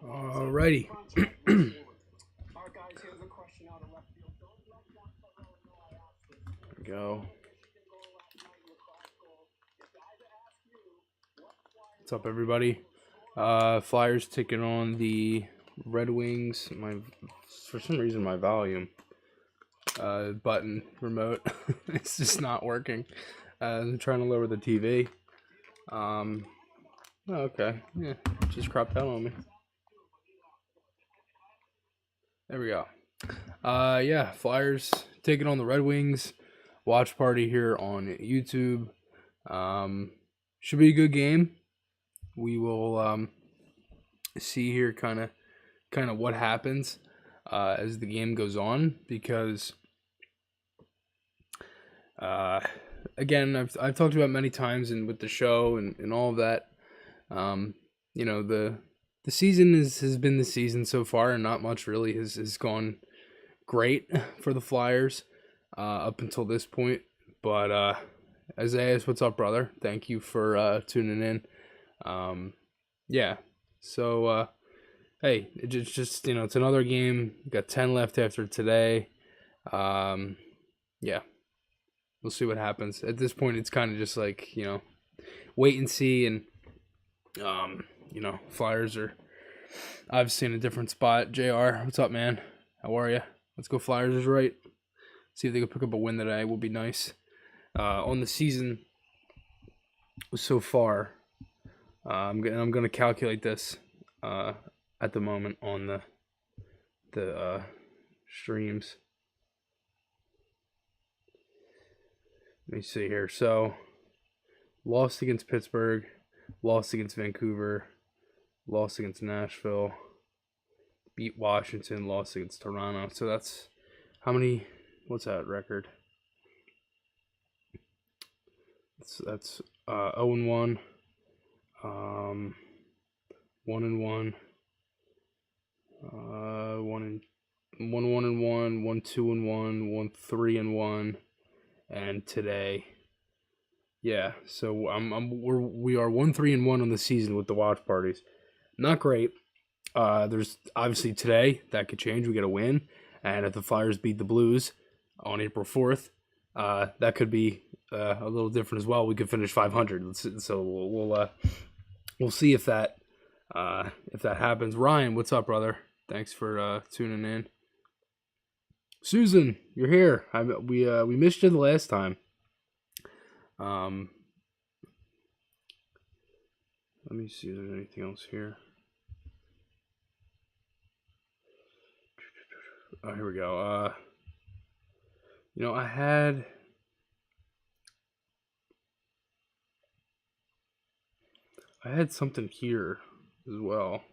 Alrighty. Go. What's up, everybody? Flyers taking on the Red Wings. For some reason, my volume button remote it's just not working. I'm trying to lower the TV. Okay, yeah, just cropped out on me. There we go. Yeah, Flyers taking on the Red Wings. Watch party here on YouTube. Should be a good game. We will see here kind of what happens as the game goes on, because again, I've talked about many times and with the show and all of that. You know, the season has been the season so far, and not much really has gone great for the Flyers up until this point. But Isaiah, what's up, brother? Thank you for tuning in. Yeah, so hey, it's just, you know, it's another game. We got 10 left after today. Yeah, we'll see what happens. At this point, it's kind of just like, you know, wait and see. And you know, Flyers are obviously in a different spot. JR, what's up, man? How are you? Let's go Flyers is right. See if they can pick up a win today. Will be nice. On the season so far, I'm going to calculate this at the moment on the streams. Let me see here. So, lost against Pittsburgh, lost against Vancouver, lost against Nashville, beat Washington, lost against Toronto. So that's how many? What's that record? That's 0-1, 1-1, 1-1 and 1, 2-1, 3-1, and today. Yeah, so we are 1-3-1 on the season with the watch parties. Not great. There's obviously today that could change. We get a win, and if the Flyers beat the Blues on April 4th, that could be a little different as well. We could finish 500. So we'll see if that happens. Ryan, what's up, brother? Thanks for tuning in. Susan, you're here. We missed you the last time. Let me see if there's anything else here. Oh, here we go. You know, I had something here as well.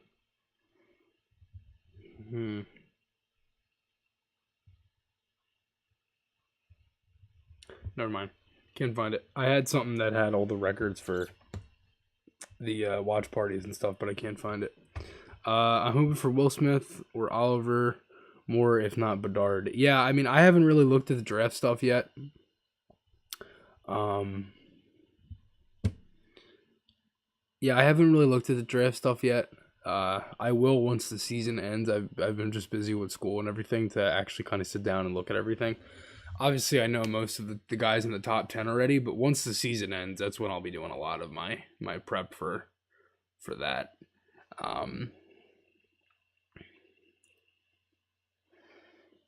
Never mind. Can't find it. I had something that had all the records for the watch parties and stuff, but I can't find it. I'm hoping for Will Smith or Oliver Moore, if not Bedard. Yeah, I mean, I haven't really looked at the draft stuff yet. Yeah, I haven't really looked at the draft stuff yet. I will once the season ends. I've been just busy with school and everything to actually kind of sit down and look at everything. Obviously, I know most of the guys in the top 10 already, but once the season ends, that's when I'll be doing a lot of my prep for that.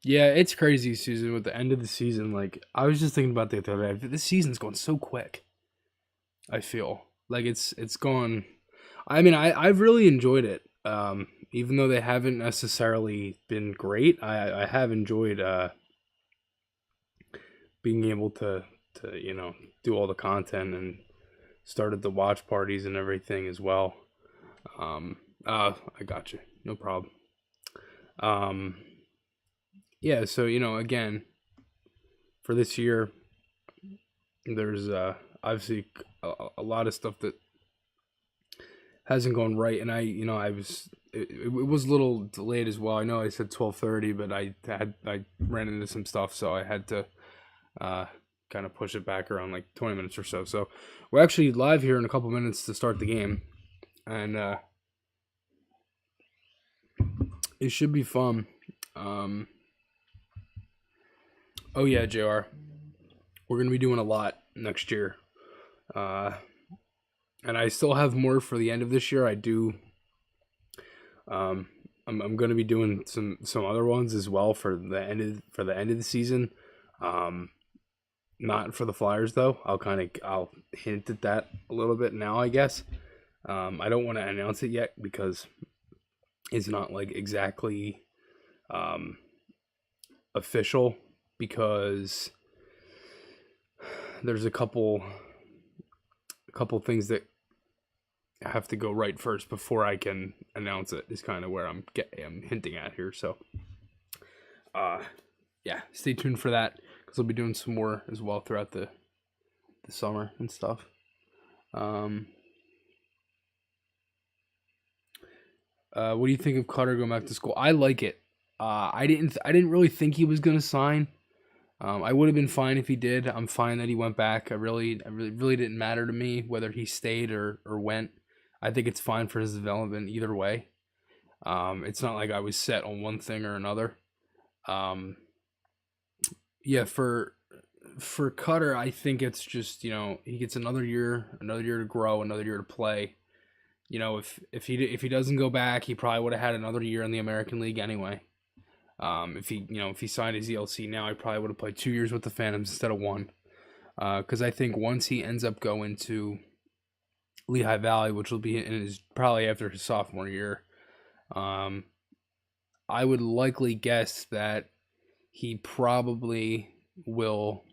Yeah, it's crazy, Susan, with the end of the season. Like, I was just thinking about that the other day. This season's going so quick. I feel like it's gone. I mean, I've really enjoyed it. Even though they haven't necessarily been great, I have enjoyed being able to you know, do all the content and started the watch parties and everything as well. I got you. No problem. Yeah, so, you know, again, for this year, there's obviously a lot of stuff that hasn't gone right, and it was a little delayed as well. I know I said 12:30, but I ran into some stuff, so I had to kind of push it back around like 20 minutes or so. So we're actually live here in a couple minutes to start the game, and It should be fun. Oh yeah, JR. We're gonna be doing a lot next year. And I still have more for the end of this year. I do. I'm going to be doing some other ones as well for the end of the season. Not for the Flyers though. I'll hint at that a little bit now, I guess. I don't want to announce it yet because it's not like exactly official, because there's a couple things that have to go right first before I can announce it. Is kind of where I'm hinting at here. So, yeah, stay tuned for that, because I'll be doing some more as well throughout the summer and stuff. What do you think of Cutter going back to school? I like it. I didn't really think he was gonna sign. I would have been fine if he did. I'm fine that he went back. It really didn't matter to me whether he stayed or went. I think it's fine for his development either way. It's not like I was set on one thing or another. Yeah, for Cutter, I think it's just, he gets another year to grow, another year to play. If he doesn't go back, he probably would have had another year in the American League anyway. If he signed his ELC now, he probably would have played 2 years with the Phantoms instead of 1. Because I think once he ends up going to Lehigh Valley, which will be probably after his sophomore year, I would likely guess that he probably will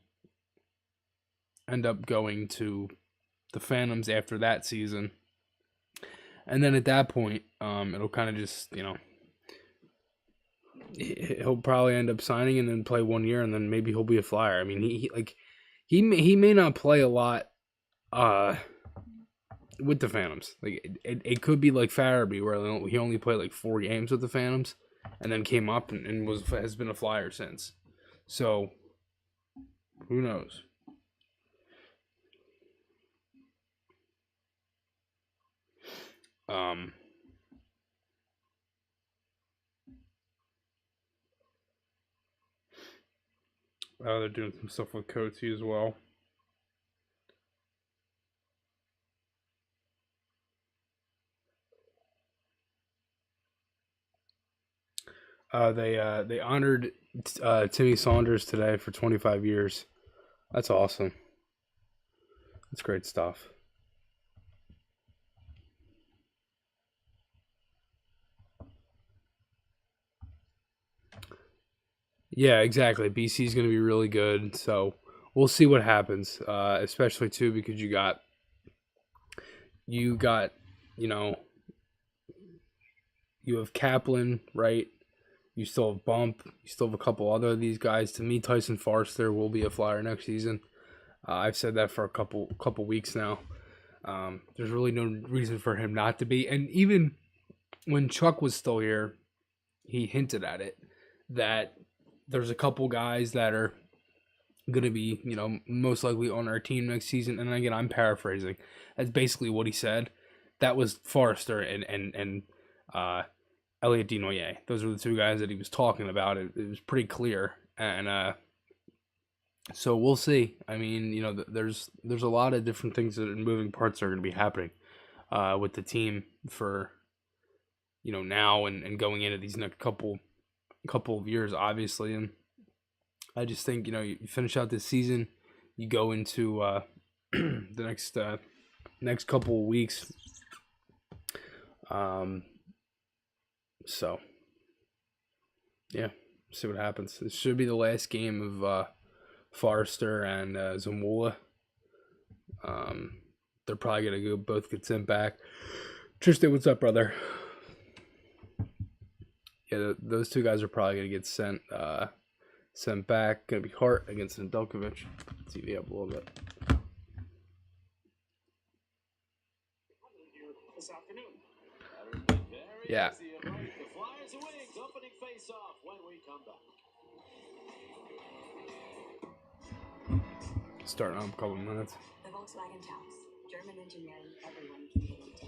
end up going to the Phantoms after that season. And then at that point, it'll kind of just, he'll probably end up signing and then play 1 year, and then maybe he'll be a Flyer. I mean, he may not play a lot with the Phantoms. Like it could be like Farabee, where he only played like 4 games with the Phantoms, and then came up and has been a Flyer since. So who knows? They're doing some stuff with Coatsy as well. They honored Timmy Saunders today for 25 years. That's awesome. That's great stuff. Yeah, exactly. BC is going to be really good, so we'll see what happens. Especially too because you got, you have Kaplan, right? You still have Bump. You still have a couple other of these guys. To me, Tyson Forster will be a Flyer next season. I've said that for a couple weeks now. There's really no reason for him not to be. And even when Chuck was still here, he hinted at it, that there's a couple guys that are going to be, most likely on our team next season. And again, I'm paraphrasing. That's basically what he said. That was Forrester and Elliot Desnoyers. Those were the 2 guys that he was talking about. It was pretty clear. And so we'll see. I mean, there's a lot of different things that moving parts are going to be happening with the team for, now and going into these next couple of years, obviously. And I just think, you finish out this season, you go into the next couple of weeks. So yeah, see what happens. This should be the last game of Forrester and Zamula. They're probably gonna both get sent back. Tristan, what's up, brother? Yeah, those 2 guys are probably gonna get sent back. Gonna be Hart against Nedeljkovic. TV up a little bit. This afternoon. Yeah. The Flyers are winning opening face-off when we come back. Starting on a couple minutes. The Volkswagen Taos, German engineering everyone can relate to.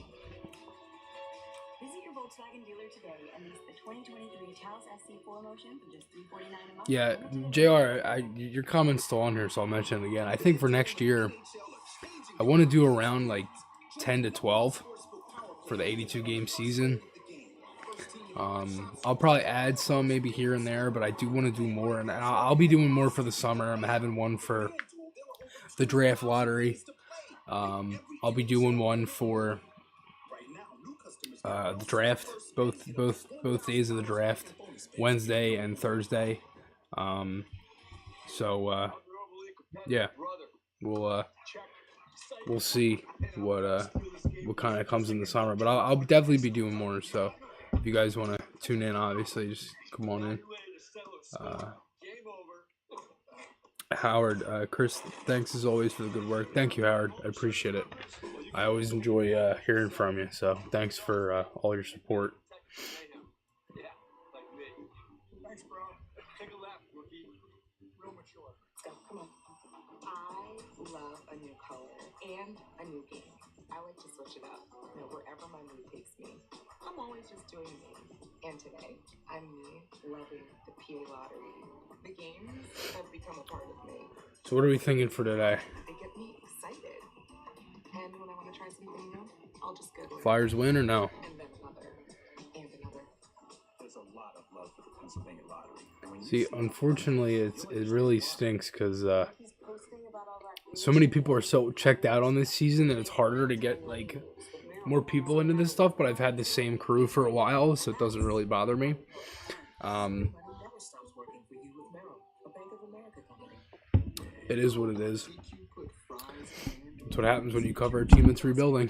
Visit your Volkswagen dealer today and lease the 2023 Taos SC4 Motion for just $349 a month. Yeah, JR, your comment's still on here, so I'll mention it again. I think for next year, I want to do around like 10 to 12 for the 82 game season. I'll probably add some maybe here and there, but I do want to do more, and I'll be doing more for the summer. I'm having one for the draft lottery. I'll be doing one for the draft, both days of the draft, Wednesday and Thursday. Yeah, we'll see what kind of comes in the summer, but I'll definitely be doing more. So if you guys want to tune in, obviously just come on in. Howard, Chris, thanks as always for the good work. Thank you, Howard. I appreciate it. I always enjoy hearing from you. So thanks for all your support. Thanks, bro. Take a lap, rookie. Real mature. Come on. I love a new color and a new game. I like to switch it up. Wherever my mood takes me. I'm always just doing me. And today, I'm me loving the PA lottery. The games have become a part of me. So what are we thinking for today? They get me excited. And when I want to try something new, I'll just go to it. Flyers win or no? And then another. And another. There's a lot of love for the Pennsylvania lottery. See, unfortunately, it really stinks because so many people are so checked out on this season that it's harder to get like more people into this stuff. But I've had the same crew for a while, so it doesn't really bother me. It is what it is. That's what happens when you cover a team that's rebuilding.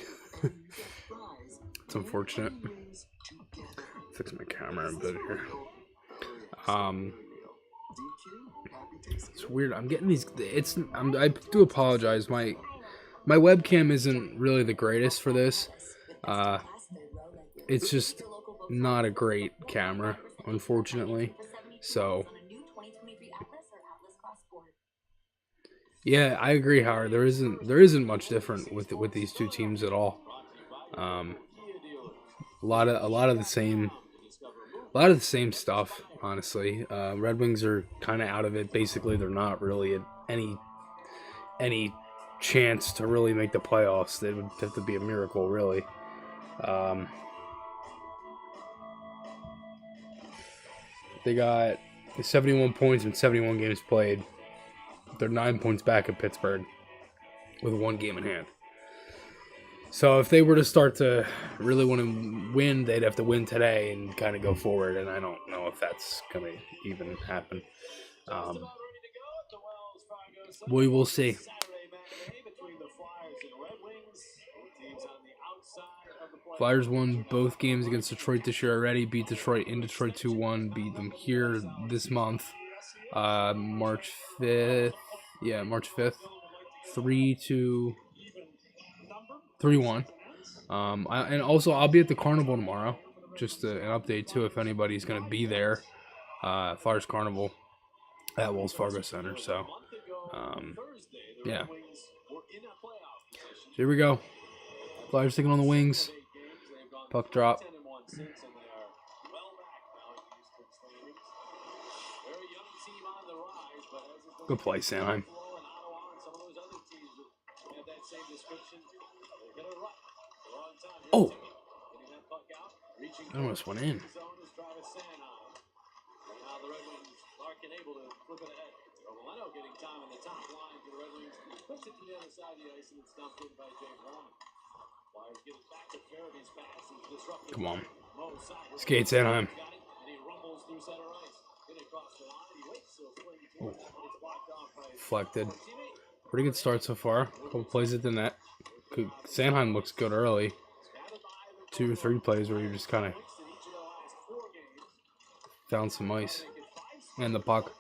It's unfortunate. Fix my camera a bit here. It's weird. I'm getting these. I do apologize. My webcam isn't really the greatest for this. It's just not a great camera, unfortunately. So. Yeah, I agree, Howard. There isn't much different with these two teams at all. A lot of the same stuff, honestly. Red Wings are kind of out of it. Basically, they're not really at any chance to really make the playoffs. They would have to be a miracle, really. They got 71 points in 71 games played. They're 9 points back at Pittsburgh with 1 game in hand. So if they were to start to really want to win, they'd have to win today and kind of go forward. And I don't know if that's going to even happen. We will see. Flyers won both games against Detroit this year already. Beat Detroit in Detroit 2-1. Beat them here this month. March 5th. Yeah, March 5th. 3-1. And also, I'll be at the Carnival tomorrow. Just an update, too, if anybody's going to be there. Flyers Carnival at Wells Fargo Center. So, yeah. So here we go. Flyers taking on the Wings. Puck drop. Good play, Sanheim. Oh! I almost went in. Come on. Skate, Sanheim. Oh. Deflected. Pretty good start so far. Couple plays at the net. Sanheim looks good early. 2 or 3 plays where you just kind of found some ice. And the puck.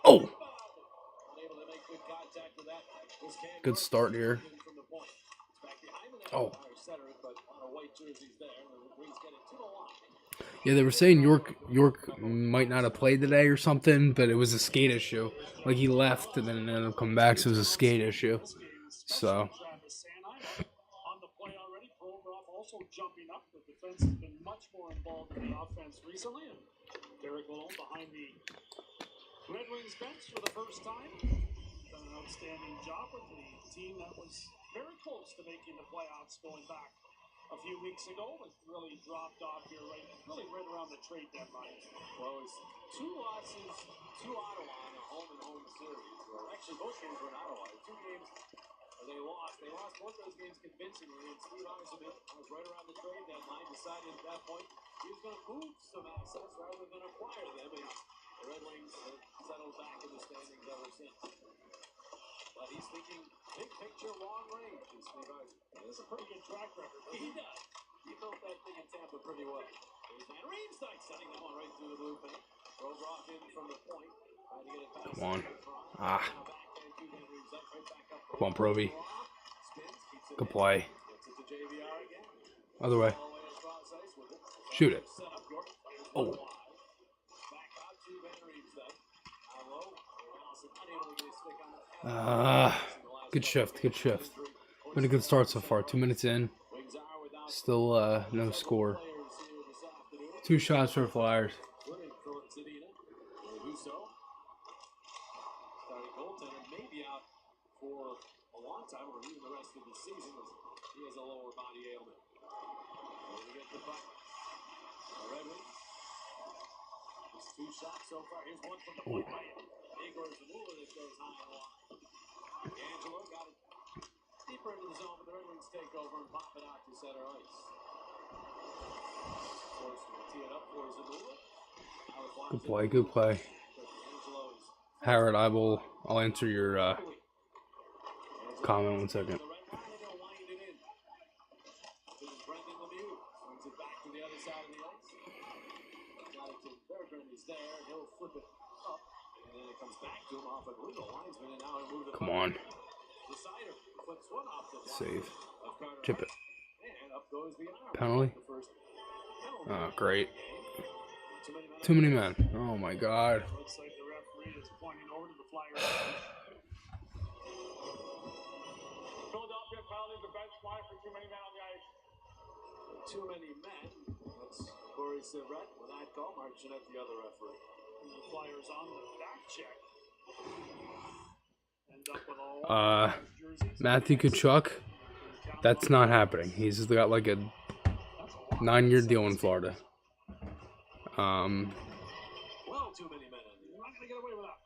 Oh! Good start here. Oh. Yeah, they were saying York might not have played today or something, but it was a skate issue. Like he left and then ended up coming back, so it was a skate issue. So On the play already, Provorov also jumping up. The defense has been much more involved in the offense recently, and Derek Malone behind the Red Wings bench for the first time. Done an outstanding job with the team that was very close to making the playoffs going back a few weeks ago, but really dropped off here right around the trade deadline. Well, it's 2 losses to Ottawa in a home-and-home series. Well, actually, both games were in Ottawa. 2 games they lost. They lost both those games convincingly, and Steve Eisenman was right around the trade deadline, decided at that point he was going to move some assets rather than acquire them, and the Red Wings have settled back in the standings ever since. But he's thinking big picture, long range, is Steve Eisenman. That's a pretty good track record. He does. He built that thing in Tampa pretty well. There's Van Riemsdyk setting that one right through the blue paint. Rogroff in from the point. Trying to get it past. Come on. Come on, Provy. Good play. Other way. Shoot it. Oh. Good shift. Good shift. Been a good start so far. 2 minutes in. Still no score. 2 shots for Flyers. For a long time, or even the rest of the season, he has a lower body ailment. We get the buck. The Red Wings. It's 2 shots so far. Here's one from the point by Igor Zamula that goes high and wide. Angelo got it deeper into the zone, but the Red Wings take over and pop it out to center ice. Force to tee it up for Zamula. Good play. Good play. Howard, I'll answer your comment 1 second. Come on. Save. Chip it. Penalty. Oh, great. Too many men. Oh my God. Looks like the referee is pointing over to the Flyers. Philadelphia penalty, the bench fly for too many men on the ice. Too many men. That's Corey Sivret with that call, marching at the other referee. And the Flyers on the back check. End up with all jerseys. Matthew Tkachuk. That's not happening. He's got like a 9-year deal in Florida. Well, too many men in there. Not gonna get away with that.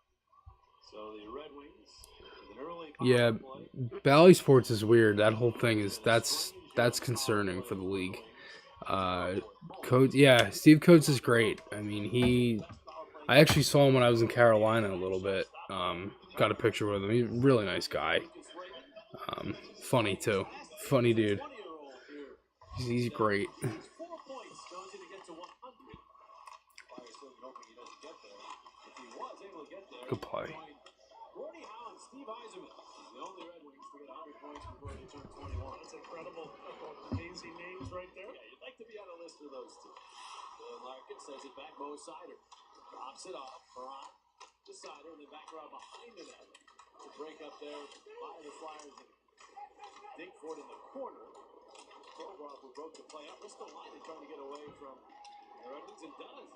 So the Red Wings, an early Yeah, Bally Sports is weird. That whole thing is that's concerning for the league. Coates, yeah, Steve Coates is great. I mean, I actually saw him when I was in Carolina a little bit. Got a picture with him. He's a really nice guy. Funny too. Funny dude. He's great. Good play. That's incredible. Amazing names right there. Yeah, you'd like to be on a list of those two. Larkin says it back, Mo Sider drops it off. Perron to Sider, and then back around behind the net to break up there by the Flyers and dig for it in the corner. Provorov who broke the play up. Bristol line is trying to get away from the Red Wings and does.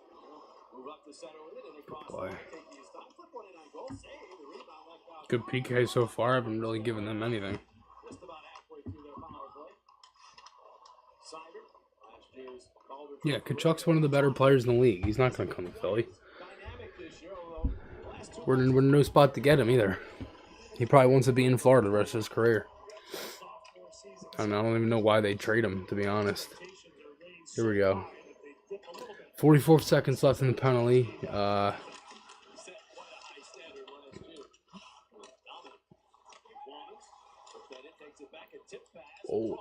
Move up the center with it and across the line. Take the stop. Flip one in on goal. Save. The rebound left out. Good PK so far. I haven't really given them anything. Just about halfway through their power play. Sider, last year's Calder. Yeah, Kachuk's one of the better players in the league. He's not going to come to Philly. Dynamic this year, although last 2 We're in no spot to get him either. He probably wants to be in Florida the rest of his career. I don't even know why they trade him, to be honest. Here we go. 44 seconds left in the penalty. Oh.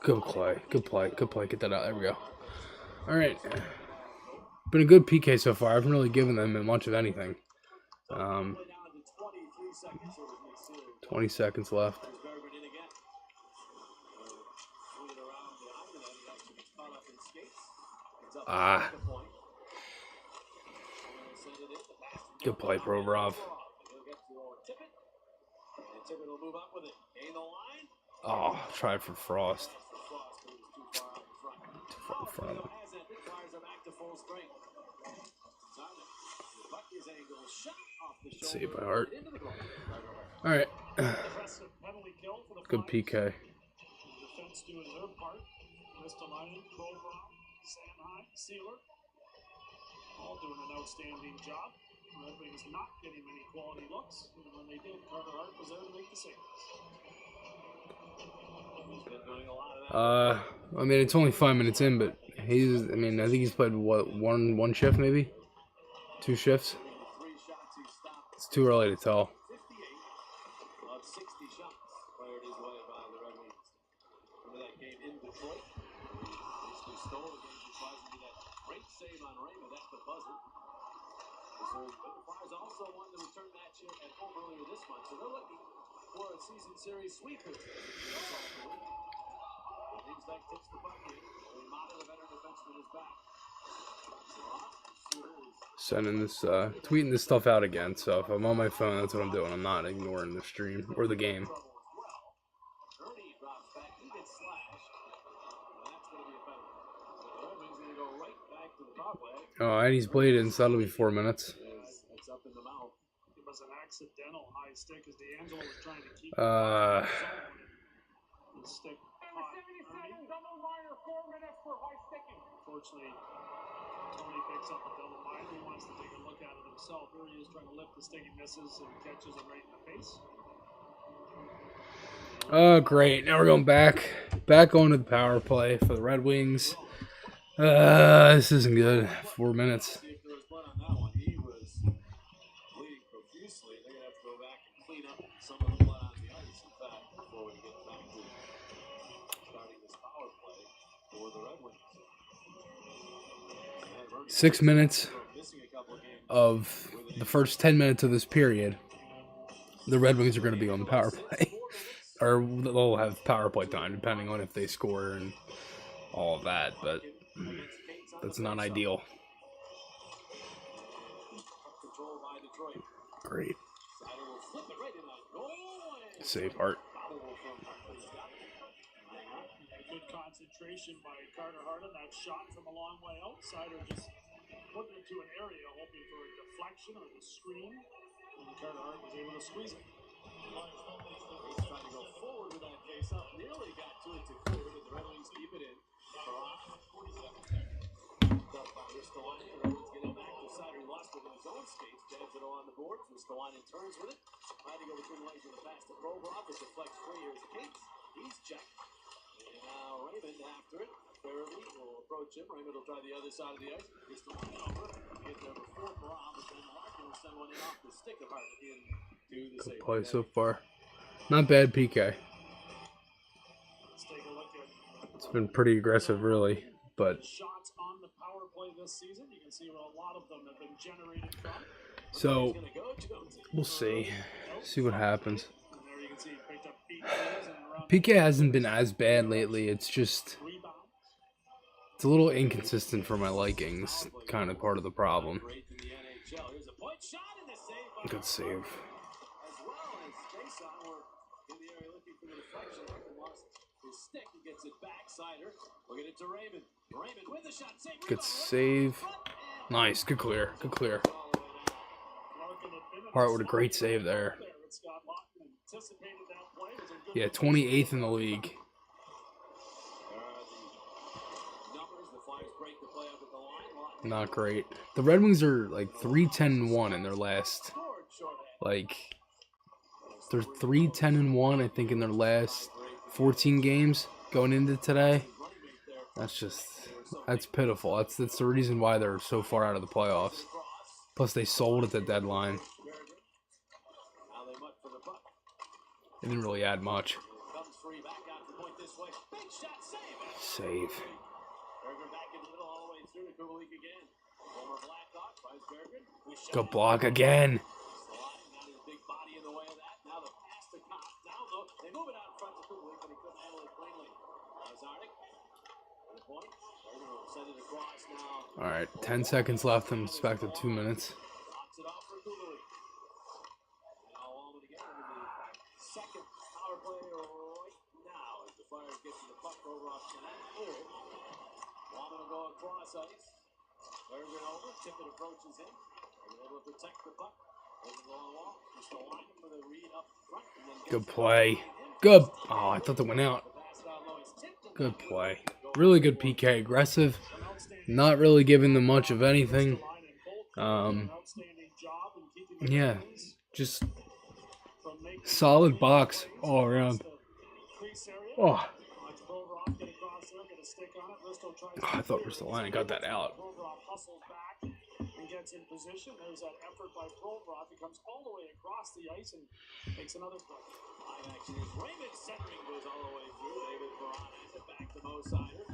Good play. Good play. Good play. Get that out. There we go. All right. Been a good PK so far. I haven't really given them much of anything. 20 seconds left. Good play, Provorov. Tippett will move up with it. Gain the Oh, tried for Frost. Too far in front of him. Saved by Hart. All right. Impressive penalty kill for the Good Flyers. PK. Defense doing their part. Ristolainen, Provorov, Sanheim, Sealer, all doing an outstanding job. Red Wings not getting many quality looks, and when they did, Carter Hart was there to make the save. I mean, it's only 5 minutes in, but he's. I mean, I think he's played what one shift maybe, 2 shifts. It's too early to tell. 58 of 60 shots fired his way by the Red Wings. Remember that game in Detroit? Basically stole the game because of that great save on Raymond at the buzzer. So the Flyers also won the return match here at home earlier this month, so they're looking for a season series sweep here. Beck takes the puck in. Ramada, the veteran defenseman, is back. Sending this, tweeting this stuff out again. So if I'm on my phone, that's what I'm doing. I'm not ignoring the stream or the game. Ernie drops back. He gets slashed. That's going to be a penalty. The Red Wings going to go right back to the power play. Oh, and he's bladed, so that'll be 4 minutes. It's up in the mouth. It was an accidental high stick as D'Angelo was trying to keep Uh, the stick. Number 77, double minor, 4 minutes for high sticking. Unfortunately, Tony picks up a double minor. He wants to take a look at it himself. Here he is trying to lift the stick. He misses and catches it right in the face. Oh, great. Now we're going back on to the power play for the Red Wings. This isn't good. 4 minutes. See if there was blood on that one. He was bleeding profusely. They're going to have to go back and clean up some of the blood on the ice, in fact, before we get back to starting this power play for the Red Wings. 6 minutes Missing a couple of games. of the first 10 minutes of this period, the Red Wings are going to be on power play. Or they'll have power play time, depending on if they score and all of that. But that's not ideal. Controlled by Detroit. Great. Sider will flip it right in on goal. And Save Hart. foul from Hartman's got it. Good concentration by Carter Hart on that shot from a long way outside, or just putting it to an area, hoping for a deflection or the screen. And Carter Hart was able to squeeze it. He's trying to go forward with that face up. Nearly got to it to clear, but the Red Wings keep it in. Dumped by Ristolainen. The Red Wings get it back to Sider. He lost it in his own skates. Jabs it on the boards. Ristolainen turns with it. Trying to go between the legs with a pass to Provorov. It deflects free. Here's Cates. He's checked. And now Raymond after it. Fairly will approach him. Raymond will try the other side of the ice. Ristolainen over. Get there before Provorov, but then Larkin will send one in off the stick of Hart into the Good save. play so far. Not bad PK. Let's take a look at It's been pretty aggressive, really. But shots on the power play this season. You can see where a lot of them have been generated from. so we'll see. See what happens. And there you can see he picked up 8 goals and around PK hasn't been as bad lately. It's just rebounds. it's a little inconsistent for my likings. Kind of part of the problem. Great in the NHL. Here's a point shot and the save by Good save. as well as Jason were in the area looking for the deflection. Larkin lost his stick. He gets it back. Sider will get it to Raymond. Raymond with the shot. Save. Good save. Nice. Good clear. Good clear. Larkin had been in Hart with a great save there. there, but Scott Laughton anticipated that play. It was a good Yeah, defensive 28th in the league. There are the numbers. The Flyers break the play up at the line. Not great. The Red Wings are like 3-10-1 in their last, Scored shorthand. like, they're 3-10-1, I think, in their last 14 games going into today. That's pitiful. That's the reason why they're so far out of the playoffs. Plus, they sold at the deadline. Now they mutt for the puck. They didn't really add much. Comes free back out to point this way. Big shot. Save. Save. Berger back in the middle all the way through to Kubalik again. Former Blackhawk finds Berger. Good block again. Sliding out his big body in the way of that. Now the pass to Cobb. Down low. They move it out in front to Kubalik, but he couldn't handle it cleanly. Zarnik. For the point. Berger will send it across now. All right, 10 seconds left and it's back to 2 minutes. Knocks it off for Kubalik. Now Allman again into the second power play right now. Flyers get to the puck. Provorov cannot clear it. Woman will go across ice. Bergen over. Tippett approaches him. They're able to protect the puck. Doesn't go on the wall. Just a line for the read up front. And then Good play. Good. Oh, I thought that went out. Good play. Really good PK. Aggressive. Not really giving them much of anything. Yeah, just solid box all around. Oh, I thought Ristolainen got that out. Gets in position. There's that effort by Provorov. He comes all the way across the ice and makes another play. Line action is Raymond centering goes all the way through. David Perron has it back to Mo Sider.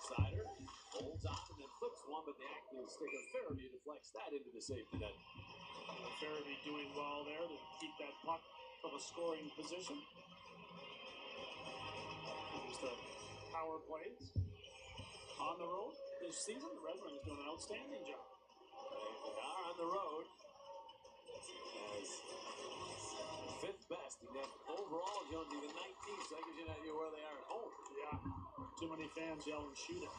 Sider holds on and then flips one, but the active stick of Farabee deflects that into the safety net. Farabee doing well there to keep that puck from a scoring position. There's the power plays on the road this season. The Redwings doing an outstanding job. They are on the road as fifth best. And then overall, Jonesy, the 19th. So that gives you an idea where they are at home. Yeah. Too many fans yelling, shoot it.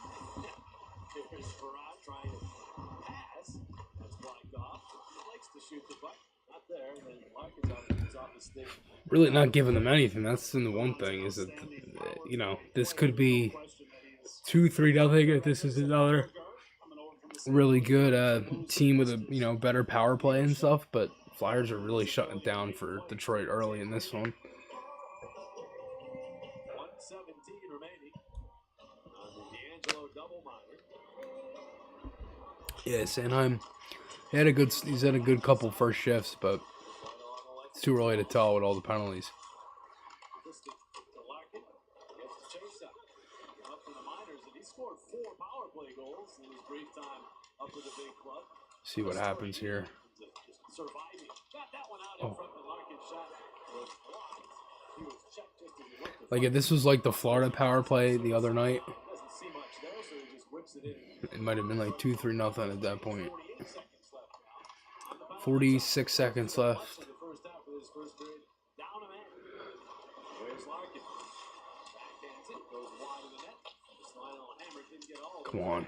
Here's Perron trying to pass. That's blocked off. He likes to shoot the puck. Not there. And then Larkin's off the stick. Really not giving them anything. That's the one thing is that, you know, this could be 2-3 nothing if this is another really good team with a, you know, better power play and stuff, but Flyers are really shutting it down for Detroit early in this one. 1:17 remaining on the D'Angelo double minor. Yeah, Sanheim, he's had a good couple first shifts, but it's too early to tell with all the penalties. Scored 4 power play goals in his brief time up with the big club. See what happens here. Surviving. Got that one out in front of the Larkin shot. Was blocked. He was checked just as he went to Like if this was like the Florida power play the other night, doesn't see much there, so he just whips it in. it might have been like 2-3 nothing at that point. 46 seconds left. The first half of his first period. Down a man. There's Larkin. Backhands it. Goes wide of the net. Come on.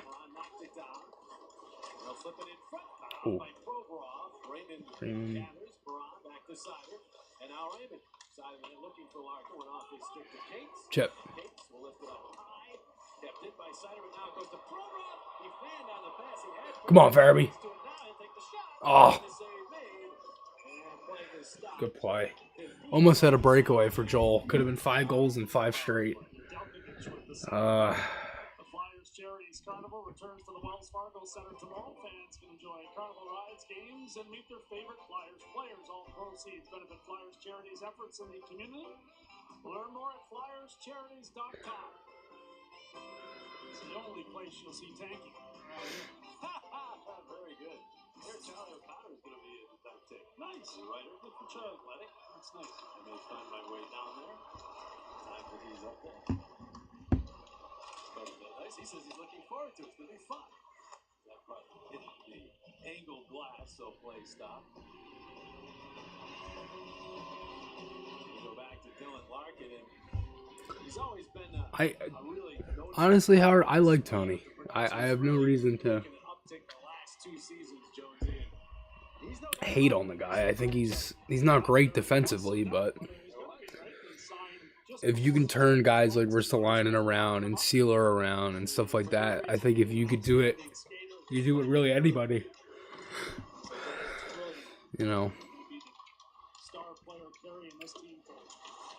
Oh. Raymond gathers, Perron back to Sider, and now Raymond. Sider looking for Larkin, went off his stick to Cates. Chip. Cates will lift it up high, kept it by Sider, but now goes to Provorov. He fanned on the pass. He had Come on, Farabee. Oh. Good play. Almost had a breakaway for Joel. Could have been 5 goals and 5 straight. Charities Carnival returns to the Wells Fargo Center tomorrow. Fans can enjoy carnival rides, games, and meet their favorite Flyers players. All proceeds benefit Flyers Charities efforts in the community. Learn more at FLYERSCharities.com. It's the only place you'll see tanking. Very good. There's Charlie O'Connor's going to be in the top 10. Nice. Right, good for Charlie Athletic. That's nice. I may find my way down there. Time for these up there. He says he's looking forward to it. It's going to be fun. That puck hit the angled glass, so play stop. We go back to Dylan Larkin, and he's always been a really honestly, Howard, I like Tony. I have no reason to hate on the guy. I think he's not great defensively, but if you can turn guys like Ristolainen around and Sealer around and stuff like that, I think if you could do it, you do it really anybody. You know. Star player carrying this team for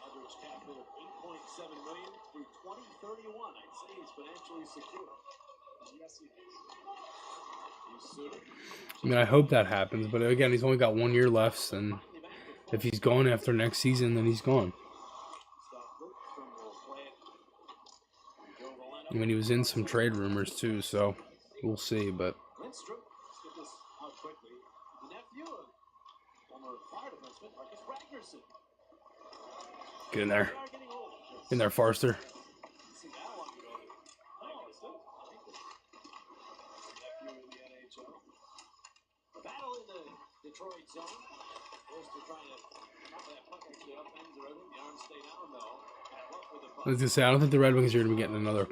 average cap hit of $8.7 million through 2031. I'd say he's financially secure. Yes, he is. I mean, I hope that happens, but again, he's only got 1 year left, and if he's gone after next season, then he's gone. I mean, he was in some trade rumors too, so we'll see, but get in there. In there, Forster. Battle in the Detroit zone. Forster trying to knock that puck actually up ends the rhythm. The arms stay down though. Up with a I was gonna say, I don't think the Red Wings are gonna be getting another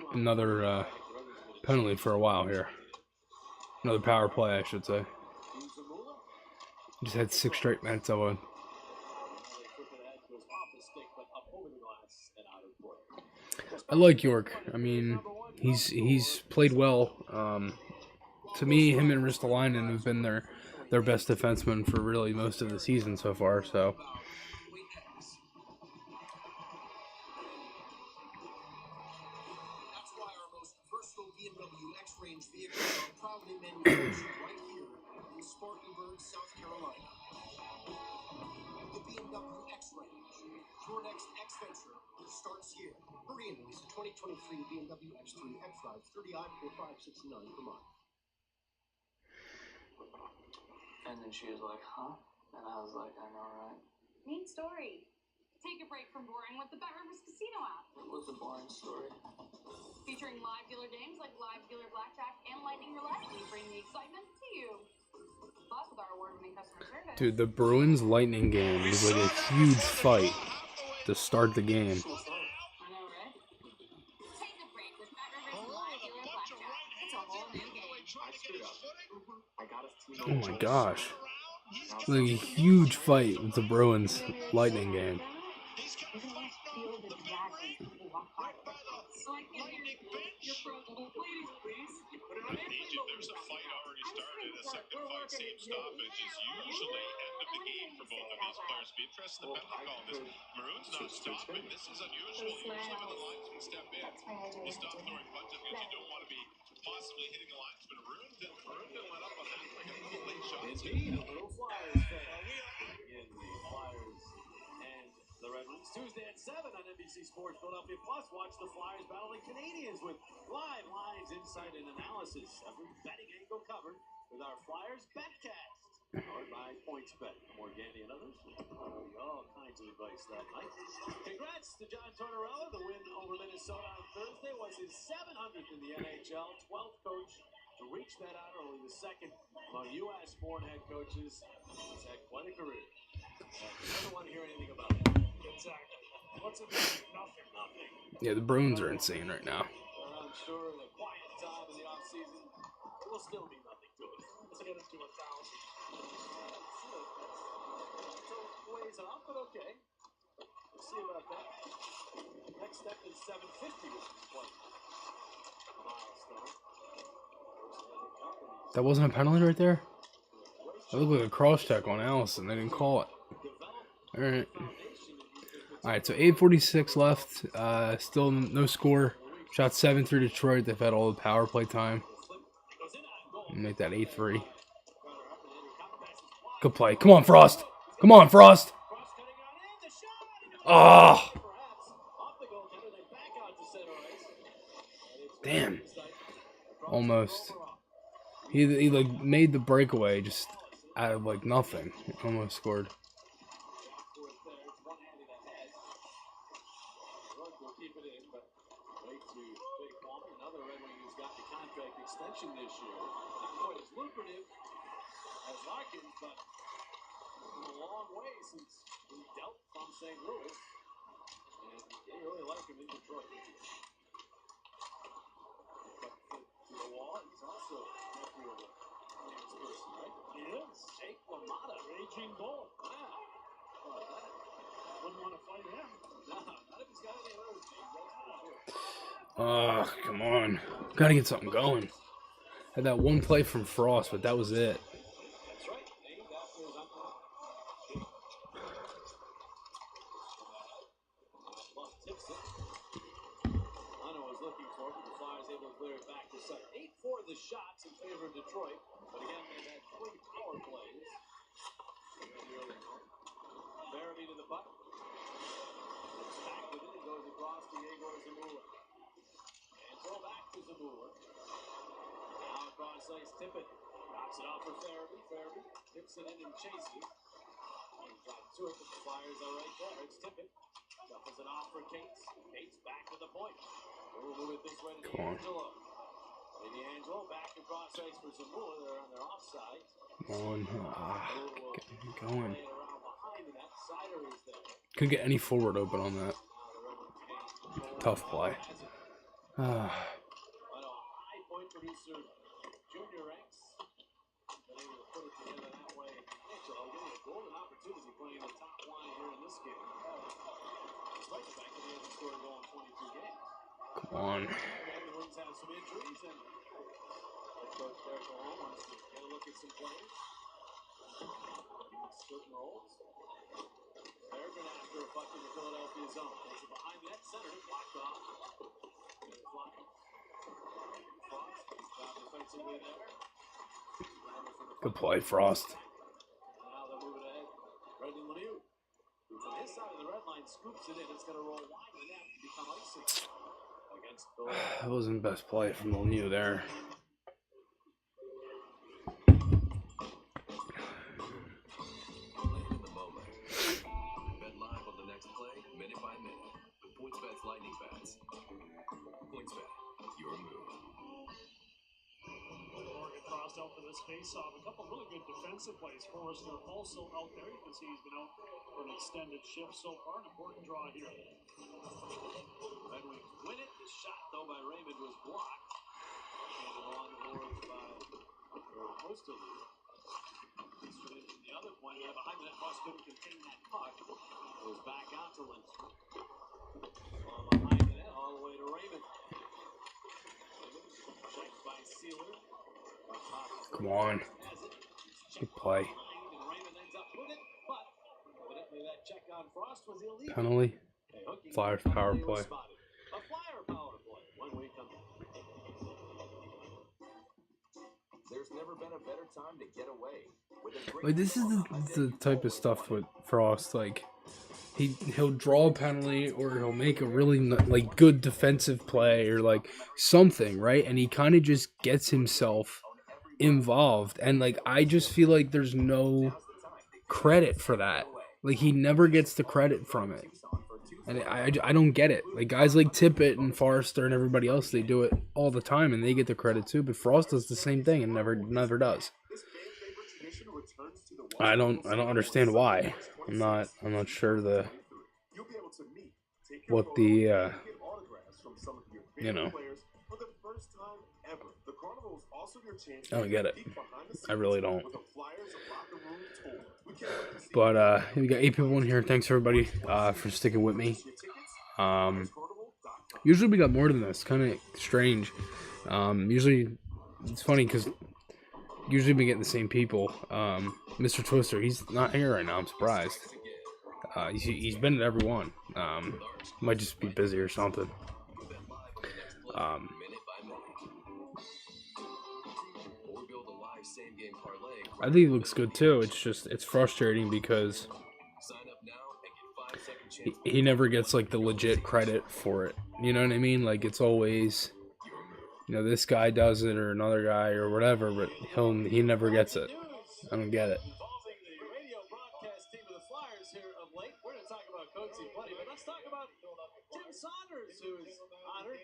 penalty for a while here. Another power play, I should say. Just had 6 straight minutes of one. I like York. I mean, he's played well. To me, him and Ristolainen have been their best defensemen for really most of the season so far. So. That's why our most versatile BMW X-Range vehicles are proudly manufactured right here in Spartanburg, South Carolina. The BMW X-Range, your next X-Venture, starts here. Hurry in, lease a 2023 BMW X3 X-Drive 30i for $569 per month. And then she was like, huh? And I was like, I know, right? Neat story. Take a break from boring with the Bet Rivers Casino app. It was a boring story. Featuring live dealer games like live dealer blackjack and lightning roulette, we bring the excitement to you. Plus, with our award-winning customer service. Dude, the Bruins Lightning game was like a huge fight to start the game. I know, right? Take a break with Bet Rivers live dealer blackjack. It's a whole new game. Oh my gosh. Like a huge fight with the Bruins Lightning game. There's a fight already started. A second fight, same stoppage is usually end of the game for both of these players. Be interested in the penalty call. This Maroon's not stopping. This is unusual. Usually when the linesmen step in, we'll stop throwing punches because you don't want to be possibly hitting the linesman. Maroon didn't let up on that. Like a couple late shots. Indeed, a little Flyers fan in the Flyers and the Red Wings. Tuesday at 7 on NBC Sports Philadelphia Plus. Watch the Flyers battling Canadians with live lines, insight, and analysis. Every betting angle covered with our Flyers Betcast. Powered by PointsBet. Morgani and others. All kinds of advice that night. Congrats to John Tortorella. The win over Minnesota on Thursday was his 700th in the NHL. 12th coach to reach that honor, only the second among U.S.-born head coaches. He's had quite a career. I don't want to hear anything about that. Exactly. What's it mean? Nothing. Yeah, the Bruins are insane right now. I'm sure the quiet time in the offseason, there will still be nothing to it. Let's get into 1,000. It's a ways off, but okay. We'll see about that. Next step is 750, which is quite a milestone. That wasn't a penalty right there? That looked like a cross check on Allison. They didn't call it. Alright. Alright, so 8:46 left. Still no score. Shot 7 through Detroit. They've had all the power play time. Make that 8-3. Good play. Come on, Frost. Come on, Frost. Oh. Damn. Almost. He like made the breakaway just out of like nothing. Almost scored. This year, not quite as lucrative as Larkin, but come a long way since he dealt from St. Louis, and they really like him in Detroit. But to the wall, he's also nephew of a famous person, right? He is. Jake LaMotta, Raging Bull. wow. Wouldn't want to fight him. No, not if he's got any of those genes, that's for sure. Come on. Gotta get something going. Had that one play from Frost, but that was it. That's right. Named after his uncle. Lost tips it. Lano was looking for it, but the Flyers able to clear it back to center. 8-4 the shots in favor of Detroit, but again, they've had 3 power plays. Barabee to the puck. Looks back with it. It goes across to Yegor Zamula. And throw back to Zamula. Now across ice, Tippett drops it off for Farabee. Farabee tips it in and chases. Got to it, but the Flyers are right there. It's Tippett. Shuffles it off for Cates. Cates back to the point. We'll move it this way to D'Angelo. D'Angelo back across ice for Zamula. They're on their offside. Come on. Get going. Playing around behind the net. Sider is there. Could get any forward open on that. Tough play. I know high point producer Junior X been able to put it together that way. Actually, I'll give you a golden opportunity playing the top line here in this game. Despite the fact that he hasn't scored a goal in 22 games. Come on. The Wings have some injuries, and Coach Derek Malone wants to get a look at some players. Certain roles. They're going after a puck in the Philadelphia zone. Takes it behind net center, blocked off. Defensively there. Good play, Frost. Now they're moving ahead. Brendan Lemieux, who from his side of the red line scoops it in. It's going to roll wide of the net and become icing against Philadelphia. That wasn't the best play from Lemieux there. Lightning bats. PointsBet, your move. Morgan Frost out for this face-off. A couple really good defensive plays. Forrester also out there. You can see he's been out for an extended shift so far. An important draw here. Redwings win it. The shot, though, by Raymond was blocked. And along the boards by Osterley. In the other point, behind the net, Frost couldn't contain that puck. It was back out to Lindstrom. Behind the net, all the way to Raymond. Checked by Sealer. Come on. Good play. Penalty. Flyers power play. There's never been a better time to get away. Like, this is the type of stuff with Frost. Like, he'll draw a penalty, or he'll make a really like good defensive play, or like something, right? And he kind of just gets himself involved, and like I just feel like there's no credit for that. Like, he never gets the credit from it, and I don't get it. Like, guys like Tippett and Forrester and everybody else, they do it all the time, and they get the credit too. But Frost does the same thing and never does. I don't understand why. I'm not sure what the you know. I don't get it. I really don't. But we got 8 people in here. Thanks everybody for sticking with me. Usually we got more than this. Kind of strange. Usually it's funny because usually we get the same people. Mr. Twister, he's not here right now. I'm surprised. He's been at every one. Might just be busy or something. I think it looks good too. It's frustrating because he never gets like the legit credit for it. You know what I mean? Like, it's always, you know, this guy does it or another guy or whatever, but he never gets it. I don't get it. Involving the radio broadcast team of the Flyers here of late. We're going to talk about Coatsy plenty, but let's talk about Tim Saunders, who is honored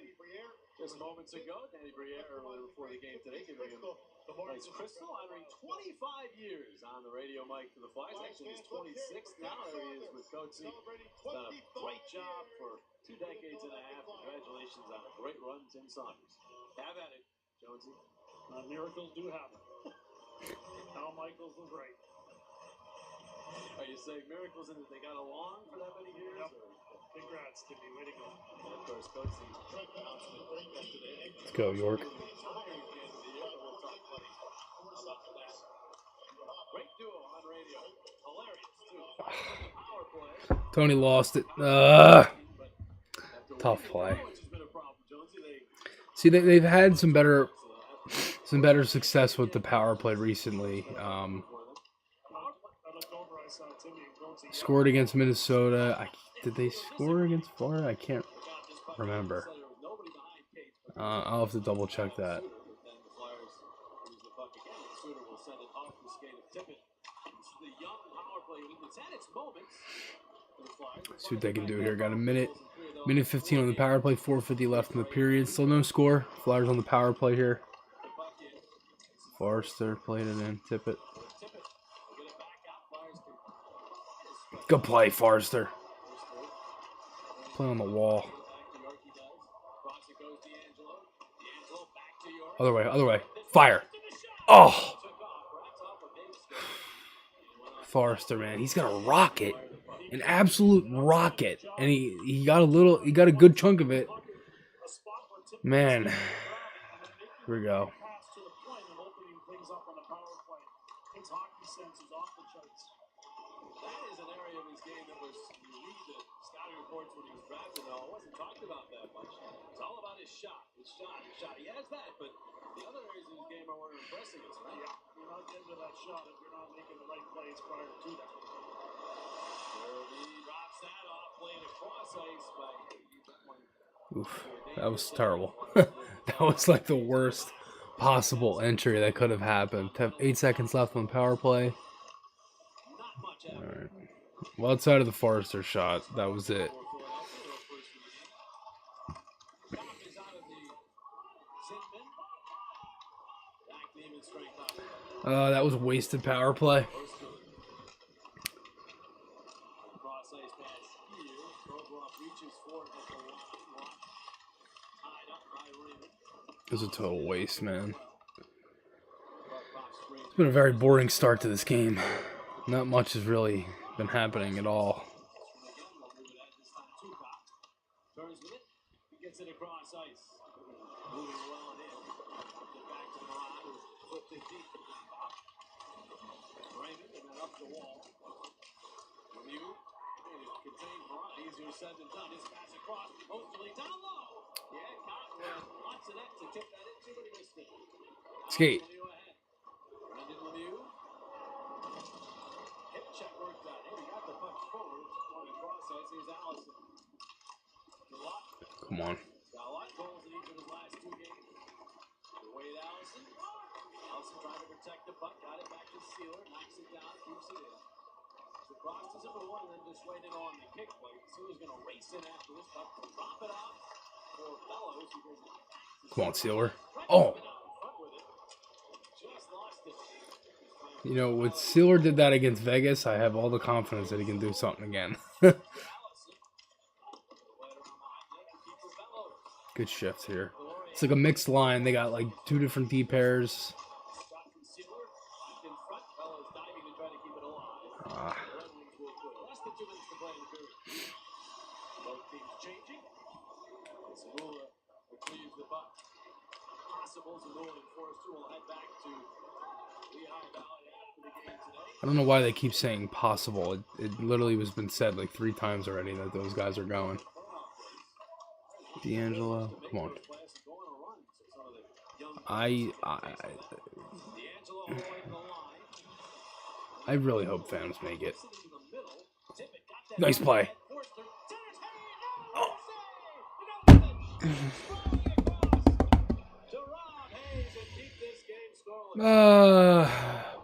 just moments ago. Danny Briere earlier before the game today, giving him Rice Crystal, honoring 25 years on the radio mic for the Flyers. Actually, he's 26 now. There he is with Coatsy. Done a great job for 2 decades and a half. Congratulations on a great run, Tim Saunders. Have at it, Jonesy. Miracles do happen. Al Michaels was right. Are you saying miracles in that they got along for that many years? Yep. Congrats, Timmy. Way to go. And of course, Coatsy announcement yesterday. Let's go, York. Great duo on radio. Hilarious, too. Tony lost it. Tough play. See, they've had some better success with the power play recently. Scored against Minnesota. Did they score against Florida? I can't remember. I'll have to double check that. See what they can do here. Got a minute 15 on the power play, 4:50 left in the period. Still no score. Flyers on the power play here. Forrester played it in. Tippett. Good play, Forrester. Play on the wall. Other way, other way. Fire. Oh! Forrester, man, he's got a rocket. An absolute rocket. And he got a good chunk of it. Man. Here we go. His hockey sense is off the charts. That is an area of his game that was unique to scouting reports when he was drafted. No, it wasn't talked about that much. It's all about his shot. His shot. He has that, but the other areas of his game are what are impressing us, right? Yeah, you're not getting to that shot if you're not making the right plays prior to that. He drops that off, playing across ice by. Oof, that was terrible. That was like the worst possible entry that could have happened. 8 seconds left on the power play. All right. Well, outside of the Forrester shot, that was it. That was a wasted power play. It was a total waste, man. It's been a very boring start to this game. Not much has really been happening at all. Turns with it, he gets it across ice. Moving well in. It back to Maher, who flipped it deep. Raymond, and then up the wall. Lemieux, contained Maher, easier said than done. His pass across, mostly down low. Yeah, caught lots of that to tip that into, but he missed it. Skate. Brendan Lemieux. Hip check worked out. Hey, he got the punch forward. Going across ice, here's Allison. Come on. Got a lot of goals in each of his last 2 games. Wade Allison. Allison trying to protect the puck. Got it back to Sealer. Knocks it down. Keeps it in. Across to Zimmerman and then just waiting on the kick play. Sealer's going to race in after this puck. Drop it out for Fellows. Come on, Sealer. Oh! Just lost it. You know, with Sealer did that against Vegas, I have all the confidence that he can do something again. Good shift here. It's like a mixed line. They got like 2 different D pairs. I don't know why they keep saying possible. It literally has been said like 3 times already that those guys are going. D'Angelo, come on. I really hope fans make it. Nice play. Oh.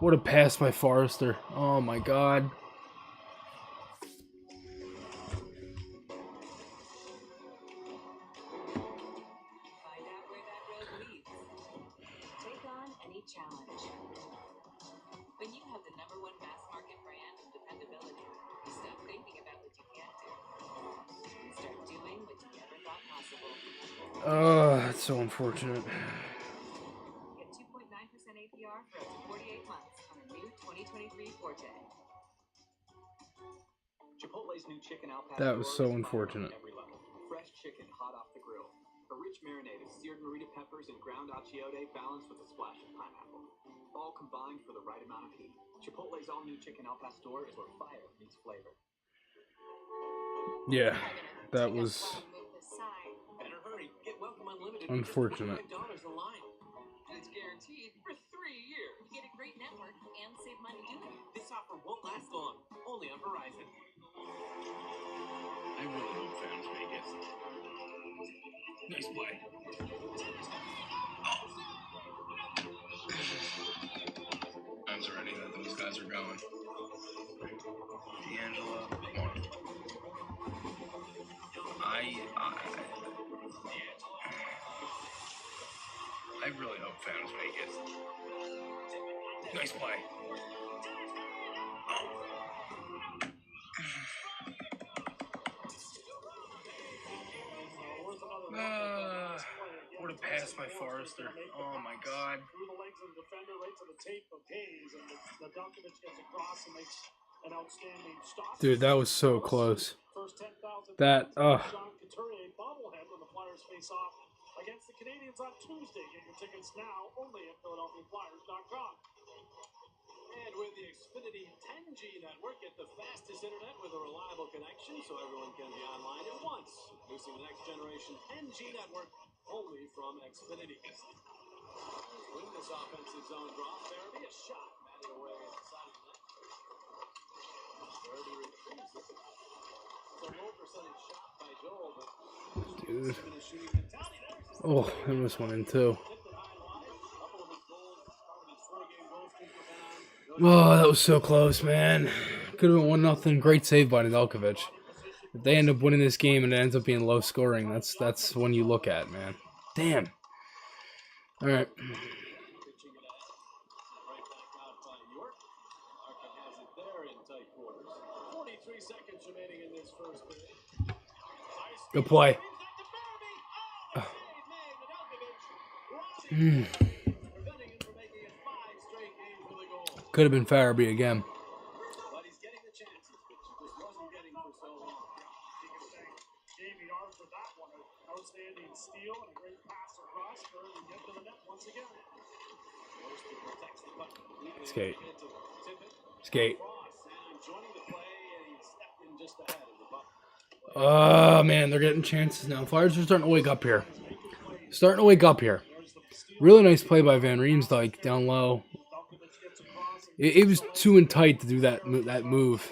What a pass by Forrester. Oh my god. Challenge. When you have the #1 mass market brand and dependability, you stop thinking about what you can't do and start doing what you never thought possible. That's so unfortunate. Get 2.9% APR for up to 48 months on a new 2023 Forte. Chipotle's new chicken al pastor. That was so unfortunate. Fresh chicken hot off the grill. A rich marinade of seared morita peppers and ground achiote balanced with a splash of pineapple. All combined for the right amount of heat. Chipotle's all-new chicken al pastor is where fire meets flavor. Yeah, that was Better hurry. Get Welcome Unlimited. unfortunate. $5 a line. And it's guaranteed for 3 years. You get a great network and save money doing it. This offer won't last long. Only on Verizon. I really hope fans make it. Nice play. Fans already that those guys are going. D'Angelo, come on. I really hope fans make it. Nice play. What a pass by Forrester. Oh my God. Through the legs of the defender, right to the tape of Hayes, and the Dunkovich gets across and makes an outstanding stop. Dude, that was so close. First 10,000 That, John Couturier bobblehead when the Flyers face off against the Canadians on Tuesday. Get your tickets now only at PhiladelphiaFlyers.com. And with the Xfinity 10G network, get the fastest internet with a reliable connection so everyone can be online at once. Introducing the next generation 10G network only from Xfinity. Win this offensive zone draw. Farabee, a shot. Batted away at the side of the net. Farabee retrieves it. It's a low percentage shot by Joel, but dude. even a shooting mentality. There's Oh, I almost went in too. Oh, that was so close, man. Could have been 1-0. Great save by Nedeljkovic. If they end up winning this game and it ends up being low scoring, that's when you look at, man. Damn. All right. pitching it ahead. Right back out by York. Larkin has it there in tight quarters. 43 seconds remaining in this first period. Good play. Preventing him from making it 5 straight games with a goal. Could have been Farabee again. But he's getting the chances, which he just wasn't getting for so long. You can thank Jamie Yard for that one. An outstanding steal and a great pass across for him to get to the net once again. Mostly protects the puck. Skate. Tippett. Skate. Cross, and joining the play, and he stepped in just ahead of the puck. Oh, man, they're getting chances now. Flyers are starting to wake up here. Starting to wake up here. Really nice play by Van Riemsdyk down low. It was too in tight to do that move.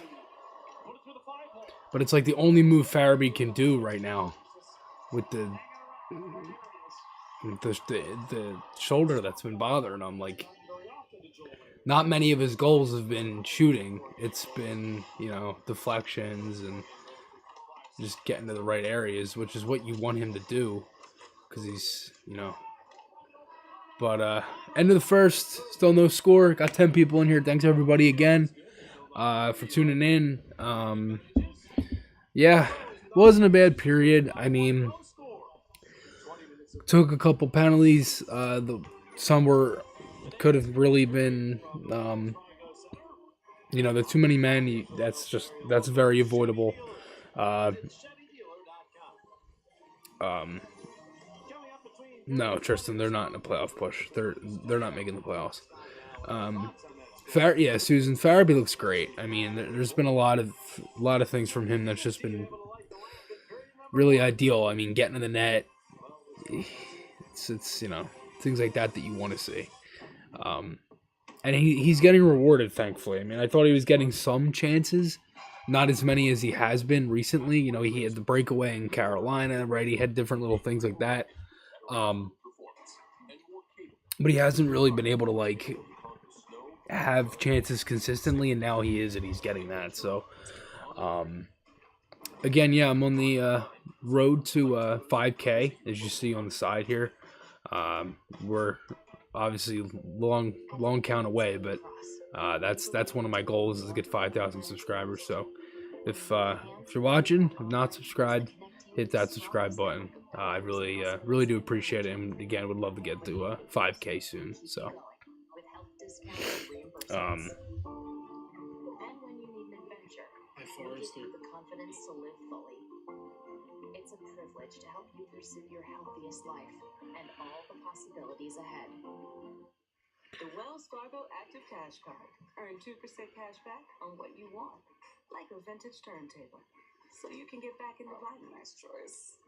But it's like the only move Farabee can do right now with the shoulder that's been bothering him. Like, not many of his goals have been shooting. It's been, deflections and just getting to the right areas, which is what you want him to do because he's, But end of the first, still no score. Got 10 people in here. Thanks everybody again for tuning in. Yeah, wasn't a bad period. I mean, took a couple penalties. Some could have really been, the too many men. That's very avoidable. No, Tristan, they're not in a playoff push. They're not making the playoffs. Susan Farabee looks great. I mean, there's been a lot of things from him that's just been really ideal. I mean, getting to the net, it's things like that you want to see. And he's getting rewarded, thankfully. I mean, I thought he was getting some chances, not as many as he has been recently. He had the breakaway in Carolina, right? He had different little things like that. But he hasn't really been able to have chances consistently, and now he is, and he's getting that. So, again, yeah, I'm on the road to 5K, as you see on the side here. We're obviously long count away, but that's one of my goals is to get 5,000 subscribers. So, if you're watching, have not subscribed, hit that subscribe button. I really do appreciate it, and again, would love to get to 5K soon. So, And when you need an adventure, we give you the confidence to live fully. It's a privilege to help you pursue your healthiest life and all the possibilities ahead. The Wells Fargo Active Cash Card. Earn 2% cash back on what you want, like a vintage turntable, so you can get back into life. Nice choice.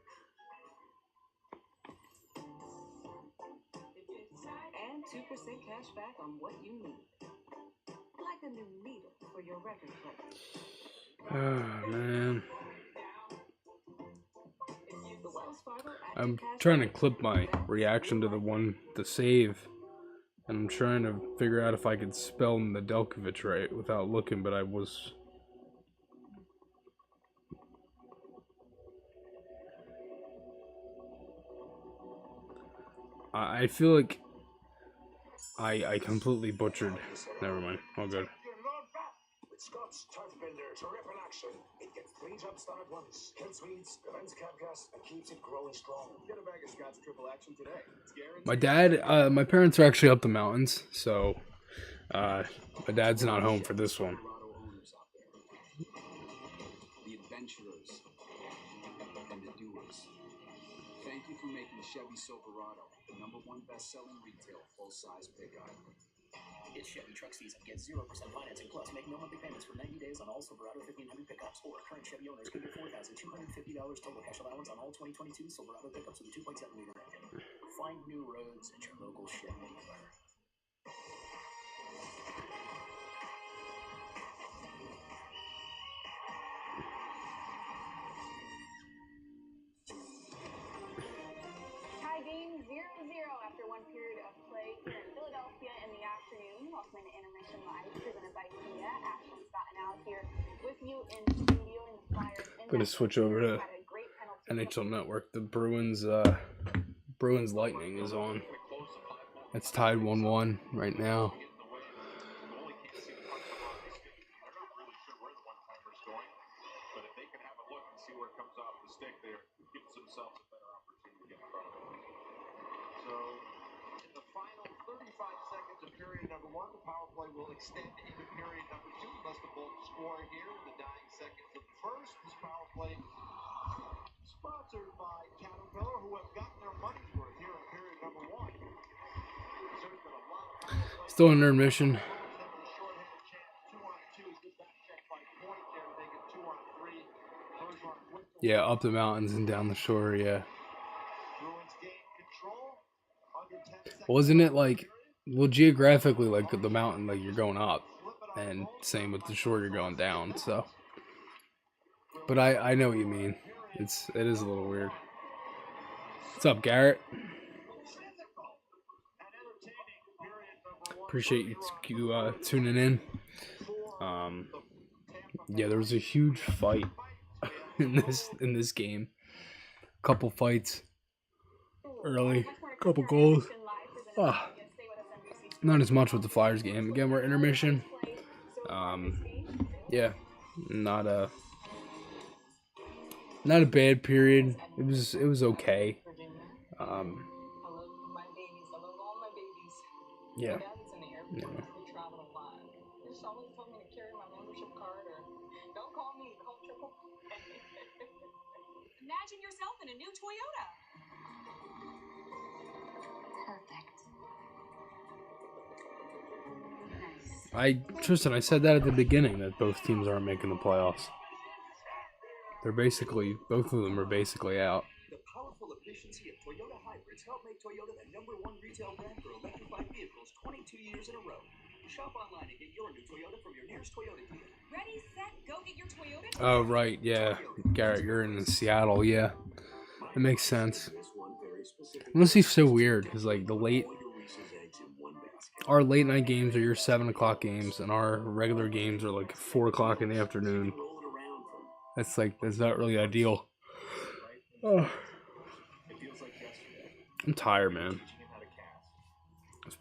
And 2% cash back on what you need, like a new needle for your record player. oh man, The Wells Fargo Active I'm Cash trying to Card. clip my reaction to the save, and I'm trying to figure out if I could spell Nedeljkovic right without looking, but I was. I feel like I completely butchered. Never mind. All good. With Scott's Turf Builder Terrific Action. It gets 3 jobs Start once. Kid Sweets, prevents calf gas, and keeps it growing strong. Get a bag of Scott's Triple Action today. It's guaranteed. My parents are actually up the mountains, so my dad's not home for this one. The adventurers and the doers. Thank you for making Chevy Silverado the #1 best-selling retail full-size pickup. It's Chevy truck season. Get 0% financing plus make no monthly payments for 90 days on all Silverado 1500 pickups. Or current Chevy owners can get $4,250 total cash allowance on all 2022 Silverado pickups with a 2.7-liter engine. Find new roads at your local Chevy dealer. Tie game 0-0 after one period of play here in Philadelphia in the afternoon. Welcome to Intermission Live, presented by Kia. Ashley, Scott, and Alex here with you in studio in the Flyers. I'm gonna switch over to NHL Network. The Bruins Lightning is on. It's tied 1-1 right now. Period number 1, the power play will extend into period number 2 unless the Bolts score here in the dying seconds of the first. This power play sponsored by Caterpillar, who have gotten their money's worth here in period number 1. There's been a lot of power play. Still in intermission. Yeah, up the mountains and down the shore, yeah. Wasn't it like, well, geographically, like the mountain, like you're going up, and same with the shore, you're going down. So, but I know what you mean. It is a little weird. What's up, Garrett? Appreciate you tuning in. Yeah, there was a huge fight in this game. Couple fights early, couple goals. Not as much with the Flyers game. Again, we're intermission. Yeah, not a bad period. It was okay. Yeah. Imagine yourself in a new Toyota. Perfect. Tristan, I said that at the beginning that both teams aren't making the playoffs. Both of them are basically out. The powerful efficiency of Toyota hybrids help make Toyota the #1 retail brand for electrified vehicles 22 years in a row. Shop online and get your new Toyota from your nearest Toyota dealer. Ready, set, go get your Toyota. Oh, right, yeah. Garrett, you're in Seattle, yeah. It makes sense. This is so weird, because like our late night games are your 7 o'clock games, and our regular games are like 4 o'clock in the afternoon. That's not really ideal. Oh. I'm tired, man. I was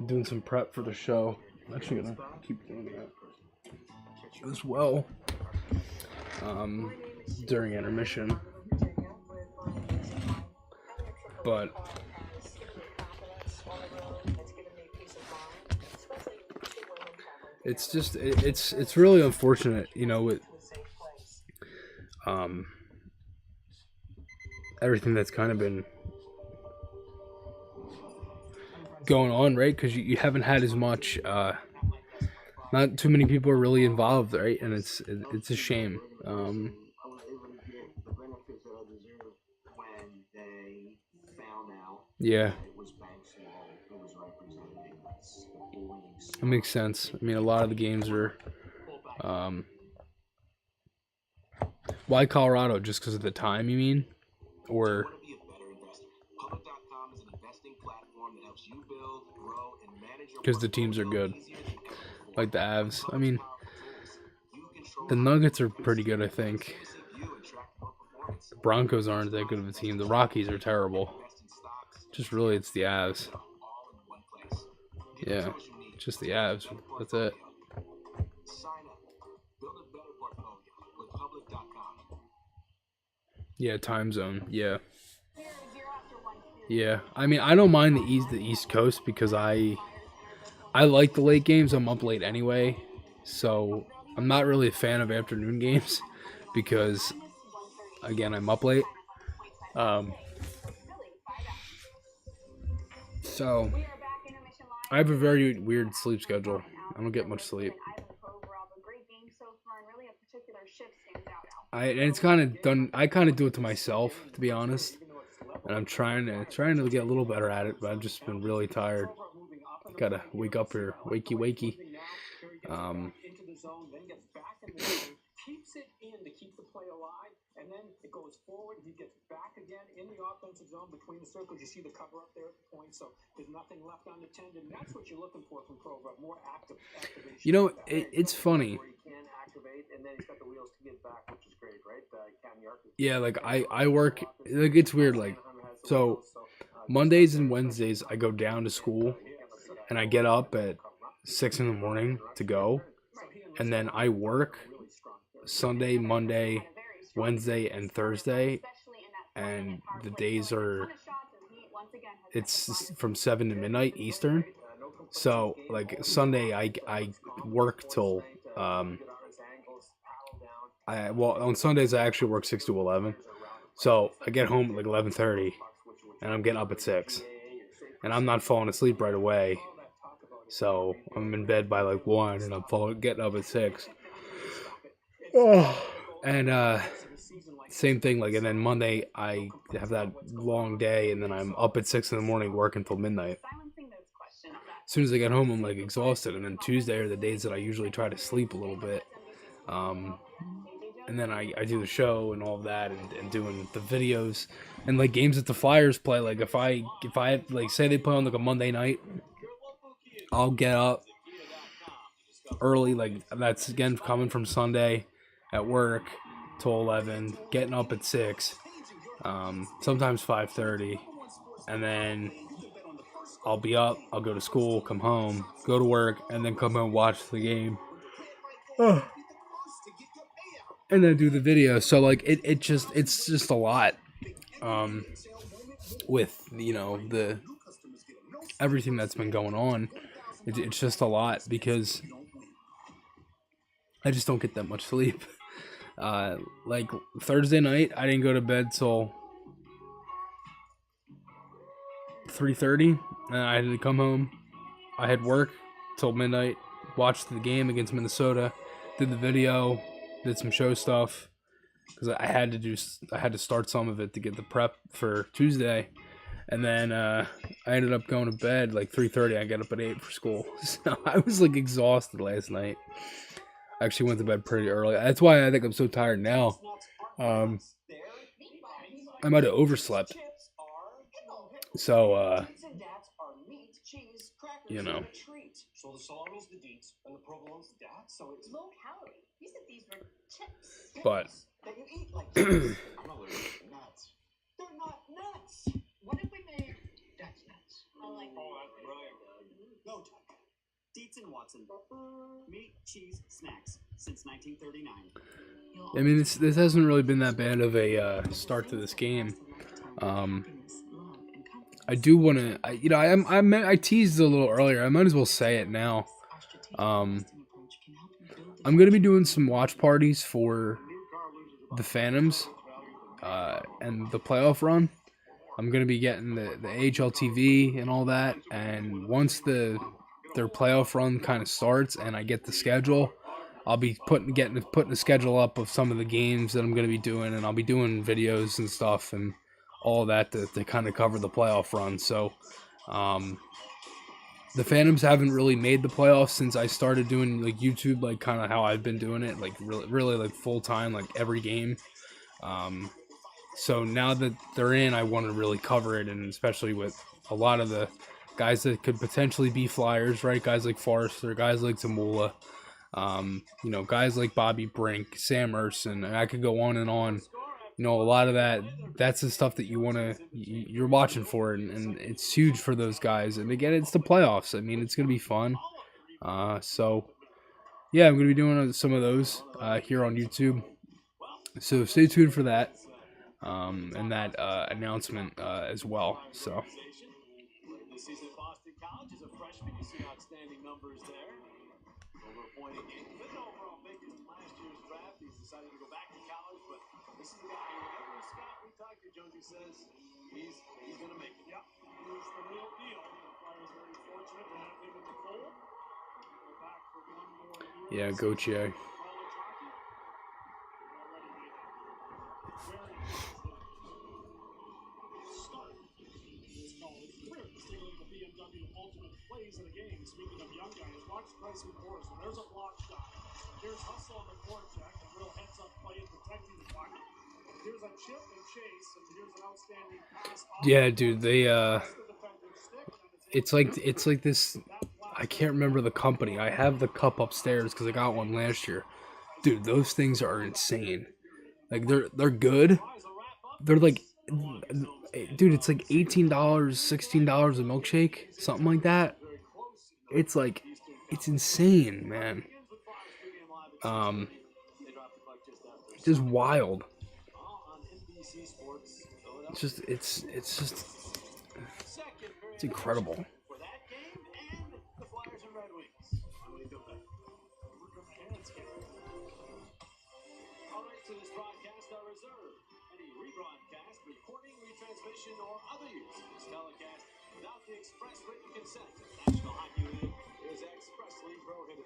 doing some prep for the show. I'm actually gonna keep doing that as well during intermission. But it's just it's really unfortunate, you know, with everything that's kind of been going on, right? Because you haven't had as much, not too many people are really involved, right? And it's a shame. Yeah, it makes sense. I mean, a lot of the games are why Colorado? Just because of the time, you mean? Or because the teams are good, like the Avs. I mean, the Nuggets are pretty good, I think. The Broncos aren't that good of a team. The Rockies are terrible. Just really, it's the Avs. Yeah, just the Avs. That's it. Yeah, time zone. Yeah. Yeah. I mean, I don't mind the East Coast because I like the late games. I'm up late anyway, so I'm not really a fan of afternoon games because, again, I'm up late. Um, so I have a very weird sleep schedule. I don't get much sleep. And it's kind of done. I kind of do it to myself, to be honest. And I'm trying to get a little better at it, but I've just been really tired. Gotta wake up here, wakey wakey. Into the zone, then gets back in the zone, keeps it in to keep the play alive, and then it goes forward. He gets back again in the offensive zone between the circles. You see the cover up there at the point, so there's nothing left unattended. And that's what you're looking for from Provo, more activation. You know, it's funny. Where he can activate, and then he's got the wheels to get back, which is great, right? Yeah, like I work. Like it's weird. Like so, Mondays and Wednesdays I go down to school, and I get up at 6 in the morning to go, and then I work Sunday, Monday, Wednesday, and Thursday, and the days are it's from 7 to midnight Eastern. So like Sunday I work till on Sundays I actually work 6 to 11. So I get home at like 11:30, and I'm getting up at 6, and I'm not falling asleep right away. So I'm in bed by like 1, and I'm getting up at 6. Oh. And same thing, like, and then Monday I have that long day, and then I'm up at 6 in the morning working till midnight. As soon as I get home, I'm like exhausted, and then Tuesday are the days that I usually try to sleep a little bit. And then I do the show and all of that, and doing the videos and like games that the Flyers play. Like if I like say they play on like a Monday night, I'll get up early. Like that's again coming from Sunday at work till 11, getting up at 6, sometimes 5:30, and then I'll be up. I'll go to school, come home, go to work, and then come home, watch the game. And then do the video. So like it's just a lot. With the everything that's been going on, it's just a lot because I just don't get that much sleep. Like Thursday night, I didn't go to bed till 3:30, and I had to come home. I had work till midnight, watched the game against Minnesota, did the video, did some show stuff because I had to start some of it to get the prep for Tuesday, and then I ended up going to bed like 3:30. I got up at 8 for school, so I was like exhausted last night. I actually went to bed pretty early. That's why I think I'm so tired now. I might have overslept. So So the salami's the deets and the provolone's the dat, so it's Low calorie. You said these were chips. But that you eat like chips. I'm allergic to nuts. They're not nuts. What if we made That's nuts. I like Oh, that's brilliant. No, Tuck. Dietz and Watson. Meat, cheese, snacks since 1939. I mean, this hasn't really been that bad of a start to this game. I do want to, I teased a little earlier. I might as well say it now. I'm going to be doing some watch parties for the Phantoms and the playoff run. I'm going to be getting the AHL TV and all that. And once their playoff run kind of starts and I get the schedule, I'll be putting the schedule up of some of the games that I'm going to be doing. And I'll be doing videos and stuff and all that to kind of cover the playoff run. So the Phantoms haven't really made the playoffs since I started doing like YouTube, like kind of how I've been doing it, like really like full time, like every game. So now that they're in, I want to really cover it, and especially with a lot of the guys that could potentially be Flyers, right? Guys like Forrester, guys like Zamula, guys like Bobby Brink, Sam Erson, and I could go on and on. A lot of that's the stuff that you're watching for, and it's huge for those guys. And again, it's the playoffs. I mean, it's going to be fun. So, yeah, I'm going to be doing some of those here on YouTube. So stay tuned for that. and that announcement as well. So. This season at Boston College as a freshman, you see outstanding numbers there. Over a point a game. Fifth overall pick in last year's draft. He's decided to go back to college, but this is the guy who, whenever Scott we talked to, Jonesy says he's going to make it. Yep, he's the real deal. The Flyers very fortunate to have him in the fold. Go back for one more year. Yeah, Gauthier. College hockey. Already made a very positive start to his college career. Let's take a look at the BMW Ultimate plays of the game. Speaking of young guys, watch Chris Maher. So there's a block shot. Here's hustle on the forecheck, a real heads-up play in protecting the puck. Here's a chip and chase, and here's an outstanding pass. Yeah, dude, they it's like this. I can't remember the company. I have the cup upstairs because I got one last year. Dude, those things are insane. Like they're good. They're like, dude, it's like $18, $16 a milkshake, something like that. It's like, it's insane, man. Just wild. It's incredible. For that game and the Flyers and Redwings. All right, so this broadcast are reserved. Any rebroadcast, recording, retransmission, or other use of this telecast without the express written consent of the National Hockey League is expressly prohibited.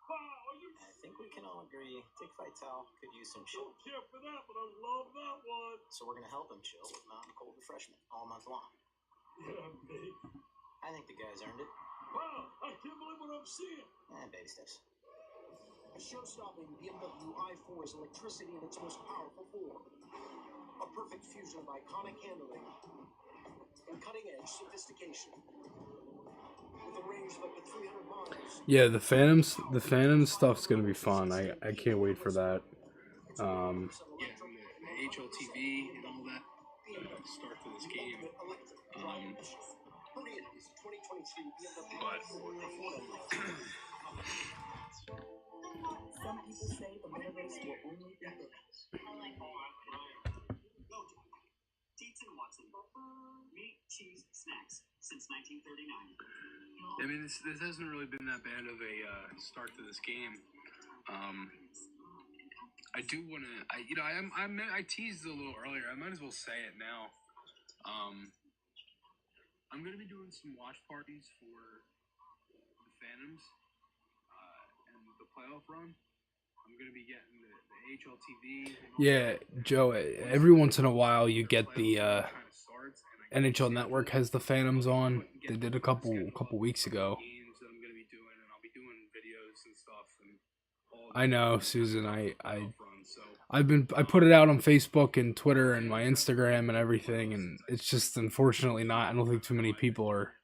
I think we can all agree Dick Vitale could use some chill. Don't care for that, but I love that one. So we're going to help him chill with mountain cold refreshment all month long. Yeah, mate. I think the guy's earned it. Wow, I can't believe what I'm seeing. Baby steps. A show-stopping BMW i4 is electricity in its most powerful form. A perfect fusion of iconic handling and cutting-edge sophistication. With a range of up to 300 miles. Yeah, the Phantoms stuff's gonna be fun. I can't wait for that. Yeah, The HLTV and all that start to this game. Hurry in, it's 2023 BMW But Some people say the metaverse will only be good. Dietz and Watson. Meat, cheese, snacks since 1939. I mean, this hasn't really been that bad of a start to this game. I do want to, I teased a little earlier. I might as well say it now. I'm going to be doing some watch parties for the Phantoms and the playoff run. I'm going to be getting the HLTV. Yeah, Joe, every once in a while you get the NHL Network has the Phantoms on. They did a couple weeks ago. I'm going to be doing, and I'll be doing videos and stuff. And I know, Susan, I put it out on Facebook and Twitter and my Instagram and everything, and it's just unfortunately not. I don't think too many people are.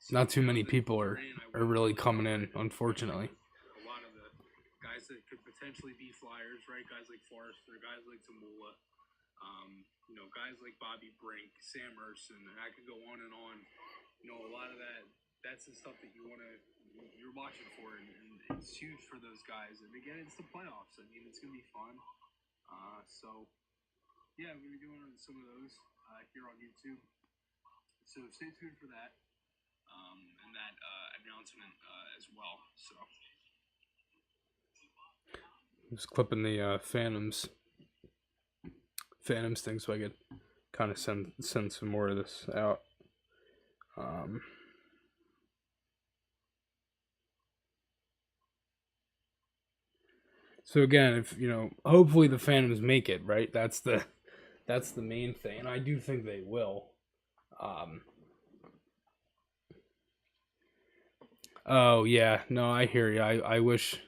Not too many people are really coming in, unfortunately. A lot of the guys that could potentially be Flyers, right? Guys like Forrester, guys like Zamula, guys like Bobby Brink, Sam Erson, and I could go on and on. A lot of that's the stuff that you're watching for, and it's huge for those guys. And again, it's the playoffs. I mean, it's gonna be fun. So yeah, I'm gonna be doing some of those here on YouTube. So stay tuned for that. And that announcement as well. So just clipping the Phantoms thing so I could kind of send some more of this out. So again, if hopefully the Phantoms make it, right? That's the main thing, and I do think they will. Oh yeah, no, I hear you. I wish,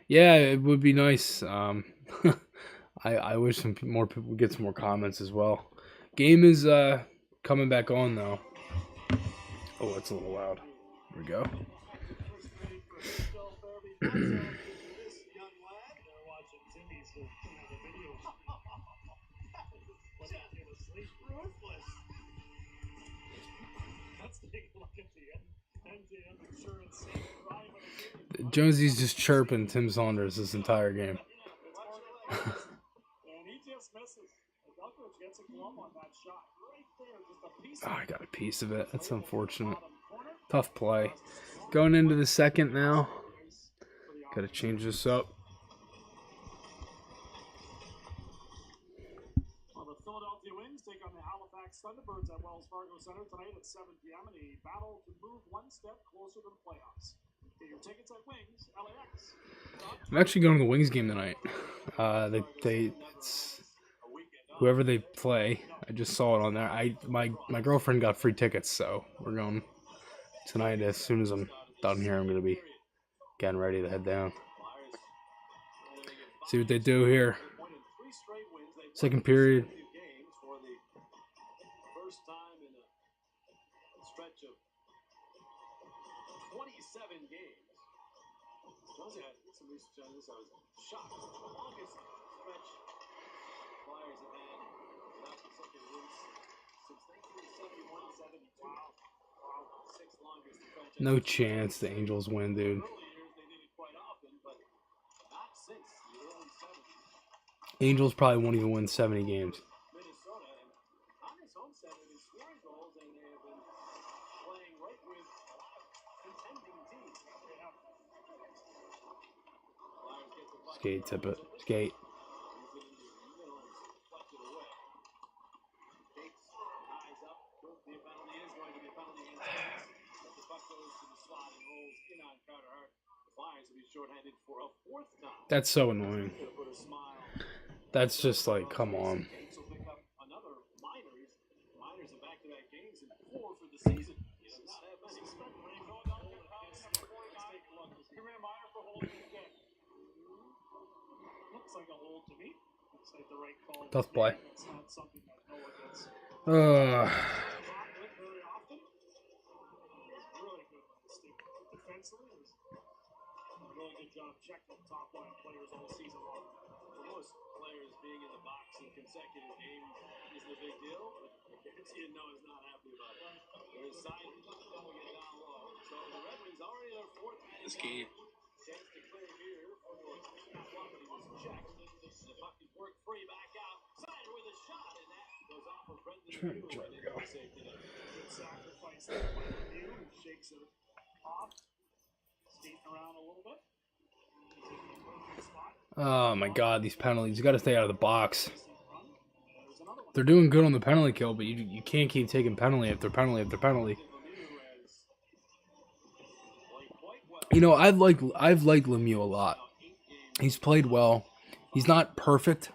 yeah, it would be nice. I wish some more people would get some more comments as well. Game is coming back on though. Oh, it's a little loud. Here we go. Let's take a look at the end. Jonesy's just chirping Tim Saunders this entire game. And he just misses. Delkovich gets a glove on that shot. Right there, just a piece Oh, I got a piece of it. That's unfortunate. Tough play. Going into the second now. Got to change this up. Well, the Philadelphia Wings take on the Halifax Thunderbirds at Wells Fargo Center tonight at 7 p.m. in a battle to move one step closer to the playoffs. Get your tickets at Wings, LAX. I'm actually going to the Wings game tonight. It's whoever they play. I just saw it on there. My girlfriend got free tickets, so we're going tonight. As soon as I'm done here, I'm gonna be getting ready to head down. See what they do here. Second period. First time in a stretch of 27 games. Jonesy, I did some research on this. I was shocked. The longest stretch Flyers have had without consecutive wins since 1971-72. Wow. Sixth longest stretch. No chance the Angels win, dude. Early years they did it quite often, but not since the early 70s. Angels probably won't even win 70 games. Minnesota, and on his home set, they've been scoring goals, and they have been playing right with a lot of contending teams. Flyers get the puck. Skate, tip it. Skate. Moves it into the middle and deflects it away. Gates ties up. Could be a penalty. Is going to be a penalty against Gates. But the puck goes to the slot and rolls in on Carter Hart. The Flyers will be shorthanded for a fourth time. That's so annoying. Could put a smile. That's just like, come on. Gates will pick up another minors. Minors in back-to-back games and 4 for the season. He does not have many. Let's take a look. Career minor for holding the game. Looks like a hold to me. Looks like the right call. Tough play. It's not something that Noah gets Uh, caught with very often. He's really good with the stick defensively. He's done a really good job checking top line players all season long. For most players, being in the box in consecutive games isn't a big deal, but I guarantee you Noah's not happy about it. There's side, we'll get down low. So the Red Wings already their fourth man. This game. Chance to clear here for Scott Walker. He was checked. And the puck is worked free back out. Sider with a shot, and that goes off of Brendan Hughes. There we go. Safety net. Good sacrifice there by Lemieux, who shakes it off. Skating around a little bit. Taking a perfect spot. oh my God, these penalties. You got to stay out of the box. There's another one. They're doing good on the penalty kill, but you can't keep taking penalty after penalty after penalty. You know, I've liked Lemieux a lot. He's played well. He's not perfect.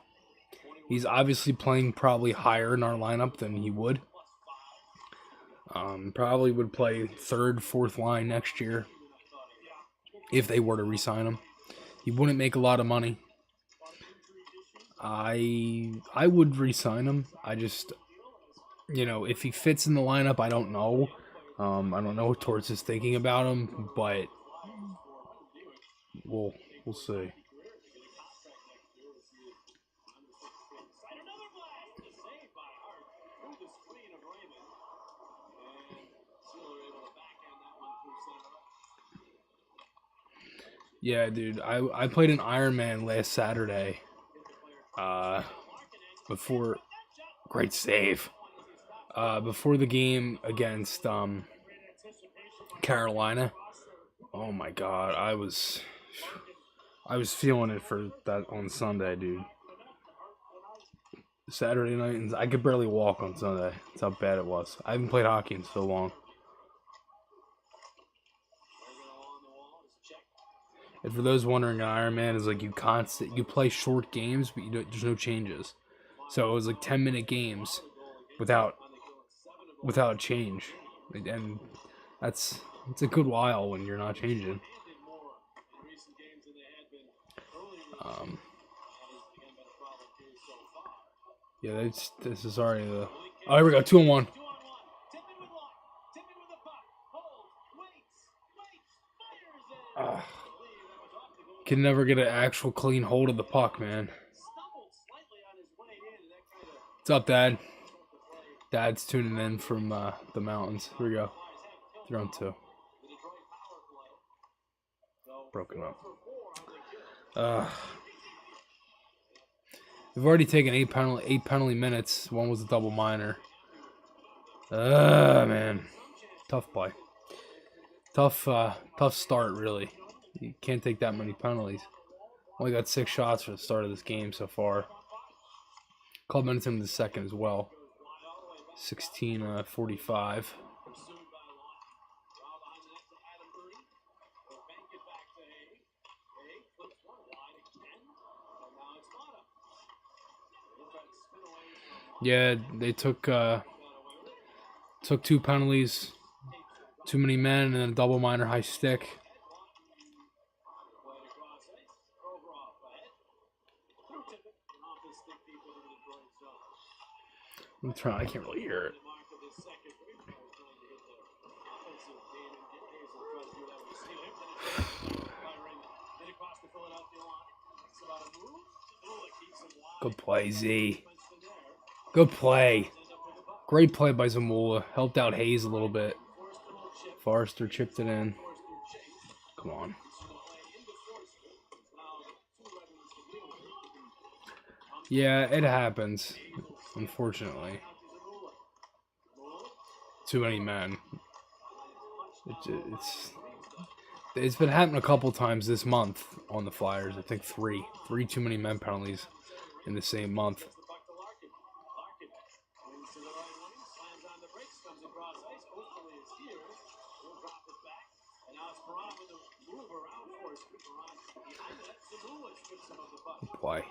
He's obviously playing probably higher in our lineup than he would. Probably would play third, fourth line next year if they were to re-sign him. He wouldn't make a lot of money. I would re-sign him. I just, you know, if he fits in the lineup, I don't know. I don't know what Torts is thinking about him, but we'll see. Yeah, dude, I played an Ironman last Saturday. Before, great save. Before the game against Carolina. Oh my God, I was feeling it for that on Sunday, dude. Saturday night, and I could barely walk on Sunday. That's how bad it was. I haven't played hockey in so long. And for those wondering, an Ironman is like you play short games, but there's no changes. So it was like 10-minute games without change, and it's a good while when you're not changing. Yeah, this is already the. Oh, here we go, 2-on-1. Can never get an actual clean hold of the puck, man. What's up, Dad? Dad's tuning in from the mountains. Here we go. 3-on-2. broken up. We've already taken eight penalty minutes. One was a double minor. Man, tough play. Tough start, really. You can't take that many penalties. Only got 6 shots for the start of this game so far. Called minutes in the second as well. 16:45. Yeah, they took 2 penalties, too many men, and then a double minor high stick. I'm trying. I can't really hear it. Good play, Z. Good play. Great play by Zamula. Helped out Hayes a little bit. Forrester chipped it in. Come on. Yeah, it happens. Unfortunately. Too many men. It's been happening a couple times this month on the Flyers. I think 3 too many men penalties in the same month. Good play.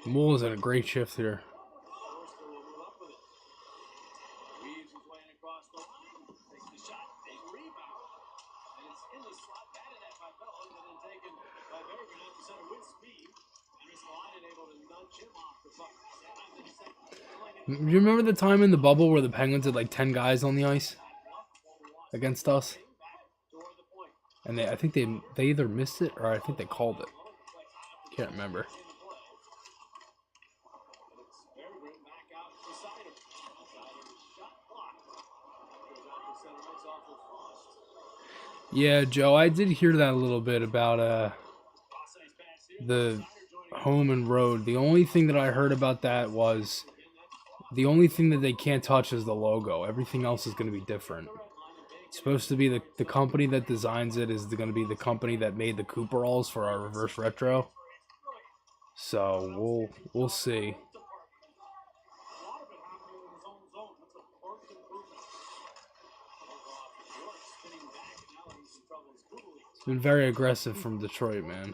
Moore is in a great shift here. You remember the time in the bubble where the Penguins had like 10 guys on the ice against us? And I think they either missed it or I think they called it. Can't remember. Yeah, Joe, I did hear that a little bit about the home and road. The only thing that I heard about that was the only thing that they can't touch is the logo. Everything else is going to be different. It's supposed to be the company that designs it is going to be the company that made the Cooperalls for our reverse retro. So we'll see. It's been very aggressive from Detroit, man.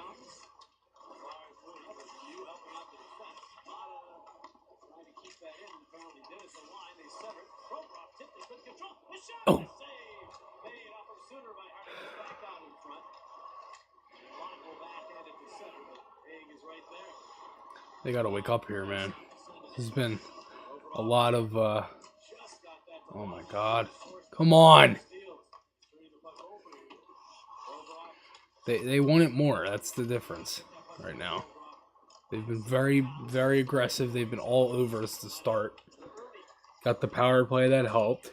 Oh. They gotta wake up here, man. There's been a lot of oh my god. Come on. They want it more. That's the difference right now. They've been very, very aggressive. They've been all over us to start. Got the power play that helped.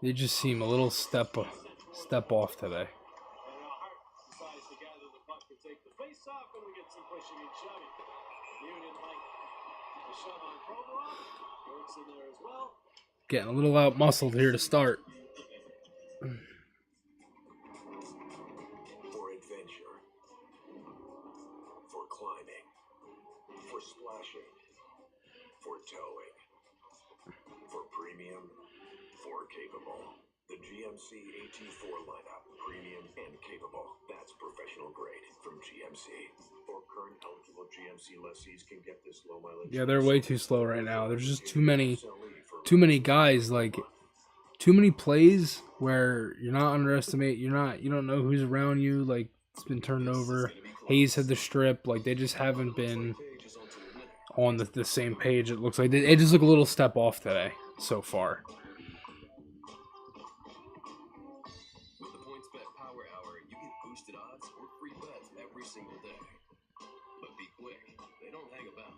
They just seem a little step off today. Getting a little out muscled here to start. For adventure, for climbing, for splashing, for towing, for premium, for capable. The GMC AT4 lineup, premium and capable. That's professional grade from GMC. Or current eligible GMC lessees can get this low mileage. Yeah, they're way too slow right now. There's just too many guys, like too many plays where you're not underestimate. You don't know who's around you. Like it's been turned over. Hayes had the strip. Like they just haven't been on the same page. It looks like they just look a little step off today so far. boosted odds or free bets every single day. But be quick, they don't hang about.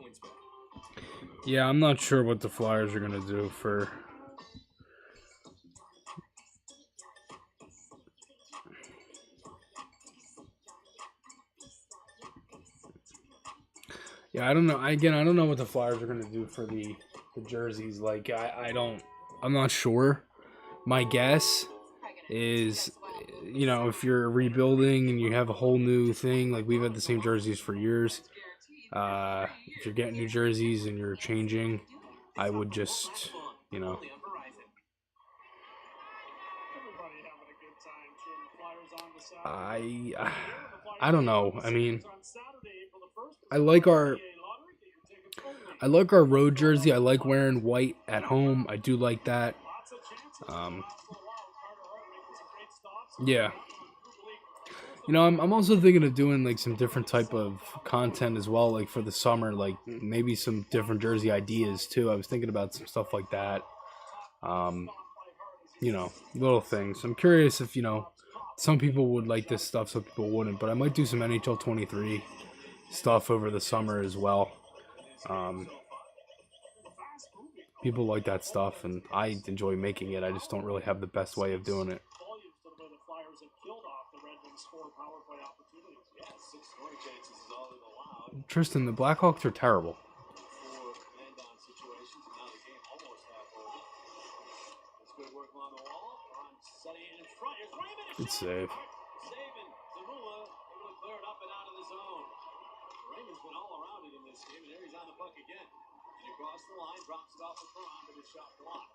PointsBet. Yeah, I'm not sure what the Flyers are gonna do for. Yeah, I don't know. I don't know what the Flyers are gonna do for the jerseys. Like, I'm not sure. My guess is, you know, if you're rebuilding and you have a whole new thing, like we've had the same jerseys for years. If you're getting new jerseys and you're changing, I would just, you know, I don't know. I mean, I like our road jersey. I like wearing white at home. I do like that. Yeah. You know, I'm also thinking of doing like some different type of content as well, like for the summer, like maybe some different jersey ideas too. I was thinking about some stuff like that. You know, little things. I'm curious if, you know, some people would like this stuff, some people wouldn't, but I might do some NHL 23 stuff over the summer as well. People like that stuff, and I enjoy making it. I just don't really have the best way of doing it. Tristan, the Blackhawks are terrible. Good save. Raymond's been all around it in this game, and there he's on the puck again. And across the line, drops it off the front, but his shot blocked.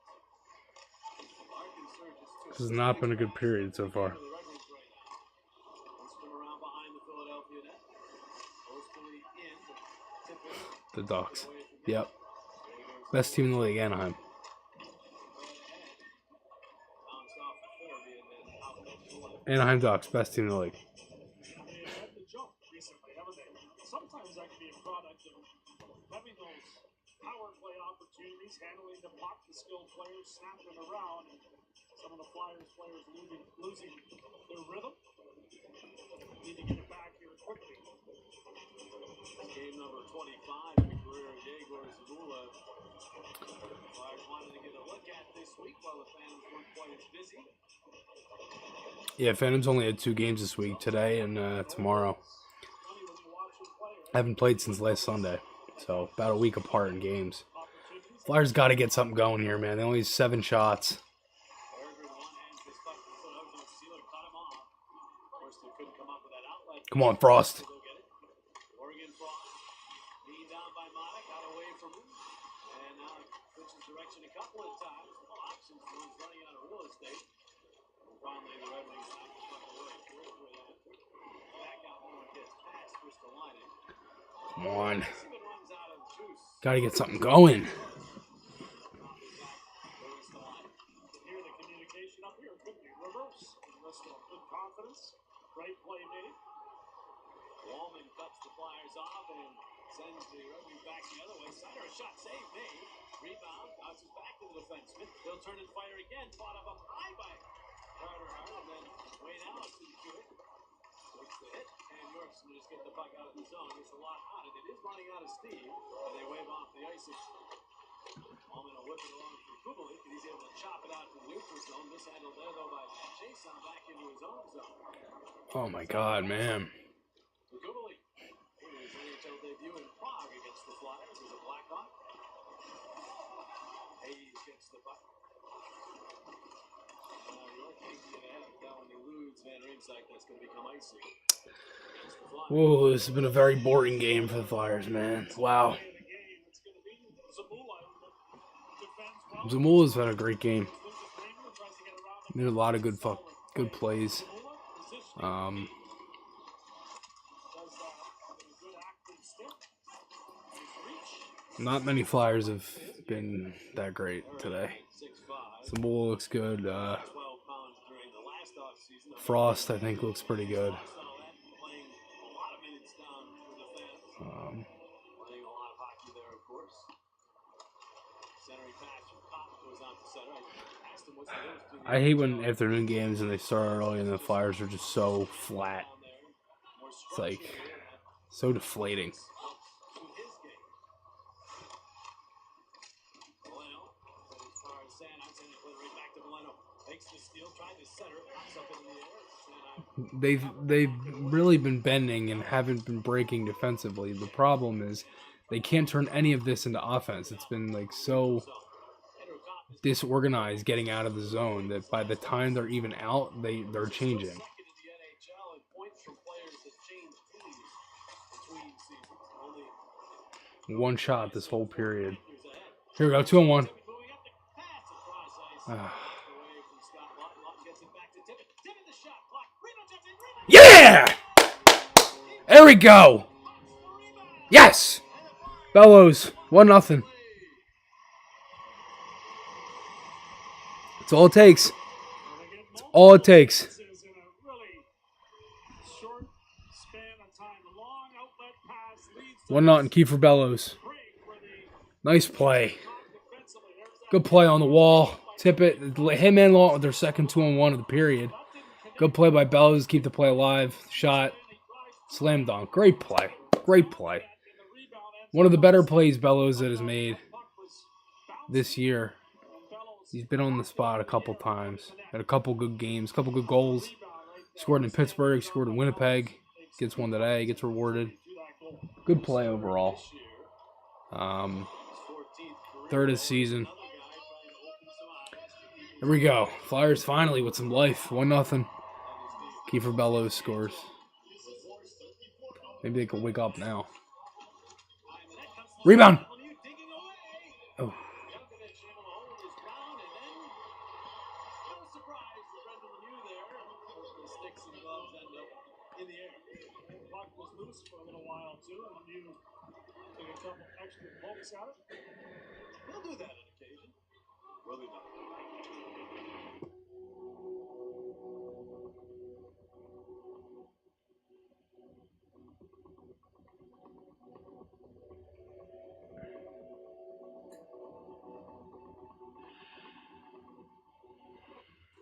This has not been a good period so far. The Ducks. Yep. Best team in the league, Anaheim. Anaheim Ducks, best team in the league. Sometimes that can be a product of having those power play opportunities, handling the puck, the skilled players, snapping around, and some of the Flyers players losing their rhythm. Need to get it back here quickly. Game number 25 in the career of Yegor Zamula. Flyers wanted to get a look at this week while the Phantoms weren't quite as busy. Yeah, Phantoms only had 2 games this week, today and tomorrow. I haven't played since last Sunday, so about a week apart in games. Flyers got to get something going here, man. They only have 7 shots. Come on, Frost. Oregon Frost being down by Monik, got away from him, and now switches direction a couple of times. Options for him running out of real estate. And finally, the Red Wings knock the puck away. Back out home and gets past Kristalainen. Come on. Got to get something going. Hear the communication up here could be reverse. Unless good confidence, great play made. Wallman cuts the Flyers off and sends the Red Wings back the other way. Sutter, a shot save made. Rebound, bounces back to the defenseman. He'll turn and fire again. Fought up high by Carter Hart, and then Wayne Allison to it. Takes the hit, and Yorkson just get the puck out of the zone. Gets a lot on it. It is running out of steam, and they wave off the icing. Wallman will whip it along for Kubalik, and he's able to chop it out to the neutral zone. Mishandled there, though, by Jason back into his own zone. Oh, my God, man. Kubalik, his NHL debut in Prague against the Flyers as a Blackhawk. Hayes gets the puck. York can't get ahead. Now when you lose Van Riemsdyk, that's going to become icy. Whoa, this has been a very boring game for the Flyers, man. Wow. Zamula's had a great game. Made a lot of good plays. Not many Flyers have been that great today. Zamula looks good. Frost, I think, looks pretty good. I hate when afternoon games and they start early and the Flyers are just so flat. It's like so deflating. They've really been bending and haven't been breaking defensively. The problem is they can't turn any of this into offense. It's been like so disorganized getting out of the zone that by the time they're even out, they're changing. One shot this whole period. Here we go, 2-on-1. Yeah! There we go! Yes! Bellows, 1-0. That's all it takes. That's all it takes. 1-0, Kiefer Bellows. Nice play. Good play on the wall. Tip it. Him and Long with their second 2-on-1 of the period. Good play by Bellows. Keep the play alive. Shot. Slam dunk. Great play. Great play. One of the better plays Bellows that has made this year. He's been on the spot a couple times. Had a couple good games. A couple good goals. Scored in Pittsburgh. Scored in Winnipeg. Gets one today. Gets rewarded. Good play overall. Third of the season. Here we go. Flyers finally with some life. 1-0. Kiefer Bellows scores. Maybe they can wake up now. Rebound. Oh. We'll do that on occasion. We'll be back.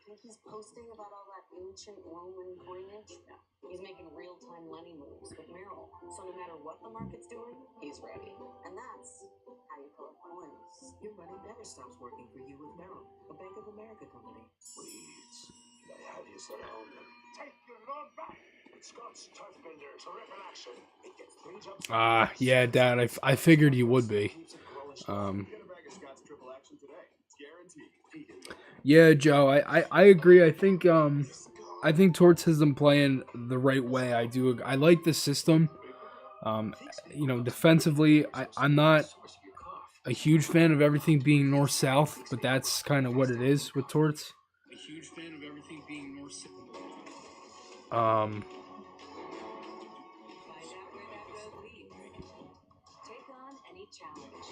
Think he's posting about all that ancient Roman coinage? No. He's making real-time money moves with Merrill. So no matter what the market's doing, he's ready. And that's how you pull up coins. Your money never stops working for you with Merrill, a Bank of America company. Please, how do you surround them? Take your load back. Scott's Turf Bender, terrific action. It gets 3 jumps. Yeah, Dad. I figured you would be. Get a bag of Scott's triple action today. It's guaranteed. Yeah, Joe. I agree. I think Torts has them playing the right way. I like the system. Defensively, I'm not a huge fan of everything being north-south, but that's kind of what it is with Torts. A huge fan of everything being north-south. Find out where that road leads. Take on any challenge.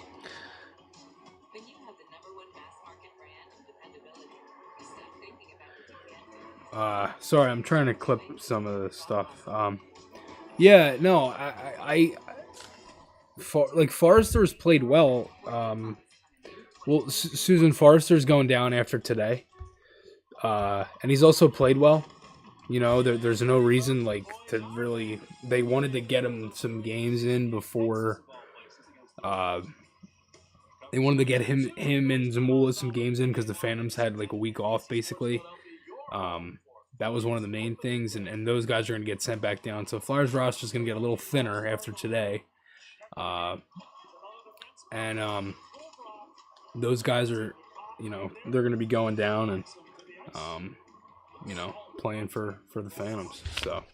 When you have the #1 mass market brand and dependability, stop thinking about what you can't do. Sorry, I'm trying to clip some of this stuff. Yeah, no, Forrester's played well. Susan Forrester's going down after today. And he's also played well. There's no reason to really. They wanted to get him some games in before. They wanted to get him and Zamula some games in because the Phantoms had a week off basically. That was one of the main things, and those guys are going to get sent back down. So Flyers roster is going to get a little thinner after today. Those guys are, they're going to be going down and, playing for the Phantoms. So.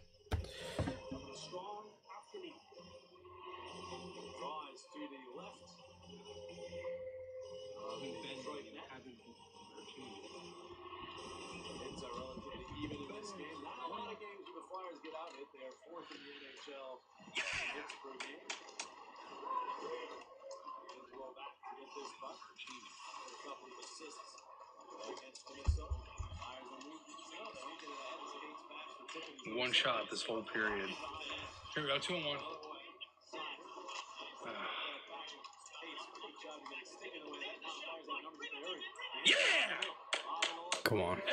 One shot this whole period. Here we go, 2-on-1.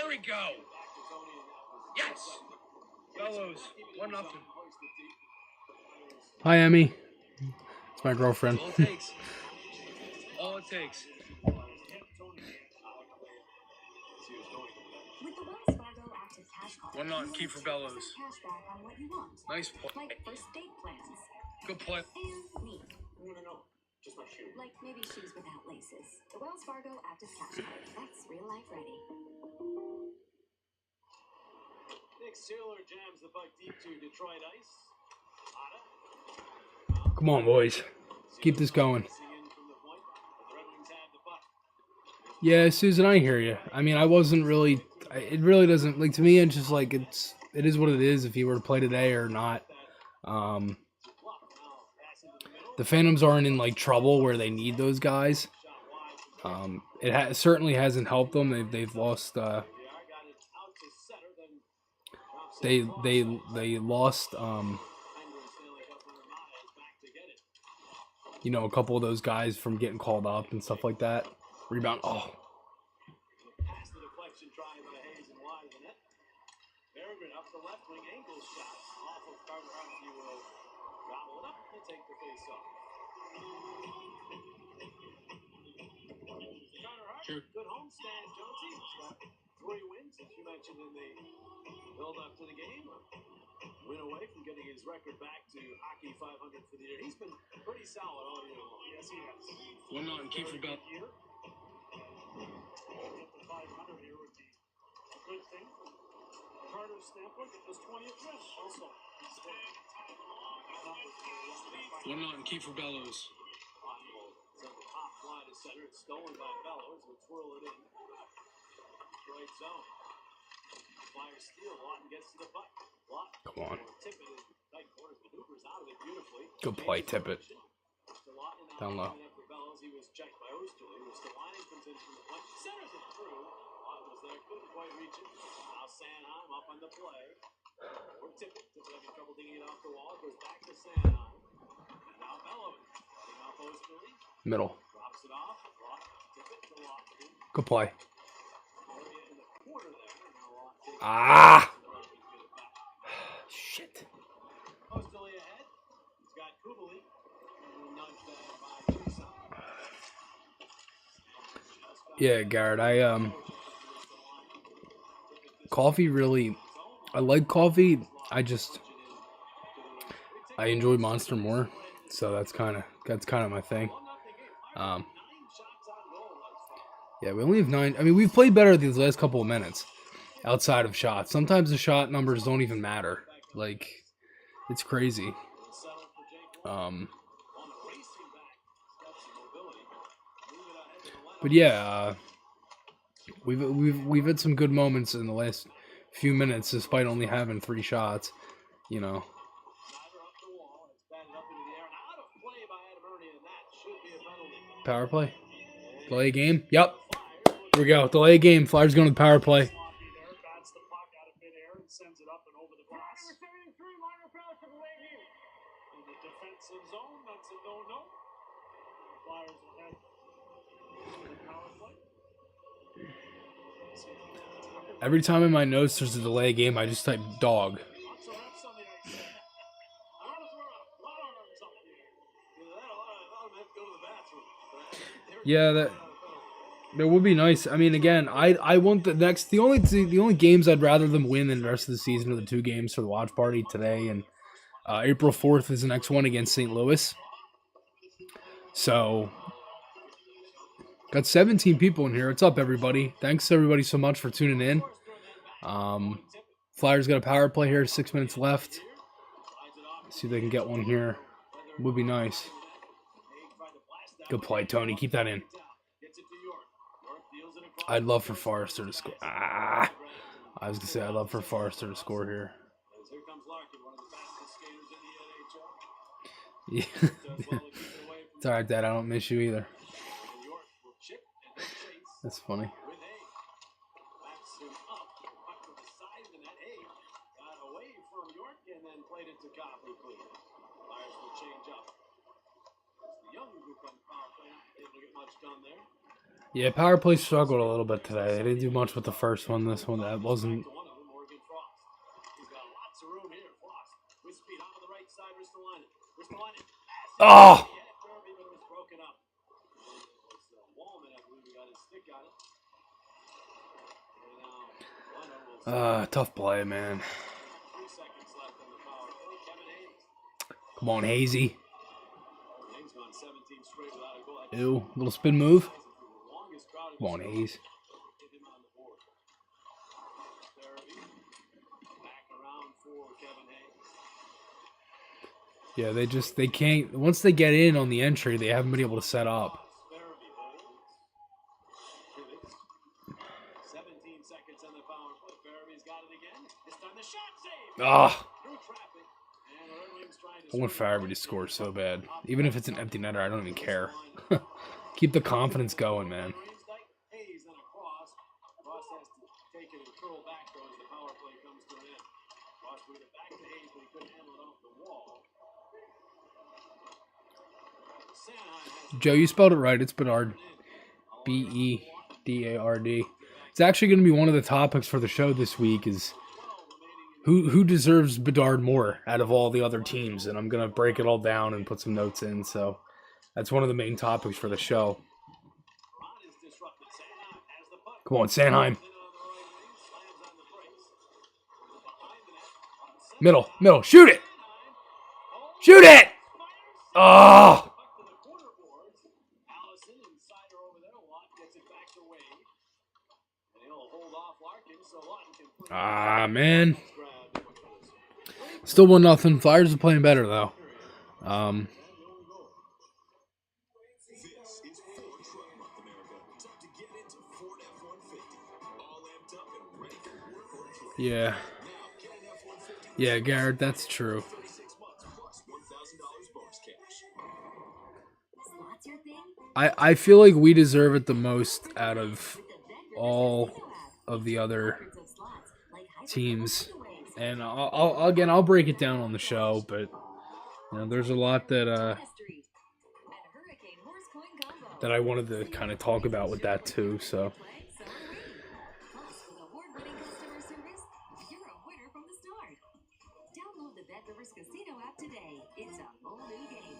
we go. Yes. Bellows. 1-0. Hi, Emmy. It's my girlfriend. All it takes. All it takes. With the Wells Fargo Active Cash Card, 1-0. Key for Bellows. cash back on what you want. Nice play. Like first date plans. Good play. And me. No. Just my shoe. Like maybe shoes without laces. The Wells Fargo Active Cash Card. That's real life ready. Nick Sealer jams the puck deep to Detroit ice. Come on, boys. Keep this going. Yeah, Susan, I hear you. I mean, I wasn't really. It really doesn't like to me. It's just like it is what it is. If he were to play today or not, the Phantoms aren't in like trouble where they need those guys. It certainly hasn't helped them. They've lost. They lost. You know, a couple of those guys from getting called up and stuff like that. Rebound. Oh. Pass the deflection try by Hayes and wide of the net. Berggren up the left wing ankle shot off of Carter Hart. He will gobble it up and take the face off. Carter Hart, Sure. good homestand, Jonesy. He's got 3 wins, as you mentioned in the build up to the game. Win away from getting his record back to hockey 500 for the year. He's been pretty solid all year long. Yes, he has. 1-0. Key for Bellows. Get the 500 here would be a good thing. Carter's standpoint, get this 20th win also. 1-0. Key for Bellows. Possible. Sent the top fly to center. It's stolen by Bellows. Will twirl it in. Right zone. Flyers steal. Lawton gets to the puck. Lawton. Come on. Tippett in tight quarters. Maneuvers out of it beautifully. Good play, Tippett. Down low. For Bellows, he was checked by Osterley. Stefanik comes in from the punch. Centers it through. Lawton was there. Couldn't quite reach it. Now Sanheim up on the play. Or Tippett. Tippett having trouble digging it off the wall. Goes back to Sanheim. And now Bellows. Cutting off Osterley. Middle. Drops it off. Lawton. Tippett to Lawton. Good play. Area in the corner there. Now Lawton takes Ah. Shit. Osterley ahead. He's got Kubalik. And nudge that by Jason. Yeah, Garrett. Coffee really. I like coffee. I enjoy Monster more, so that's kind of my thing. Yeah, we only have 9. I mean, we've played better these last couple of minutes outside of shots. Sometimes the shot numbers don't even matter. Like, it's crazy. But yeah, we've had some good moments in the last few minutes, despite only having 3 shots. You know. Power play. Delay game. Yep. Here we go. Delay game. Flyers going to the power play. Bats the puck out of midair and sends it up and over the glass. In the defensive zone, that's a no-no. Flyers will head to the power play. Every time in my notes there's a delay game, I just type dog. Lots of reps on the ice. I want to throw a lot of arms up here. Yeah, that would be nice. I mean, again, I want the only games I'd rather them win than the rest of the season are the 2 games for the watch party today, and April 4th is the next one against St. Louis. So, got 17 people in here. What's up, everybody? Thanks everybody so much for tuning in. Flyers got a power play here. 6 minutes left. See if they can get one here. Would be nice. Good play, Tony. Keep that in. I'd love for Forrester to score. I was going to say I'd love for Forrester to score here. Yeah. It's alright, Dad. I don't miss you either. That's funny. Yeah, power play struggled a little bit today. They didn't do much with the first one. This one, that wasn't. He's got lots of room here. Frost with speed onto the right side. Ristolainen. Oh! Kirby, but it was broken up. Wallman, I believe, he got his stick on it. Tough play, man. 3 seconds left on the power play. Kevin Hayes. Come on, Hazy. Hayes gone 17 straight without a goal. Ew, little spin move. Come on, Hayes. Hit him on the board. Therapy. Back around for Kevin Hayes. Yeah, they can't. Once they get in on the entry, they haven't been able to set up. 17 seconds on the power play. Barry's got it again. This time the shot save. Ah, Through traffic. And the Redwings trying to I want Farabee to score so bad. Even if it's an empty netter, I don't even care. Keep the confidence going, man. Hayes then across. Ross has to take it and curl back though as the power play comes to an end. Ross moved it back to Hayes, but he couldn't handle it off the wall. Joe, you spelled it right. It's Bedard. Bedard. It's actually going to be one of the topics for the show this week is who deserves Bedard more out of all the other teams, and I'm going to break it all down and put some notes in. So that's one of the main topics for the show. Come on, Sanheim. Middle. Shoot it! Shoot it! Oh! Ah, man. Still 1-0. Flyers are playing better, though. Yeah. Yeah, Garrett, that's true. I feel like we deserve it the most out of all of the other teams, and I'll break it down on the show, but there's a lot that that I wanted to kind of talk about with that too. So Download the BetRivers Casino app today. It's a whole new game.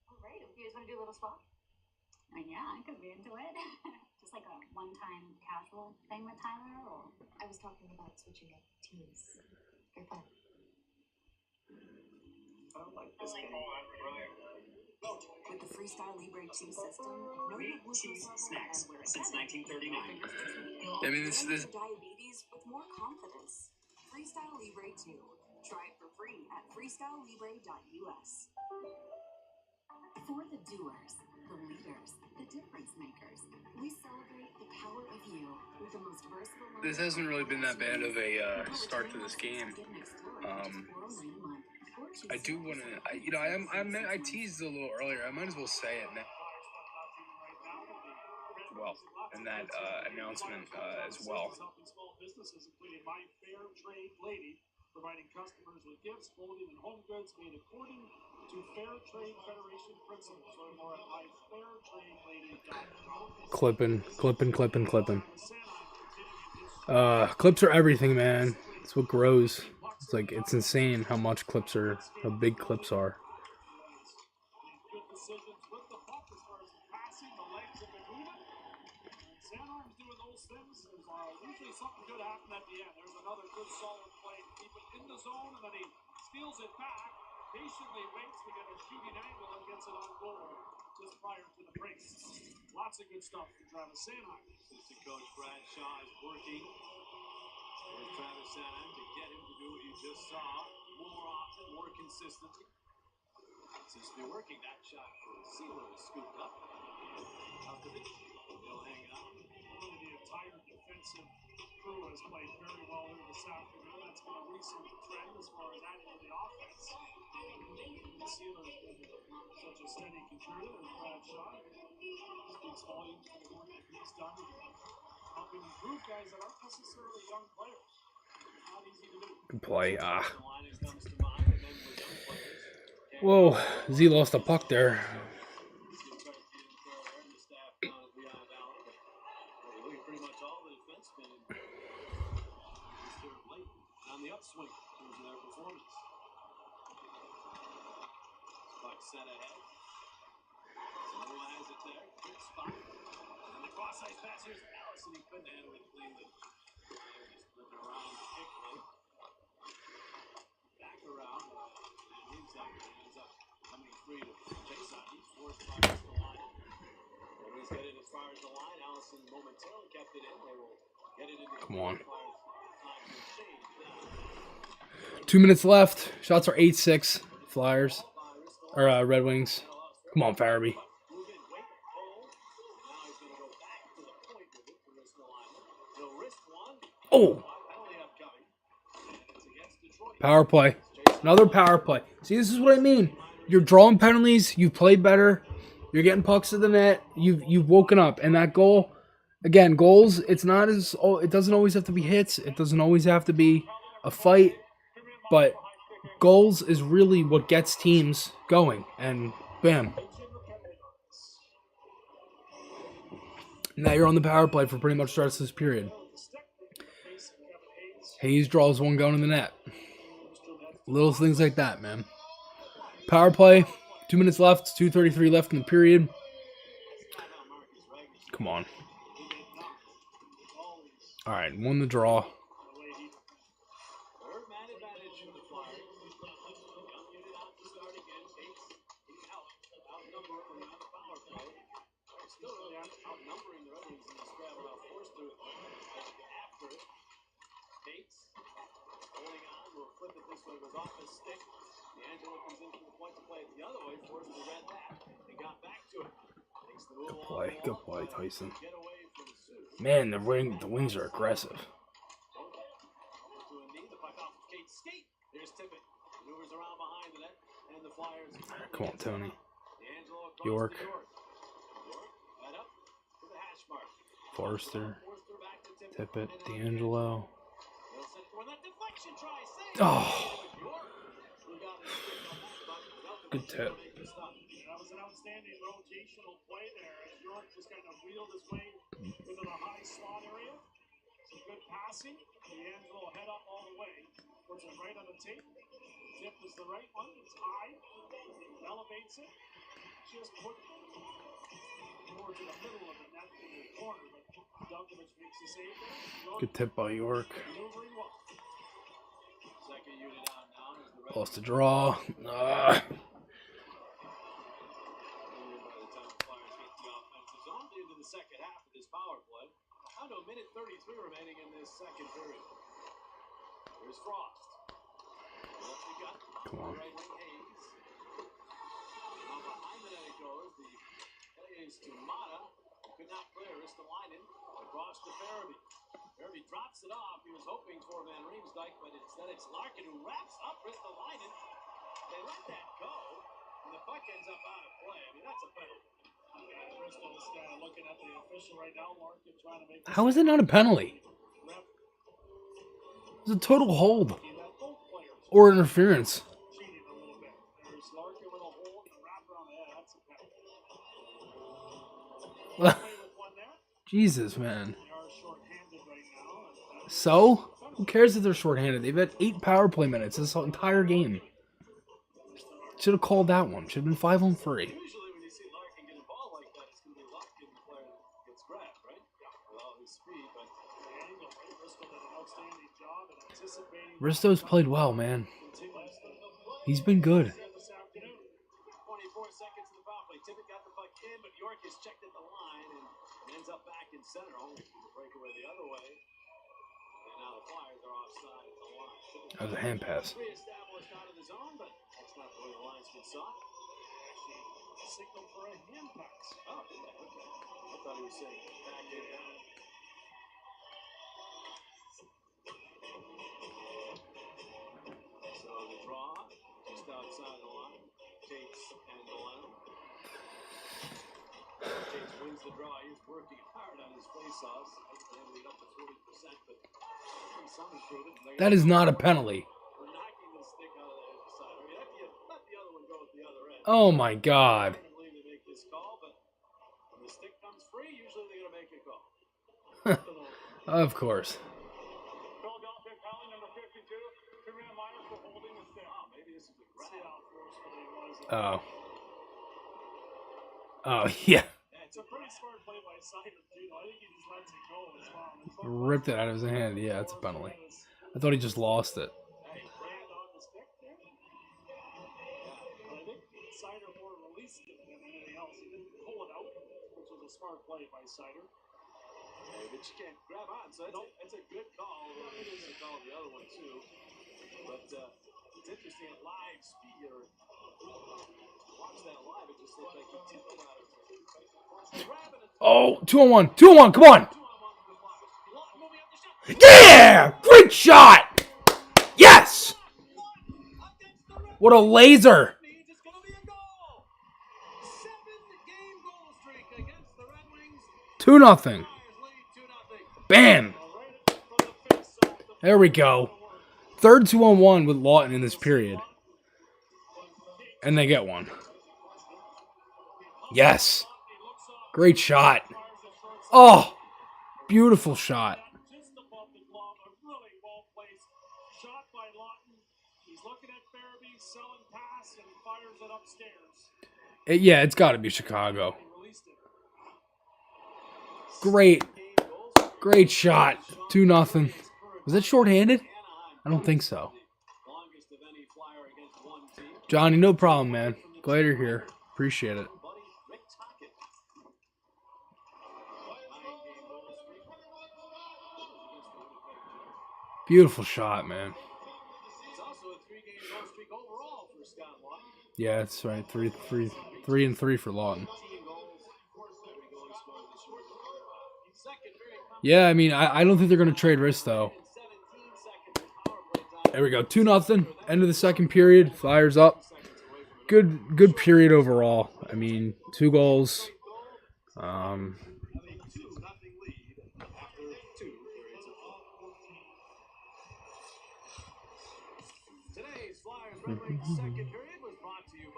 All right, you guys want to do a little swap? Yeah, I could be into it. Just like a one-time casual thing with Tyler, or I was talking about switching up teams. For fun. I don't like this game. With the Freestyle Libre cheese system, no Cheese snacks since 1939. I mean, this diabetes with more confidence. Freestyle Libre 2. Try it for free at freestylelibre.us. For the doers, the leaders, the difference makers, we celebrate the power of you with the most versatile. this hasn't really been that bad of a start to this game. I do want to, I teased a little earlier. I might as well say it now. Well, in that announcement as well. Small businesses, including My Fair Trade Lady, providing customers with gifts, clothing, and home goods made according to Fair Trade Federation principles. Learn more at myfairtradelady.com. Clipping. Clips are everything, man. It's what grows. It's like, it's insane how big clips are. Good decisions with the puck as far as passing, the legs have been moving. Sanheim's doing those things. There's usually something good happen at the end. There's another good solid play to keep it in the zone, and then he steals it back, patiently waits to get a shooting angle and gets it on goal just prior to the break. Lots of good stuff from Travis Sanheim. Assistant coach Brad Shaw is working with Travis Sanheim to get him to do what you just saw more often, more consistently. Seems to be working. That shot for Sealer is scooped up. He'll hang it up. Really, the entire defensive crew has played very well here this afternoon. That's been a recent trend as far as adding to the offense. Sealer has been such a steady contributor as Brad Shaw. Speaks volumes for the work that he's done, helping improve guys that aren't necessarily young players. Not easy to do. Good play. Whoa, Z lost a puck there. swing in terms of their performance. Buck set ahead. Miller has it there. Good spot. And the cross-ice pass. Here's Allison. He couldn't handle it cleanly. Just flipping around quickly. Back around. And he's up. Ends up coming free to chase on. He's forced by the line. He's getting as far as the line. Allison momentarily kept it in. They will get it into the Come on. Flyers. Time to change now. 2 minutes left. Shots are 8-6. Flyers. Or Red Wings. Come on, Farabee. Oh! Power play. Another power play. See, this is what I mean. You're drawing penalties. You've played better. You're getting pucks to the net. You've woken up. And that goal, again, goals, it's not as, it doesn't always have to be hits. It doesn't always have to be a fight. But goals is really what gets teams going. And bam. Now you're on the power play for pretty much the rest of this period. Hayes draws one going in the net. Little things like that, man. Power play. 2 minutes left. 2:33 left in the period. Come on. All right, won the draw. Outnumbering the Redwings in the scramble, now forced to after it. Bates holding on, will flip it this way, goes off his stick. D'Angelo comes in for the point to play it the other way, forced to read that, and got back to it. Takes the move on. Good play, Tyson. Get away from Sue. Man, the Wings are aggressive. To a knee, the puck off Kate's skate. There's Tippett. Maneuvers around behind the net, and the Flyers. Come on, Tony. D'Angelo across York. to York. Head up to the hash mark. Forrester. Tippett. D'Angelo. Oh. Good tip. That was an outstanding rotational play there as York just kind of wheeled his way into the high slot area. Some good passing. D'Angelo head up all the way. Puts it right on the tape. Tip is the right one. It's high. Elevates it. Just put towards the middle of the net in the corner. But Djokovic makes the save there. Good tip by York. Maneuvering well. Second unit out now is the Red Lost a draw. Into the second half of this power play. Down to a minute 33 remaining in this second period. Here's Frost. What you got? Come on. Right wing Hayes. Now behind the net it goes. The Hayes to Mata. Could not clear. Ristolainen across to Farabee. Farabee drops it off. He was hoping for Van Riemsdyk, but instead it's Larkin who wraps up Ristolainen. They let that go, and the puck ends up out of play. I mean, that's a penalty. Bristol's looking at the official right now. Larkin trying to make. How is it not a penalty? It's a total hold. Or interference. Cheating a little bit. There's Larkin with a hold and a wrap around the head. That's a penalty. Jesus, man. They are short-handed right now. So? Who cares if they're shorthanded? They've had 8 power play minutes this entire game. Should have called that one. Should have been 5-on-3. Usually when you see Larkin get a ball like that, it's going to be Larkin the player that gets grabbed, right? With all his speed, but Bristol did an outstanding job at anticipating. Risto's played well, man. He's been good. 24 seconds in the power play. Tippett got the puck in, but York is checked at the line and ends up back in center, only to break away the other way. And now the Flyers are offside at the line. That was a hand pass. Reestablished out of the zone, but that's not the way the linesman saw it. Actually, signal for a hand pass. Oh, okay. I thought he was saying back in down. So the draw, just outside the line. Cates and Delenham. Cates wins the draw. He's working hard on his face-offs. He's lead up to 40%, but some improvement. That is not a penalty. We're knocking the stick out of the other side. I mean, let the other one go at the other end. Oh my God. I don't believe they make this call, but when the stick comes free, usually they're going to make a call. Of course. Philadelphia penalty number 52. 2 for holding it there. Oh, maybe this is a grab. See how forceful he was. Oh. Oh, yeah. It's a pretty smart play by Simon, too. I think he just lets it go as well. Ripped it out of his hand. Yeah, it's a penalty. I thought he just lost it. Hey, brand on the stick there. But I think Sider more released it than anything else. He didn't pull it out, which was a smart play by Sider. Hey, but you can't grab on, so it's a good call. It is a call, the other one, too. But it's interesting at live speed, or watch that live, it just looked like he tickled out of it. Oh, 2-on-1. 2-on-1. Come on. Yeah! Great shot! Yes! What a laser! 2-0. Bam! There we go. Third 2-on-1 with Lawton in this period. And they get one. Yes. Great shot. Oh, beautiful shot. Just above the glove, a really well placed shot by Lawton. He's looking at Farabee, selling pass, and fires it upstairs. Yeah, it's got to be Chicago. Great shot. 2-0. Was that shorthanded? I don't think so. Johnny, no problem, man. Glad you're here. Appreciate it. Beautiful shot, man. Yeah, that's right. 3-3 for Lawton. Yeah, I mean, I don't think they're going to trade Riss, though. There we go. 2-0. End of the second period. Flyers up. Good period overall. I mean, 2 goals. Today's Flyers Redwings second period was brought to you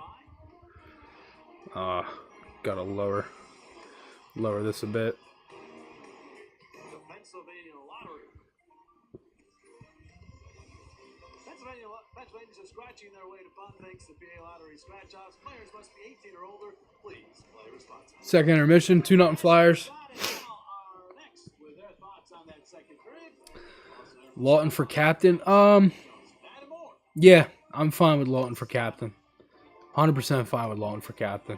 by Gotta lower this a bit. the Pennsylvania Lottery. Pennsylvanians are scratching their way to fun thanks to PA Lottery scratch-offs. Players must be 18 or older. Please play responsibly. Second intermission. 2-0 Flyers. Next, with their thoughts on that second period. Lawton for captain. Yeah, I'm fine with Lawton for captain. 100% fine with Lawton for captain.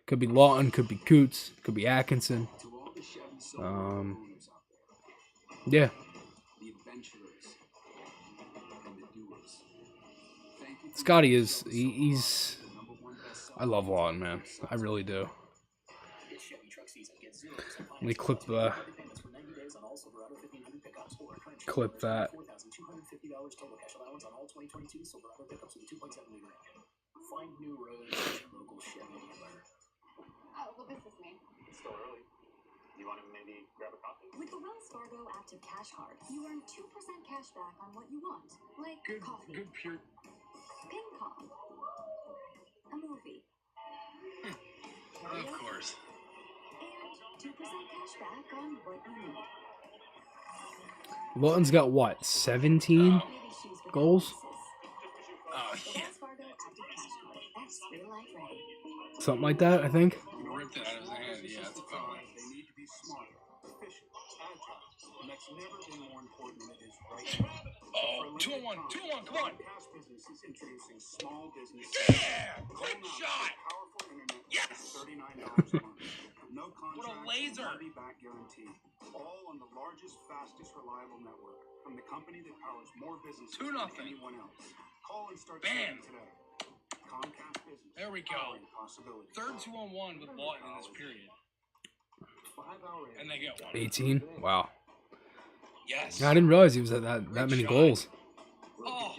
Could be Lawton, could be Coots, could be Atkinson. Yeah. Scotty is he's I love Lawton, man. I really do. Let me clip that. Find new roads at your local Chevy dealer. Oh, well, this is me. It's still early. You want to maybe grab a coffee? With the Wells Fargo Active Cash Card, you earn 2% cash back on what you want, like coffee, Good pure. ping pong, a movie, Of course. and 2% cash back on what you need. Lawton's got what? 17 goals? Oh, yeah. Wells Fargo Active Cash Card. That's real life ready. Something like that, I think. Ripped it out of his hand. Yeah, it's a penalty. They need to be smart, efficient, agile, and that's never been more important than it is right now. Oh, 2-on-1. 2-on-1. Come on. Cash Business is introducing small business. Yeah! Great shot! Powerful internet. Yes! $39 a month. No contract. What a laser! Money back guarantee. All on the largest, fastest, reliable network from the company that powers more businesses 2-0. than anyone else. Call and start Bam! saving today. Comcast Business. There we go. Powering possibilities. Third 2-on-1 with Lawton in this period. 5-hour And they get one. 18. Wow. Yes. I didn't realize he was at that many goals. Oh,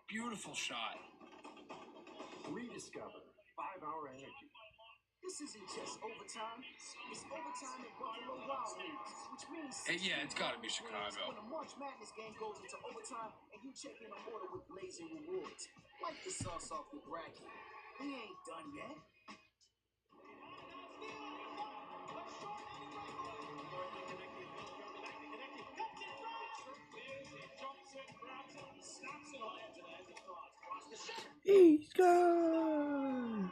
beautiful shot. Rediscover 5-hour energy. This isn't just overtime. It's overtime at Buffalo Wild Wings, which means Yeah, it's got to be Chicago. when a March Madness game goes into overtime and you check in an order with blazing rewards. Like the sauce off the bracket. We ain't done yet. Jumps in, grabs it, snaps it away today. He's gone.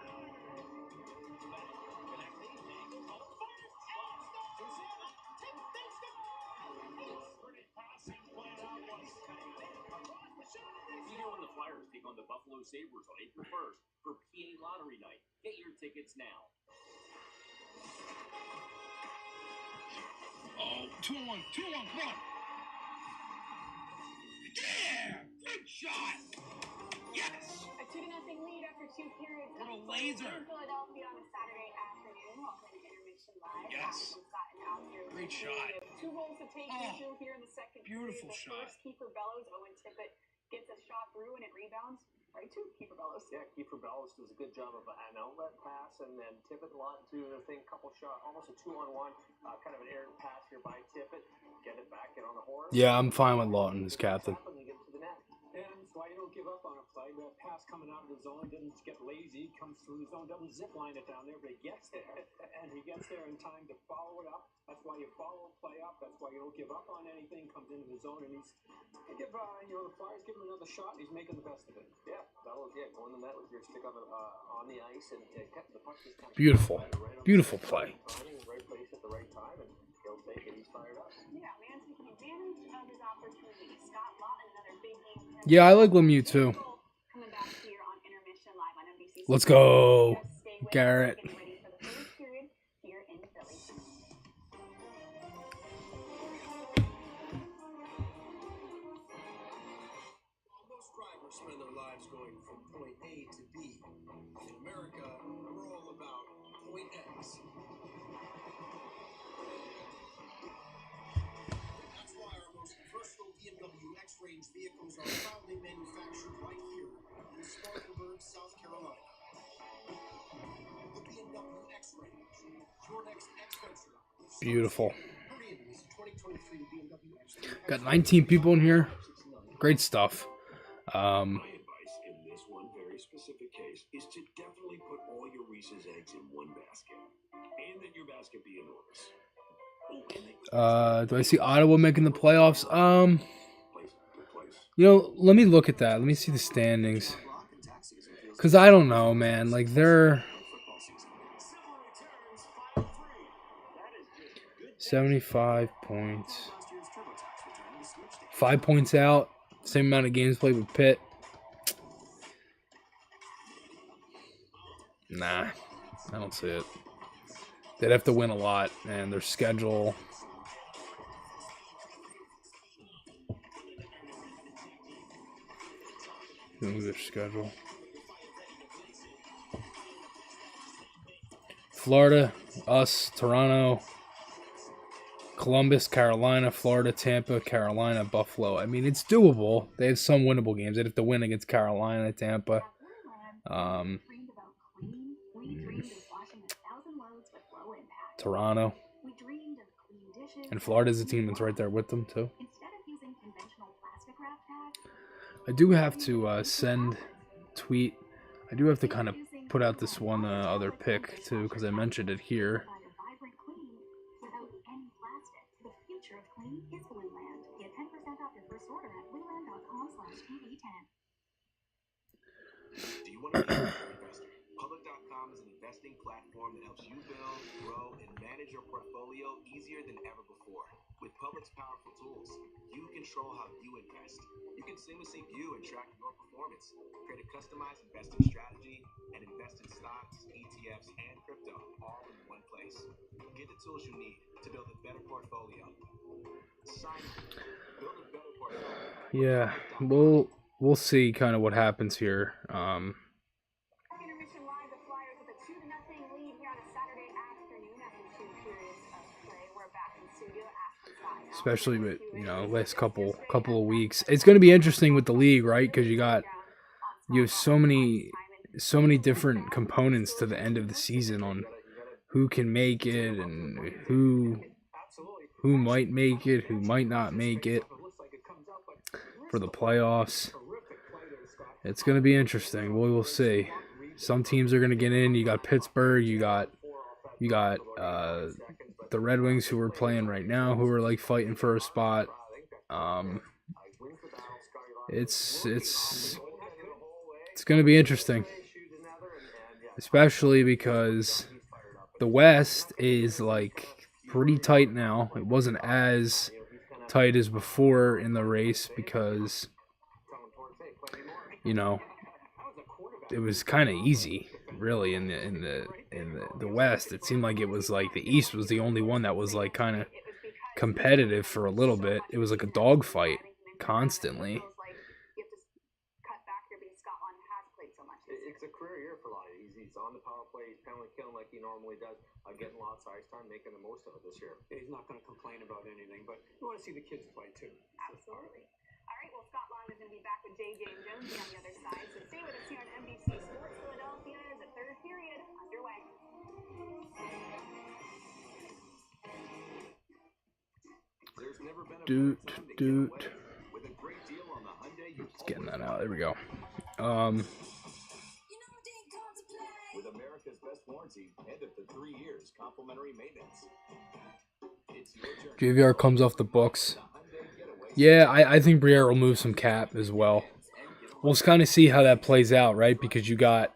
See you when the Flyers take on the Buffalo Sabres on April 1st for PA Lottery Night. Get your tickets now. Oh, 2-1, 2-1, come on. Yeah! Good shot! Yes! A 2-0 lead after 2 periods. What a of play laser. in Philadelphia on a Saturday afternoon. Welcome to Intermission Live. Yes. Adam's gotten out here. Great shot. 2 goals to take Oh, two here in the second beautiful period. shot. First, Kiefer Bellows, Owen Tippett gets a shot through and it rebounds right to Kiefer Bellows. Yeah, Kiefer Bellows does a good job of an outlet pass, and then Tippett doing the thing, couple shot, almost a 2-on-1, kind of an errant pass here by Tippett. Get it back, get on the horse. Yeah, I'm fine with Lawton as captain. Get it to the net. And that's why you don't give up on a play. The pass coming out of the zone doesn't get lazy, comes through the zone, doesn't zip line it down there, but he gets there. And he gets there in time to follow it up. That's why you follow a play up. That's why you don't give up on anything. Comes into the zone, and the Flyers give him another shot, and he's making the best of it. Yeah, Bellows, going to the net with your stick on the ice, and kept the puck just kind of Beautiful. Beautiful play. right place at the right time, and he'll take it. He's fired up. Yeah, man taking advantage of his opportunity. Scott Lawton, another big game. Yeah, I like Lemieux too. Coming back here on Intermission Live on NBC. Let's go, Stay with us. Garrett. Getting ready for the third period here in Philly. Most drivers spend their lives going from point A to B. In America, we're all about point X. That's why our most versatile BMW X-Range vehicles are proudly manufactured right here in Spartanburg, South Carolina. The BMW X-Range, your next X-Venture. Beautiful. Hurry in, this 2023 BMW X-Range. Got 19 people in here. Great stuff. My advice in this one very specific case is to definitely put all your Reese's eggs in one basket, and that your basket be enormous. Do I see Ottawa making the playoffs? Let me look at that. Let me see the standings. Cause I don't know, man. Like they're 75 points. 5 points out. Same amount of games played with Pitt. Nah, I don't see it. They'd have to win a lot, and their schedule. Look at their schedule. Florida, us, Toronto, Columbus, Carolina, Florida, Tampa, Carolina, Buffalo. I mean, it's doable. They have some winnable games. They'd have to win against Carolina, Tampa. Toronto. And Florida's a team that's right there with them, too. I do have to tweet. I do have to kind of put out this one other pick, too, because I mentioned it here. Do you want to be an investor? Public.com is an investing platform that helps you build, grow, and manage your portfolio easier than ever before. With Public's powerful tools, you control how you invest. You can seamlessly view and track your performance, create a customized investing strategy, and invest in stocks, ETFs, and crypto all in one place. Get the tools you need to build a better portfolio. Sign up. Build a better portfolio. Yeah, we'll see kind of what happens here. Intermission Live, the Flyers with a 2-0 lead here on a Saturday afternoon after 2 periods of play. We're back in studio. Especially with last couple of weeks. It's going to be interesting with the league, right? Because you have so many different components to the end of the season on who can make it and who might make it, who might not make it for the playoffs. It's going to be interesting. We will see. Some teams are going to get in. You got Pittsburgh. You got the Red Wings, who are playing right now, who are like fighting for a spot. It's It's going to be interesting, especially because the West is like pretty tight now. It wasn't as tight as before in the race because, you know, it was kind of easy, really, in the West. It seemed like it was like the East was the only one that was like kind of competitive for a little bit. It was like a dogfight constantly. It's a career year for Lottie. He's on the power play, he's penalty killing like he normally does, getting lots of ice time, making the most of it this year. He's not going to complain about anything, but you want to see the kids play too. Absolutely. All right, well, Scott Long is going to be back with JJ and Jonesy on the other side, so stay with us here on NBC Sports Philadelphia as the third period underway. There's never been a Doot, better time to doot. get away with a great deal on the Hyundai you Let's getting that out. There we go. With America's best warranty and up to 3 years complimentary maintenance. JVR comes off the books. Yeah, I think Briere will move some cap as well. We'll just kind of see how that plays out, right? Because you got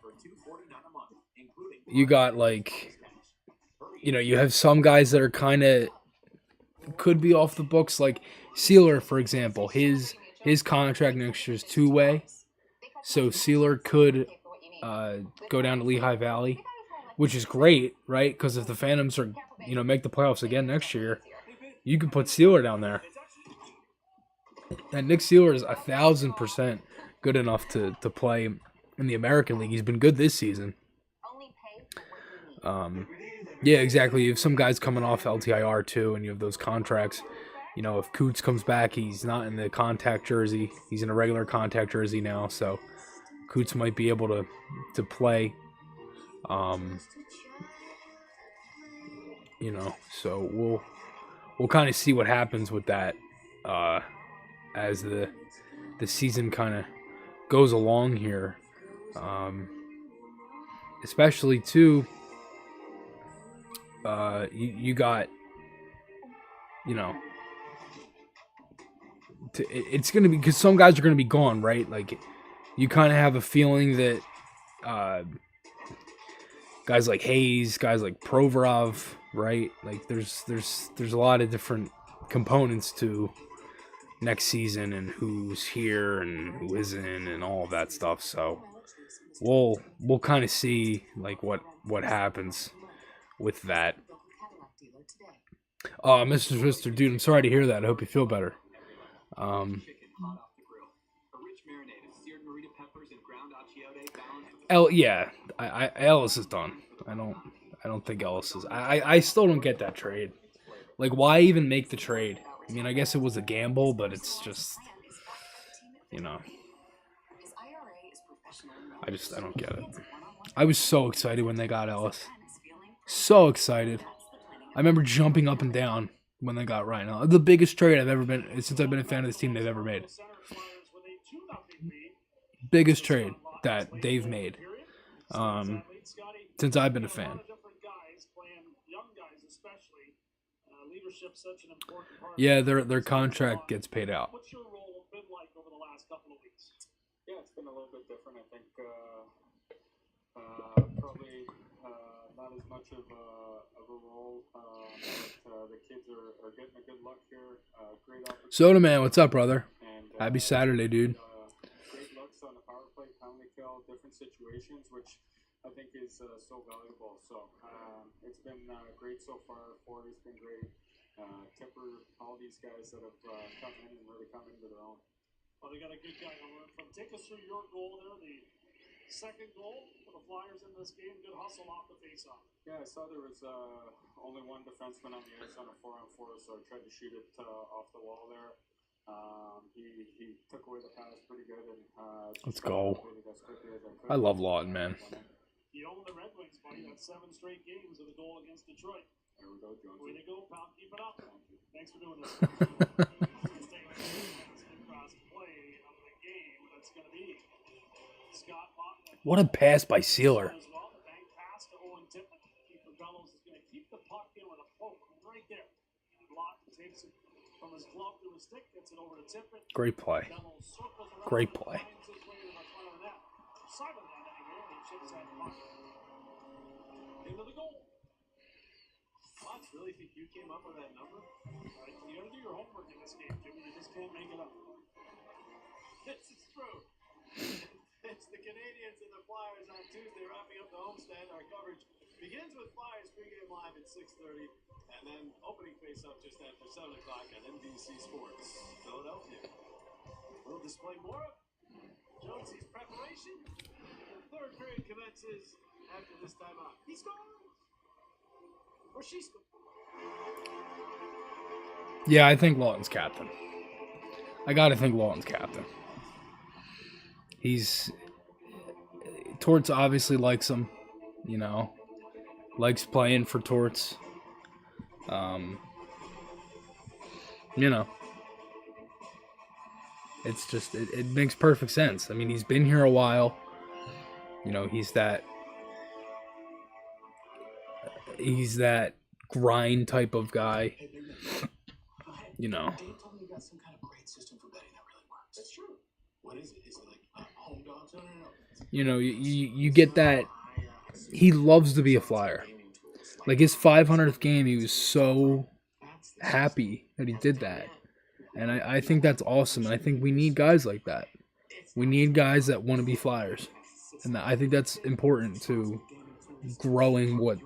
like, you know, you have some guys that are kind of could be off the books, like Sealer, for example. His contract next year is 2-way, so Sealer could go down to Lehigh Valley, which is great, right? Because if the Phantoms are, you know, make the playoffs again next year, you can put Sealer down there. And Nick Sealer is 1,000% good enough to play in the American League. He's been good this season. Yeah, exactly. You have some guys coming off LTIR too, and you have those contracts. You know, if Coots comes back, he's not in the contact jersey. He's in a regular contact jersey now, so Coots might be able to play. You know, so we'll kind of see what happens with that as the season kind of goes along here. Especially too, you got, you know, it's going to be, because some guys are going to be gone, right? Like, you kind of have a feeling that guys like Hayes, guys like Provorov, right? Like, there's a lot of different components to next season and who's here and who isn't and all of that stuff. So we'll kind of see like what happens with that. Mr. Dude, I'm sorry to hear that. I hope you feel better. Yeah, Ellis is done. I don't think Ellis is. I still don't get that trade. Like, why even make the trade? I mean, I guess it was a gamble, but it's just, you know, I don't get it. I was so excited when they got Ellis. So excited. I remember jumping up and down when they got Ryan Ellis. The biggest trade I've ever been, since I've been a fan of this team, they've ever made. Biggest trade that they've made since I've been a fan. Yeah, their contract gets paid out. What's your role been like over the last couple of weeks? Yeah, it's been a little bit different. I think probably not as much of a role, but the kids are getting a good look here. Great opportunity. Soda Man, what's up, brother? And, happy Saturday, dude. Great looks on the power play, penalty kill, different situations, which I think is so valuable. So it's been great so far. Forey's been great. Tipper, all these guys that have come in and really come into their own. Well, they got a good guy to learn from. Take us through your goal there, the second goal for the Flyers in this game. Good hustle off the faceoff. Yeah, I saw there was only one defenseman on the ice on a 4-on-4, so I tried to shoot it off the wall there. He took away the pass pretty good. And let's go. I love Lawton, man. You own the Red Wings, buddy. That's 7 straight games with a goal against Detroit. There we go, Jones. Way to go, pal. Keep it up. Thanks for doing this. What a pass by Sealer. Great play. Great play. Into the goal. Watch, really think you came up with that number? You gotta do your homework in this game, Jimmy. You just can't make it up. This is true. It's the Canadians and the Flyers on Tuesday, wrapping up the homestand. Our coverage begins with Flyers pregame live at 6:30, and then opening face-off just after 7 o'clock on NBC Sports. Philadelphia will display more of Jonesy's preparation. The third period commences after this timeout. He scores! Or she scores. Yeah, I think Lawton's captain. I gotta think Lawton's captain. Torts obviously likes him, you know, likes playing for Torts. You know, it's just, it makes perfect sense. I mean, he's been here a while. You know, he's that grind type of guy. You know. Dave told me you got some kind of great system for betting that really works. That's true. What is it? Is it like home dogs? No. You know, you get that. He loves to be a Flyer. Like his 500th game, he was so happy that he did that. And I think that's awesome. And I think we need guys like that. We need guys that want to be Flyers. And I think that's important to growing what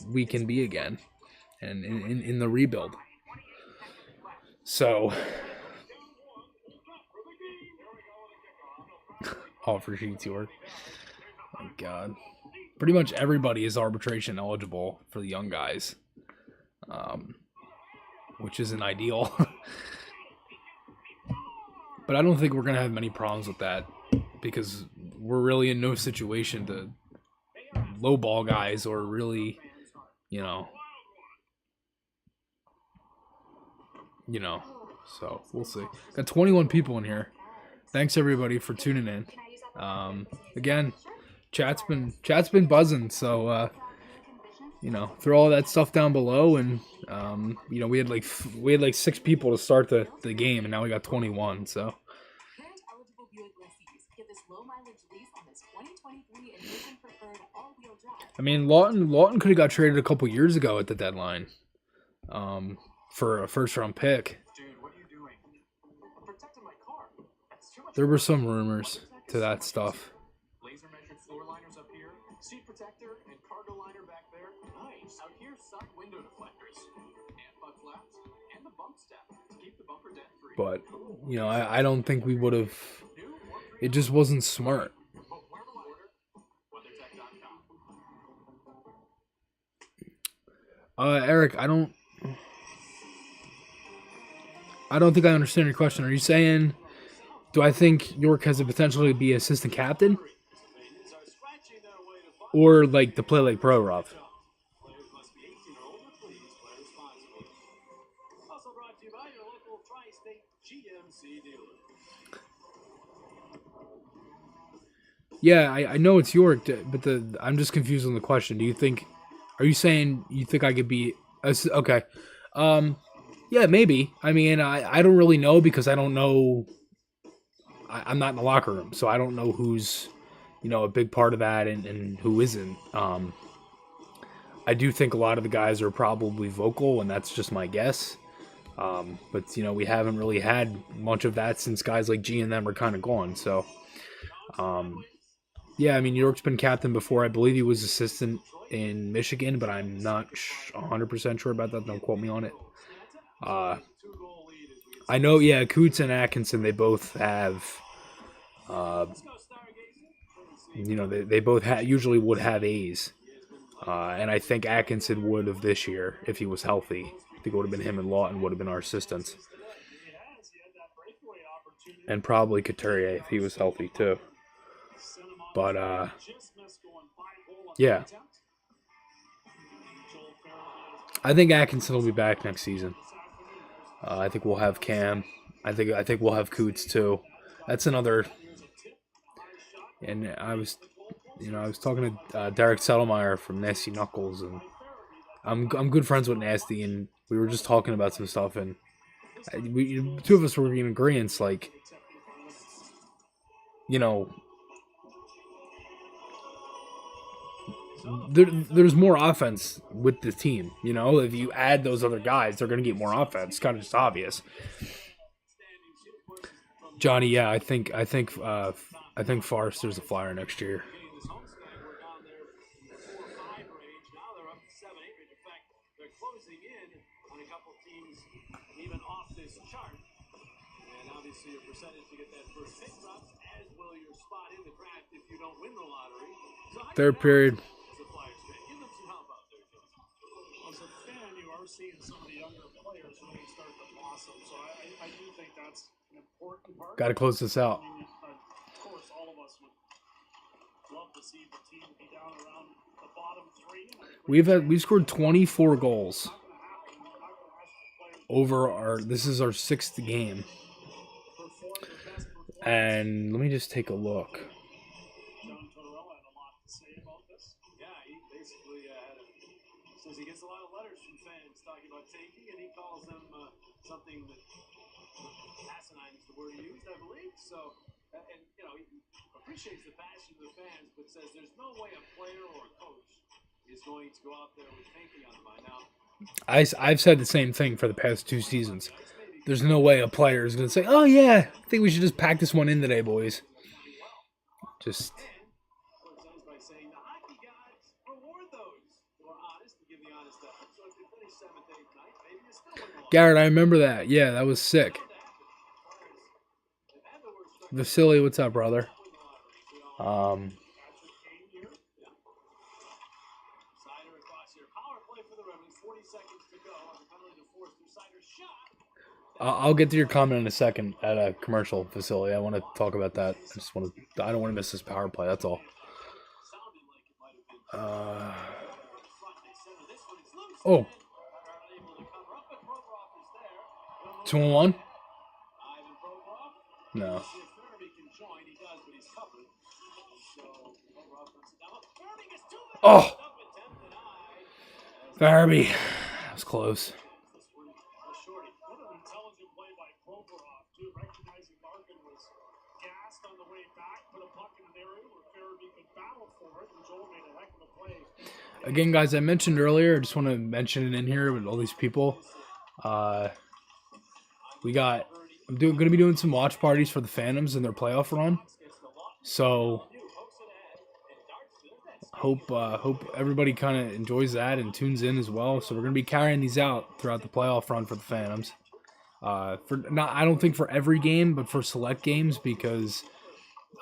we can be again. And in the rebuild. So, offer sheets work. Oh my God. Pretty much everybody is arbitration eligible for the young guys, which isn't ideal. But I don't think we're going to have many problems with that because we're really in no situation to lowball guys or really, you know, so we'll see. Got 21 people in here. Thanks everybody for tuning in. Again, chat's been buzzing, so you know, throw all that stuff down below, and you know, we had like 6 people to start the game, and now we got 21. So Current eligible Buick lessees get this low mileage lease on this 2023 Envision preferred all-wheel drive. I mean, Lawton could have got traded a couple years ago at the deadline, for a first-round pick. Dude, what are you doing? I'm protecting my car. That's too much. There were some rumors to that stuff. Laser measured floor liners up here, seat protector and cargo liner back there. Nice. Out here, side window deflectors, and bug flaps, and the bump step to keep the bumper dent free. But you know, I don't think we would have. It just wasn't smart. Eric, I don't think I understand your question. Are you saying, do I think York has the potential to be assistant captain? Or like to play like pro, Rob? Also brought to you by your local Tri-State GMC dealer. Yeah, I know it's York, but I'm just confused on the question. Are you saying you think I could be okay? Yeah, maybe. I mean, I don't really know because I don't know. I'm not in the locker room, so I don't know who's, you know, a big part of that and who isn't. I do think a lot of the guys are probably vocal, and that's just my guess. But, you know, we haven't really had much of that since guys like G and them are kind of gone. So, yeah, I mean, New York's been captain before. I believe he was assistant in Michigan, but I'm not 100% sure about that. Don't quote me on it. I know, yeah, Coots and Atkinson, they both have, you know, they both usually would have A's. And I think Atkinson would have this year if he was healthy. I think it would have been him and Lawton would have been our assistants. And probably Couturier if he was healthy too. But, yeah. I think Atkinson will be back next season. I think we'll have Cam. I think we'll have Coots too. That's another. And I was talking to Derek Settlemeyer from Nasty Knuckles, and I'm good friends with Nasty, and we were just talking about some stuff, and two of us were in agreement, like, you know, there's more offense with the team. You know, if you add those other guys, they're going to get more offense. Kind of just obvious. Johnny, yeah, I think Forrester's a Flyer next year. Even off this chart, and obviously your percentage to get that first pick drops, as will your spot in the draft if you don't win the lottery. So Third period. As a Flyers fan, give them some help out there, Joe. As a fan, you are seeing some of the younger players really start to blossom. So I do think that's an important part. Got to close this out. Of course, all of us would love to see the team be down around the bottom three. We've scored 24 goals. This is our 6th game. And let me just take a look. John Tortorella had a lot to say about this. Yeah, he basically says he gets a lot of letters from fans talking about tanking, and he calls them something that asinine is the word he used, I believe. So, and you know, he appreciates the passion of the fans, but says there's no way a player or a coach is going to go out there with tanking on the mind. Now, I've said the same thing for the past 2 seasons. There's no way a player is going to say, "Oh yeah, I think we should just pack this one in today, boys." Just. by saying the hockey gods reward those who are honest and give the honest effort. So if you finish 7th, 8th night, maybe you still win the lottery. Garrett, I remember that. Yeah, that was sick. Vasily, what's up, brother? I'll get to your comment in a second at a commercial facility. I want to talk about that. I don't want to miss this power play. That's all. Oh. 2-on-1? No. Oh. Farabee. That was close. Again, guys, I mentioned earlier, I just want to mention it in here with all these people. I'm going to be doing some watch parties for the Phantoms in their playoff run. So hope everybody kind of enjoys that and tunes in as well. So we're going to be carrying these out throughout the playoff run for the Phantoms. I don't think for every game, but for select games, because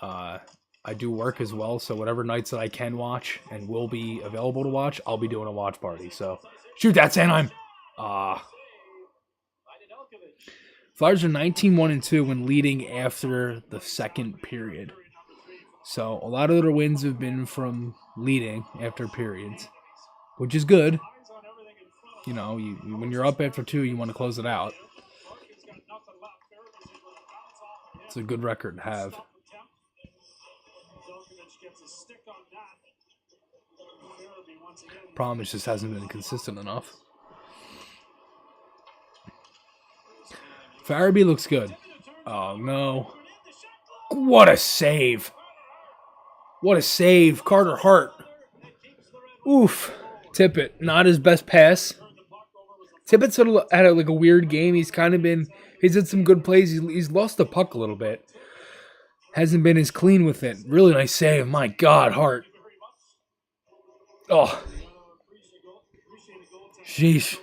I do work as well, so whatever nights that I can watch and will be available to watch, I'll be doing a watch party. So, shoot that, Sanheim! Flyers are 19-1-2 when leading after the 2nd period. So, a lot of their wins have been from leading after periods, which is good. You know, when you're up after 2, you want to close it out. It's a good record to have. Problem is just hasn't been consistent enough. Farabee looks good. Oh no. What a save. What a save. Carter Hart. Oof. Tippett, not his best pass. Tippett's had like a weird game. He's had some good plays. He's lost the puck a little bit. Hasn't been as clean with it. Really nice save. My God, Hart. Oh. Sheesh.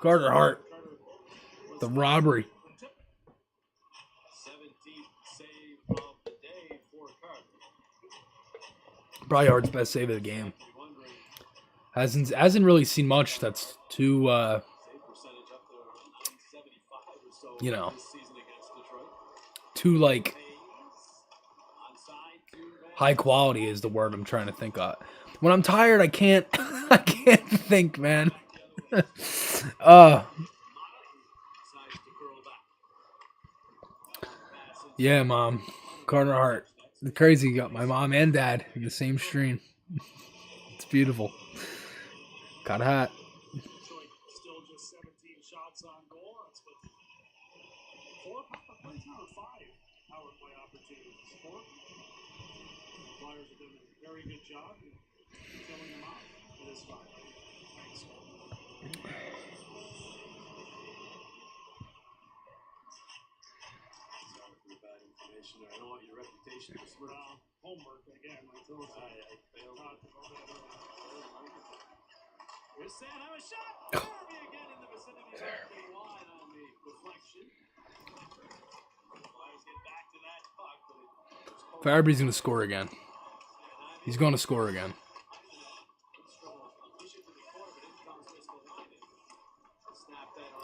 Carter Hart. The robbery. Probably Hart's best save of the game. Hasn't really seen much that's too too like high quality is the word I'm trying to think of. When I'm tired, I can't think, man. Yeah, Mom. Carter Hart. It's crazy. You got my mom and dad in the same stream. It's beautiful. Got hot. Still just 17 shots on goal. That's with 4 power plays now, or 5 power play opportunities. 4. The Flyers have done a very good job. filling them out. It is fine. Thanks. Sorry for the bad information there. I don't want your reputation to smirch. Homework again. I told you. I failed. Here's San have a shot. Farabee again in the vicinity of the line on the deflection. Flyers get back to that puck, but Farabee's going to score again. He's going to score again.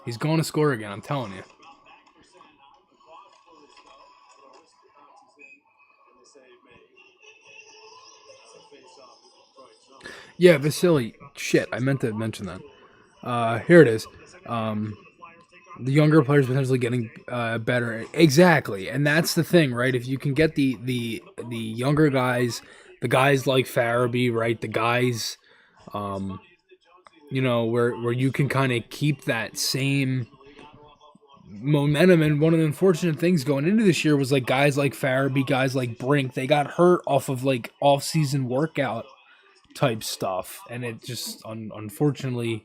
He's going to score again, I'm telling you. Yeah, Vasily. Shit, I meant to mention that. Here it is. The younger players potentially getting better. Exactly, and that's the thing, right? If you can get the younger guys, the guys like Farabee, right? The guys, you know, where you can kind of keep that same momentum. And one of the unfortunate things going into this year was like guys like Farabee, guys like Brink, they got hurt off of like off-season workout type stuff, and it just unfortunately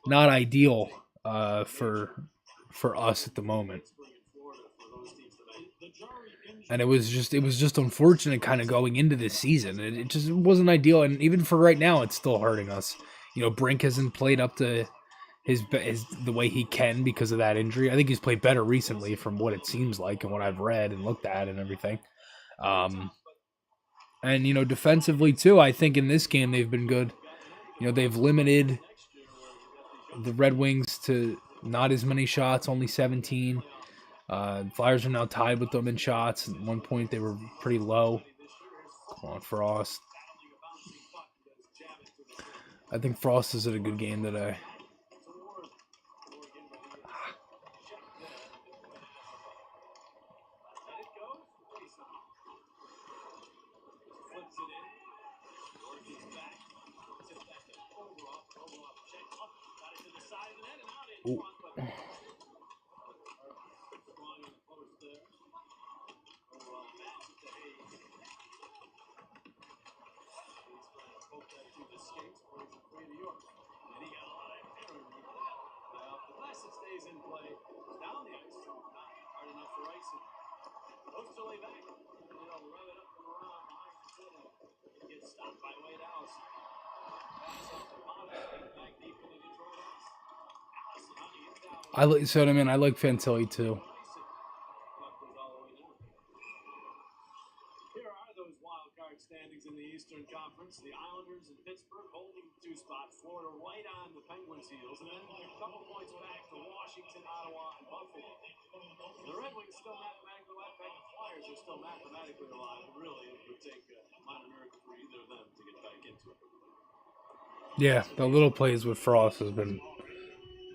not ideal for us at the moment. And it was just unfortunate kind of going into this season. It just wasn't ideal, and even for right now, it's still hurting us. You know, Brink hasn't played up to his the way he can because of that injury. I think he's played better recently, from what it seems like and what I've read and looked at and everything. And, you know, defensively, too, I think in this game they've been good. You know, they've limited the Red Wings to not as many shots, only 17. Flyers are now tied with them in shots. At one point, they were pretty low. Come on, Frost. I think Frost is at a good game today. Ooh. I like Fantilli too. Here are those wild card standings in the Eastern Conference. The Islanders and Pittsburgh holding 2 spots. Florida right on the Penguins' heels, and then a couple points back to Washington, Ottawa, and Buffalo. The Red Wings still mathematically alive. In fact, the Flyers are still mathematically alive. But really, it would take a minor miracle for either of them to get back into it. Yeah, the little plays with Frost has been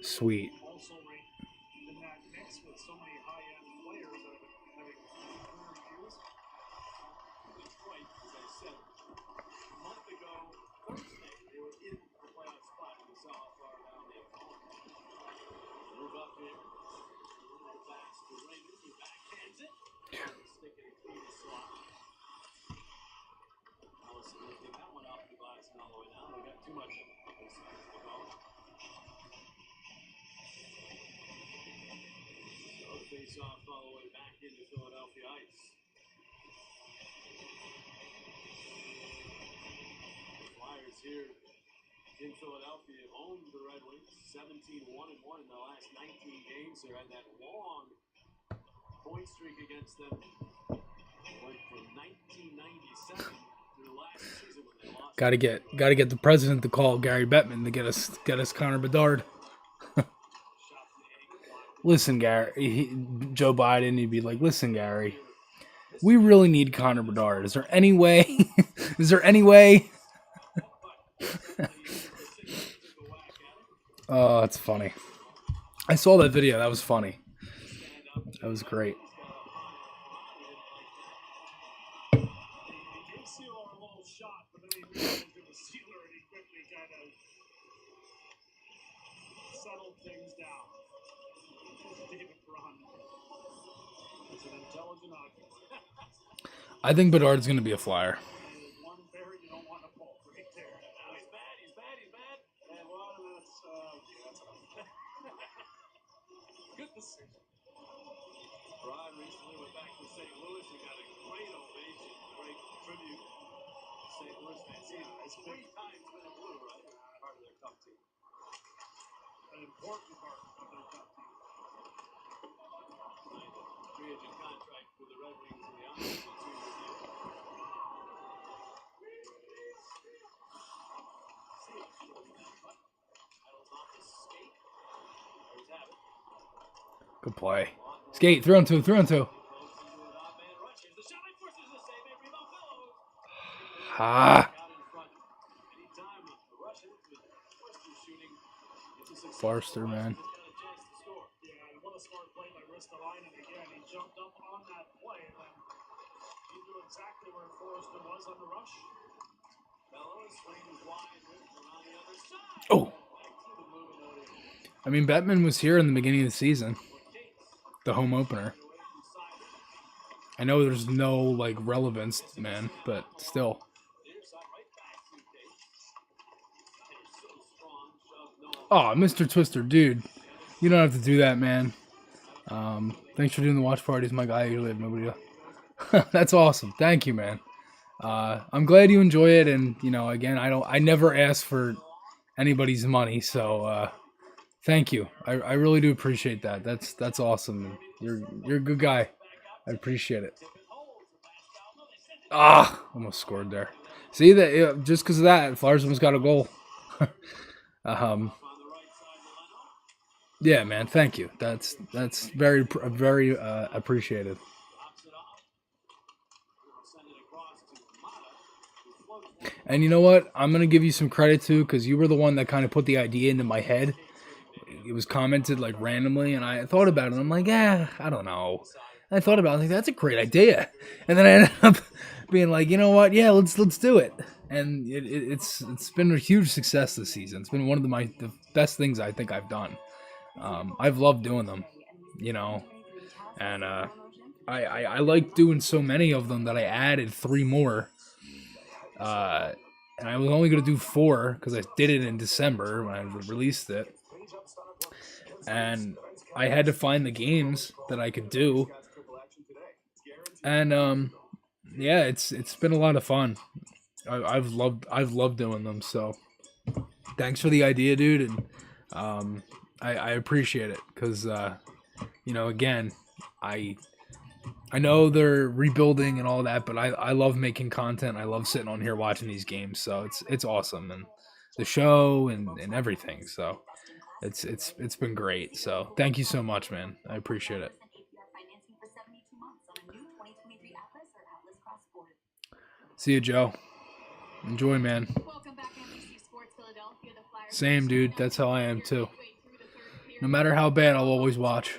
sweet. Also, in that mix with so many high-end players that have been having career years. Detroit, as I said, a month ago, Thursday, they were in the playoff spot. We saw how far down they've fallen. Move up here. Back to the Raiders, who backhands it. Sticking it through the slot. Allison lifting that one off the glass and all the way down. We got too much of it. So face off all the way back into Philadelphia ice. The Flyers here in Philadelphia have owned the Red Wings 17-1-1 in the last 19 games. They're at that long point streak against them. Went from 1997 through last season when they lost. Gotta get the president to call Gary Bettman to get us Connor Bedard. Listen, Gary, Joe Biden, he'd be like, listen, Gary, we really need Connor Bedard. Is there any way? Is there any way? Oh, that's funny. I saw that video. That was funny. That was great. Settled things down. David Braun. It's an intelligent hockey. I think Bedard's going to be a Flyer. One bear you don't want to pull, right? It's big. 3 times been a blue, right? Part of their cup team. An important part of their cup team. Free agent contract with the Red Wings in the offseason, 2-year deal. Paddles off his skate. There's Abbott. Good play. Skate, throw into, throw into. Ah. Forster, man. Yeah, and what a smart play by Ristolainen again. He jumped up on that play and then he knew exactly where Forrester was on the rush. Bellows swings wide around the other side. Oh. I mean, Bettman was here in the beginning of the season. The home opener. I know there's no, like, relevance, man, but still. Oh, Mr. Twister, dude. You don't have to do that, man. Thanks for doing the watch parties, my guy. I usually have nobody else. That's awesome. Thank you, man. I'm glad you enjoy it, and, you know, again, I never ask for anybody's money, so, thank you. I really do appreciate that. That's awesome. You're a good guy. I appreciate it. Ah, almost scored there. See that? Just because of that, Flyers almost got a goal. Yeah, man. Thank you. That's very appreciated. And you know what? I'm gonna give you some credit too, because you were the one that kind of put the idea into my head. It was commented like randomly, and I thought about it. And I'm like, yeah, I don't know. And I thought about it. I was like, that's a great idea. And then I ended up being like, you know what? Yeah, let's do it. And it's been a huge success this season. It's been one of the best things I think I've done. I've loved doing them, you know, and I like doing so many of them that I added 3 more. And I was only going to do 4 because I did it in December when I released it. And I had to find the games that I could do. And yeah, it's been a lot of fun. I've loved doing them. So thanks for the idea, dude. And I appreciate it because you know, again, I know they're rebuilding and all that, but I love making content. I love sitting on here watching these games. So it's awesome, and the show and everything. So it's been great. So thank you so much, man. I appreciate it. See you, Joe. Enjoy, man. Same, dude. That's how I am too. No matter how bad, I'll always watch.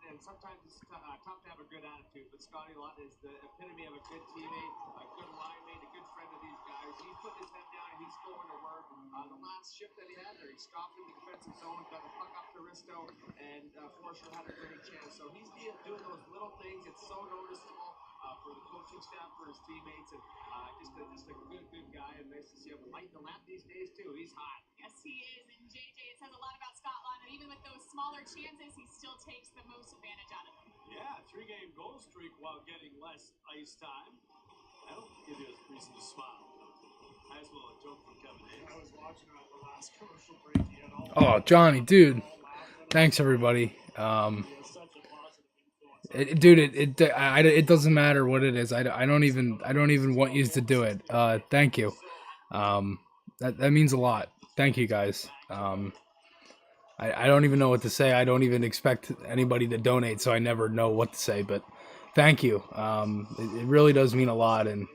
And sometimes it's tough to have a good attitude, but Scotty Lott is the epitome of a good teammate, a good line mate, a good friend of these guys. He's putting his head down and he's going to work. The last shift that he had there, he stopped in the defensive zone, got the puck up to Risto, and Forsher had a great chance. So he's doing those little things. It's so noticeable for the coaching staff, for his teammates, and just a good guy. And nice to see him lighting the lamp these days too. He's hot. Yes, he is. And JJ, it says a lot about Scott Lott. And even with those smaller chances, he still takes the most advantage out of them. Yeah, 3-game goal streak while getting less ice time. That'll give you a reason to smile. Nice little joke from Kevin Hayes. I was watching at the last commercial break. He had all Oh, Johnny, dude. Thanks, everybody. It doesn't matter what it is. I don't even want you to do it. Thank you. That means a lot. Thank you, guys. I don't even know what to say. I don't even expect anybody to donate, so I never know what to say. But thank you. It really does mean a lot, and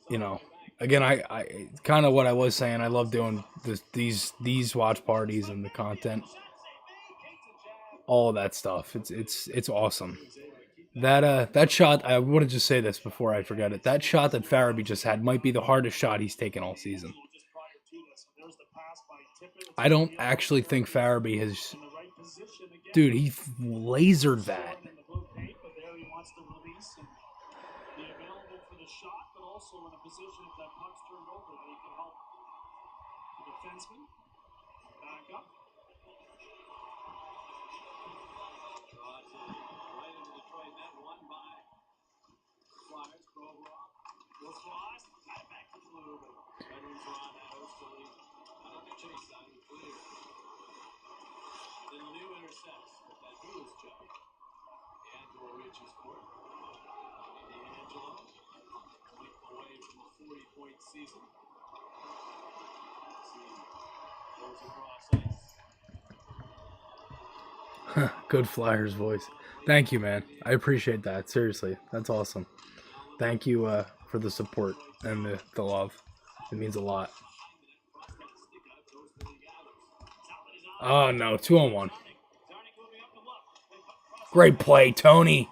you know, again, I kind of what I was saying. I love doing these watch parties and the content, all of that stuff. It's awesome. That shot, I want to just say this before I forget it. That shot that Farabee just had might be the hardest shot he's taken all season. I don't actually think Farabee has... Dude, he lasered that. the shot, but also in a position if that puck's turned over that he can help the defenseman back up. Draws it right into Detroit net, won by Flyers. Provorov was lost, got it back to Blue, but Redwings were on that hostily out of the chase side with Blue. Then Lemieux intercepts with that Hughes check. D'Angelo reaches for it. D'Angelo, point away from a 40-point season. Let's see, goes across ice. Good Flyers voice. Thank you, man. I appreciate that. Seriously, that's awesome. Thank you for the support and the love. It means a lot. Oh no, 2-on-1. Great play, Tony.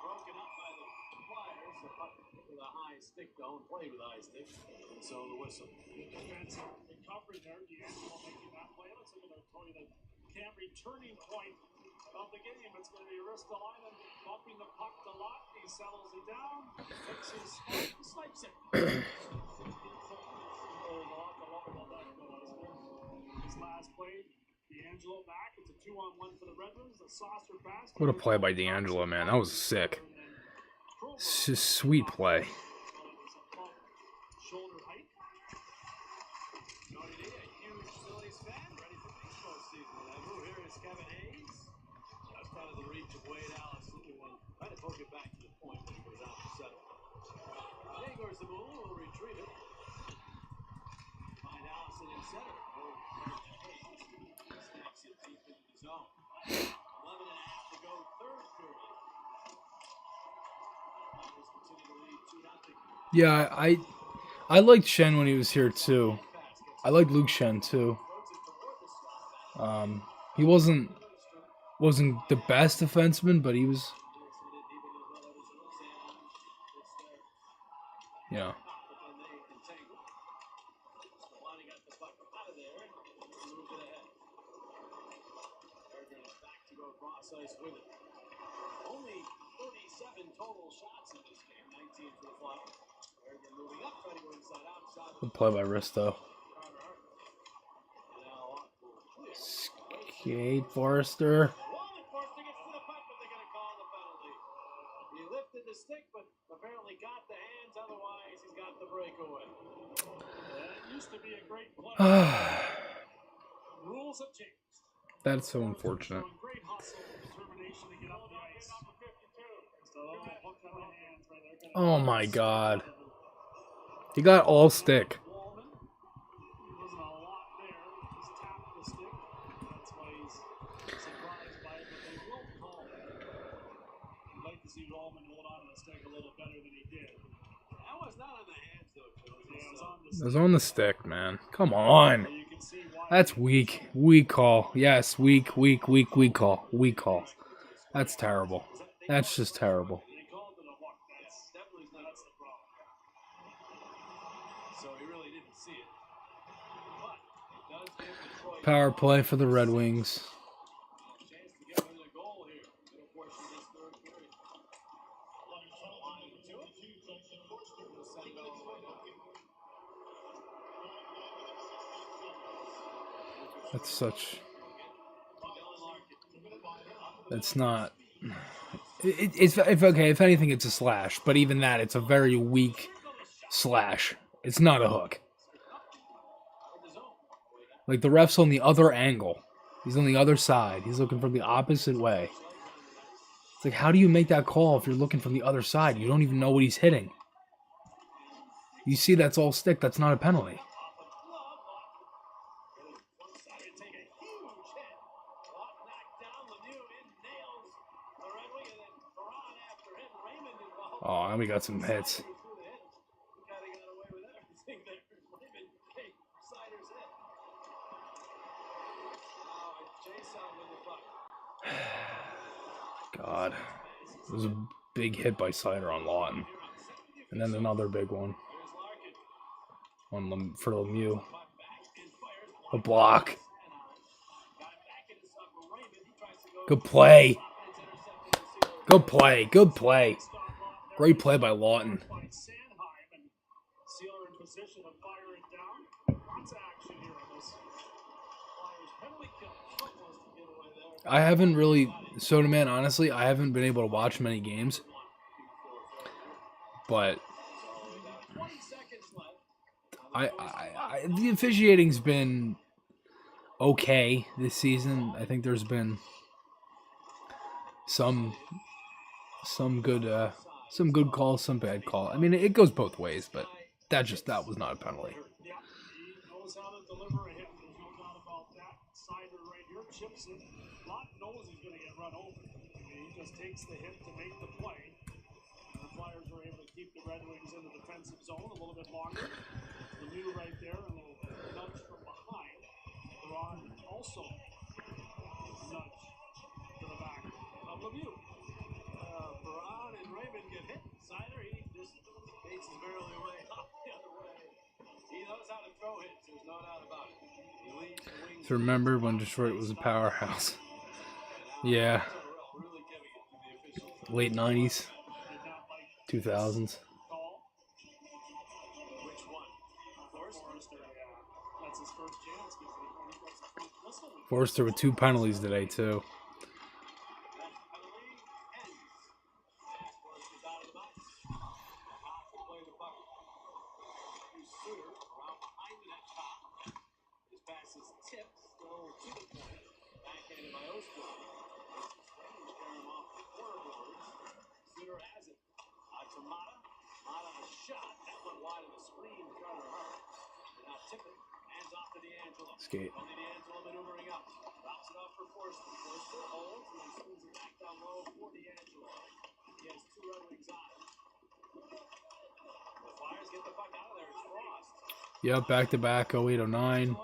Broken up by the Flyers. The puck with a high stick, don't play with a high stick. And so the whistle. Defense recovery there. D'Angelo making that play. Let's look at Tony, the Camry turning point of the game. It's going to be Ristolainen bumping the puck a lot. He settles it down, takes his spot, and snipes it. His last play, D'Angelo back. It's a 2-on-1 for the Redwings. The saucer pass. What a play by D'Angelo, man. That was sick. Sweet play. Shoulder height. Johnny D, a huge Phillies fan, ready for baseball season. That move here is Kevin Hayes. That's kind of the reach of Wade Allison, who will try to poke it back to the point when he goes out to settle. Yegor's the move, will retrieve it. Find Allison in center. Hayes stacks it deep into the zone. 11 and a half to go, third period. Flyers continue to lead 2-0. Yeah, I liked Shen when he was here too. I like Luke Shen too. He wasn't the best defenseman, but he was, yeah. Only 37 total shots in this game, 19 for the Flyers. They're moving up, trying to go inside out. Good play by Risto. Skate Forrester. Forrester gets to the puck, but they're going to call the penalty. He lifted the stick, but apparently got the hands. Otherwise, he's got the breakaway. That used to be a great play. Rules have changed. That's so unfortunate. Great hustle, determination to get up the ice. Oh my God. He got all stick. Wasn't a lot there. Just tapped the stick. That's why he's surprised by it, but they will call it. I'd like to see Roman hold on to the stick a little better than he did. That was not on the hands, though, Joe. Yeah, it was on the It was on the stick, man. Come on. That's weak. Weak call. Yes, weak call. Weak call. That's terrible. That's just terrible. They called it a hook. That's definitely that's the problem. So he really didn't see it. But it does give Detroit Power play for the Red Wings. a chance to get within a goal here. Middle portion of this third period. Line to it. We'll send it all the way down. That's such. It's not. It's okay. If anything, it's a slash. But even that, it's a very weak slash. It's not a hook. Like the ref's on the other angle. He's on the other side. He's looking from the opposite way. It's like, how do you make that call if you're looking from the other side? You don't even know what he's hitting. You see, that's all stick. That's not a penalty. Oh, and we got some hits. God. It was a big hit by Sider on Lawton. And then another big one. For Lemieux. A block. Good play. Good play. Good play. Great play by Lawton. By Sanheim, and Sealer in position to fire it down. Lots of action here on this. Flyers penalty kill. Almost a giveaway there. I haven't really, Soda Man, honestly, I haven't been able to watch many games. But the officiating's been okay this season. I think there's been some good calls, some bad calls. I mean, it goes both ways, but that was not a penalty. Yeah, he knows how to deliver a hit. There's no doubt about that. Sider right here chips it. Lawton knows he's going to get run over. He just takes the hit to make the play. And the Flyers are able to keep the Red Wings in the defensive zone a little bit longer. Lemieux right there, a little nudge from behind. Ron also nudge to the back of Lemieux. Braun and Raymond get hit. Sider, he just makes his barely way off the other way. He knows how to throw hits, there's no doubt about it. He leads the Wings. To remember when Detroit was a powerhouse. Yeah. Late 90s, 2000s. Forster with 2 penalties today, too. Skate. Maneuvering up. Drops it off for Forster. Forster holds and then swings it back down low for D'Angelo. He has 2 Red Wings on him. The Flyers get the puck out of there. It's Frost. Yep, back-to-back, 08-09.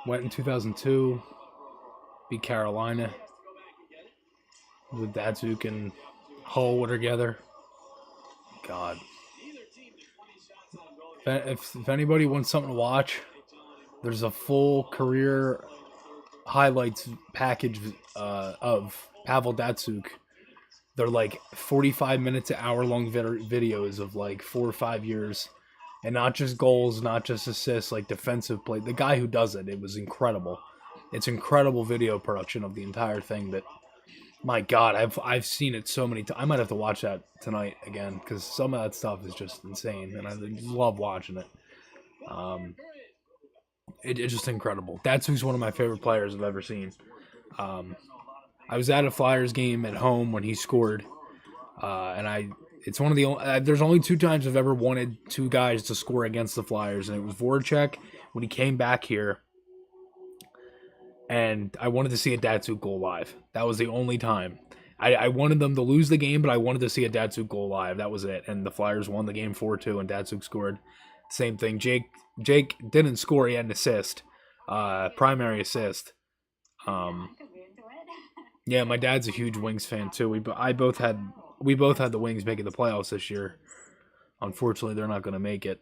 Went in 2002. Beat Carolina. With Datsuk and Hull were together. God. If anybody wants something to watch, there's a full career highlights package of Pavel Datsuk. They're like 45 minutes to hour-long videos of like 4 or 5 years. And not just goals, not just assists, like defensive play. The guy who does it, it was incredible. It's incredible video production of the entire thing. That, my God, I've seen it so many times. I might have to watch that tonight again because some of that stuff is just insane, and I love watching it. It's just incredible. Datsuk's one of my favorite players I've ever seen. I was at a Flyers game at home when he scored, and it's one of the only, there's only 2 times I've ever wanted 2 guys to score against the Flyers, and it was Voracek when he came back here, and I wanted to see a Datsuk goal live. That was the only time. I wanted them to lose the game, but I wanted to see a Datsuk goal live. That was it, and the Flyers won the game 4-2, and Datsuk scored. Same thing. Jake didn't score. He had an assist, primary assist. Yeah, my dad's a huge Wings fan too. We both had the Wings making the playoffs this year. Unfortunately, they're not going to make it.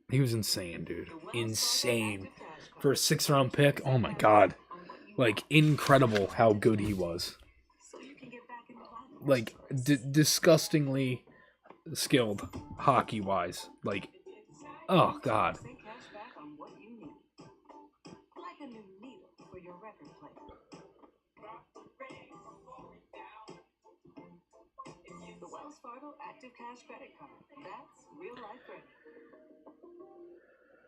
He was insane, dude. Insane for a 6th-round pick. Oh my God, like incredible how good he was. Like disgustingly skilled hockey-wise. Like, oh God. Active Cash credit card. That's real life ready.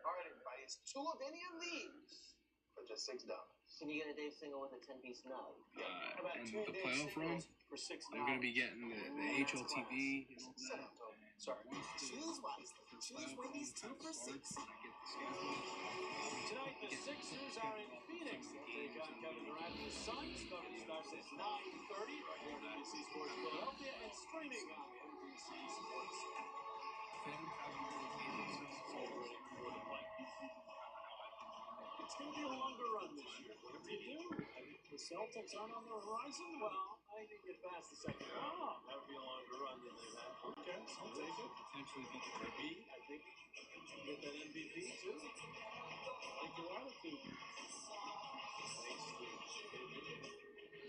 All right, everybody, it's 2 of any of these for just $6. Can you get a Dave single with a 10-piece nug? And the playoff run, I'm going to be getting the HLTV and all that. Sorry. Choose wisely. Choose Wendy's 2 for $6. Tonight, the Sixers are in Phoenix. They'll take on Kevin Durant and the Suns. Coverage starts at 9:30 right here on NBC Sports Philadelphia and streaming on NBC Sports. It's going to be a longer run this year. What do you do? I think the Celtics aren't on the horizon. Well, I think get past the second round. That would be a longer run than they've had. Okay, so I'll take it. Potentially beat the MVP. I think get that MVP too. I think your attitude. Thanks to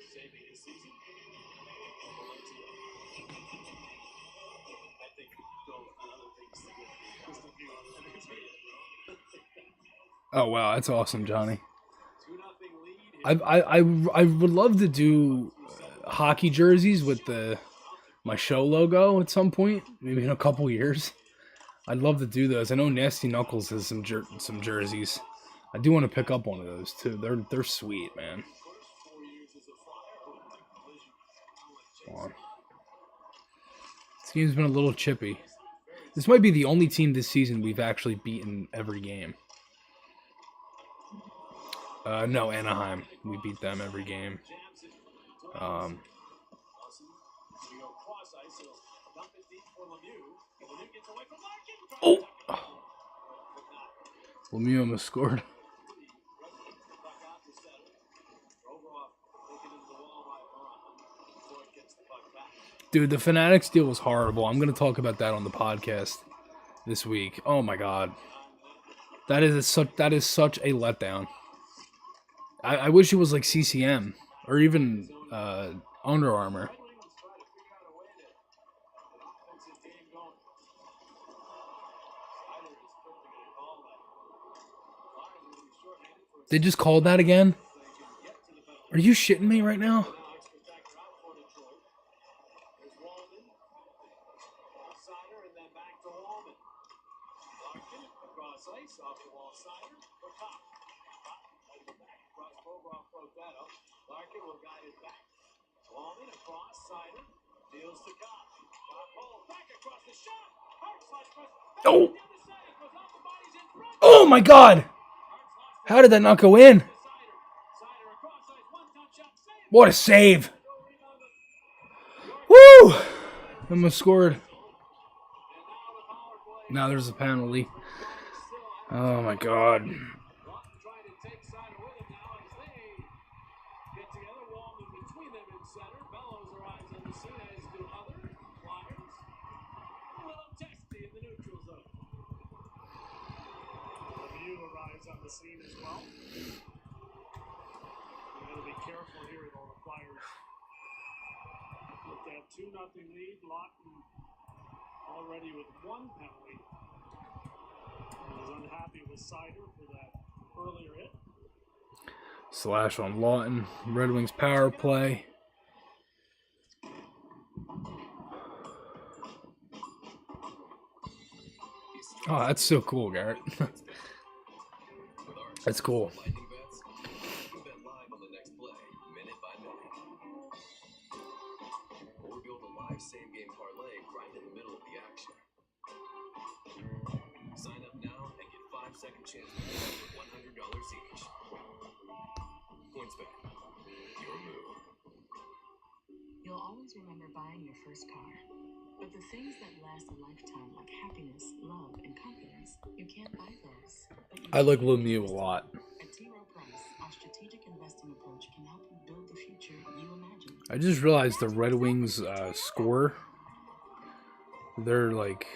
saving his season. Oh wow, that's awesome, Johnny. I would love to do hockey jerseys with my show logo at some point, maybe in a couple years. I'd love to do those. I know Nasty Knuckles has some jerseys. I do want to pick up one of those too. They're sweet, man. Come on. This game's been a little chippy. This might be the only team this season we've actually beaten every game. No, Anaheim. We beat them every game. Oh! Lemieux almost scored. Dude, the Fanatics deal was horrible. I'm going to talk about that on the podcast this week. Oh my god. That is such a letdown. I wish it was like CCM or even Under Armour. They just called that again? Are you shitting me right now? Oh! Oh my god! How did that not go in? What a save! Woo! Almost scored. Now there's a penalty. Oh my god. On the scene as well. You gotta be careful here, though. The Flyers with that 2-0 lead. Lawton already with one penalty. He was unhappy with Sider for that earlier hit. Slash on Lawton. Red Wings power play. Oh, that's so cool, Garrett. That's cool. Same-game parlay right in the middle of the action. Sign up now and get 5-second chances for $100 each. PointsBet, your move. You'll always remember buying your first car. But the things that last a lifetime, like happiness, love, and confidence, you can't buy those. I like Lemieux a lot. At T. Rowe Price, our strategic investing approach can help you build the future you imagine. I just realized the Red Wings score. They're like,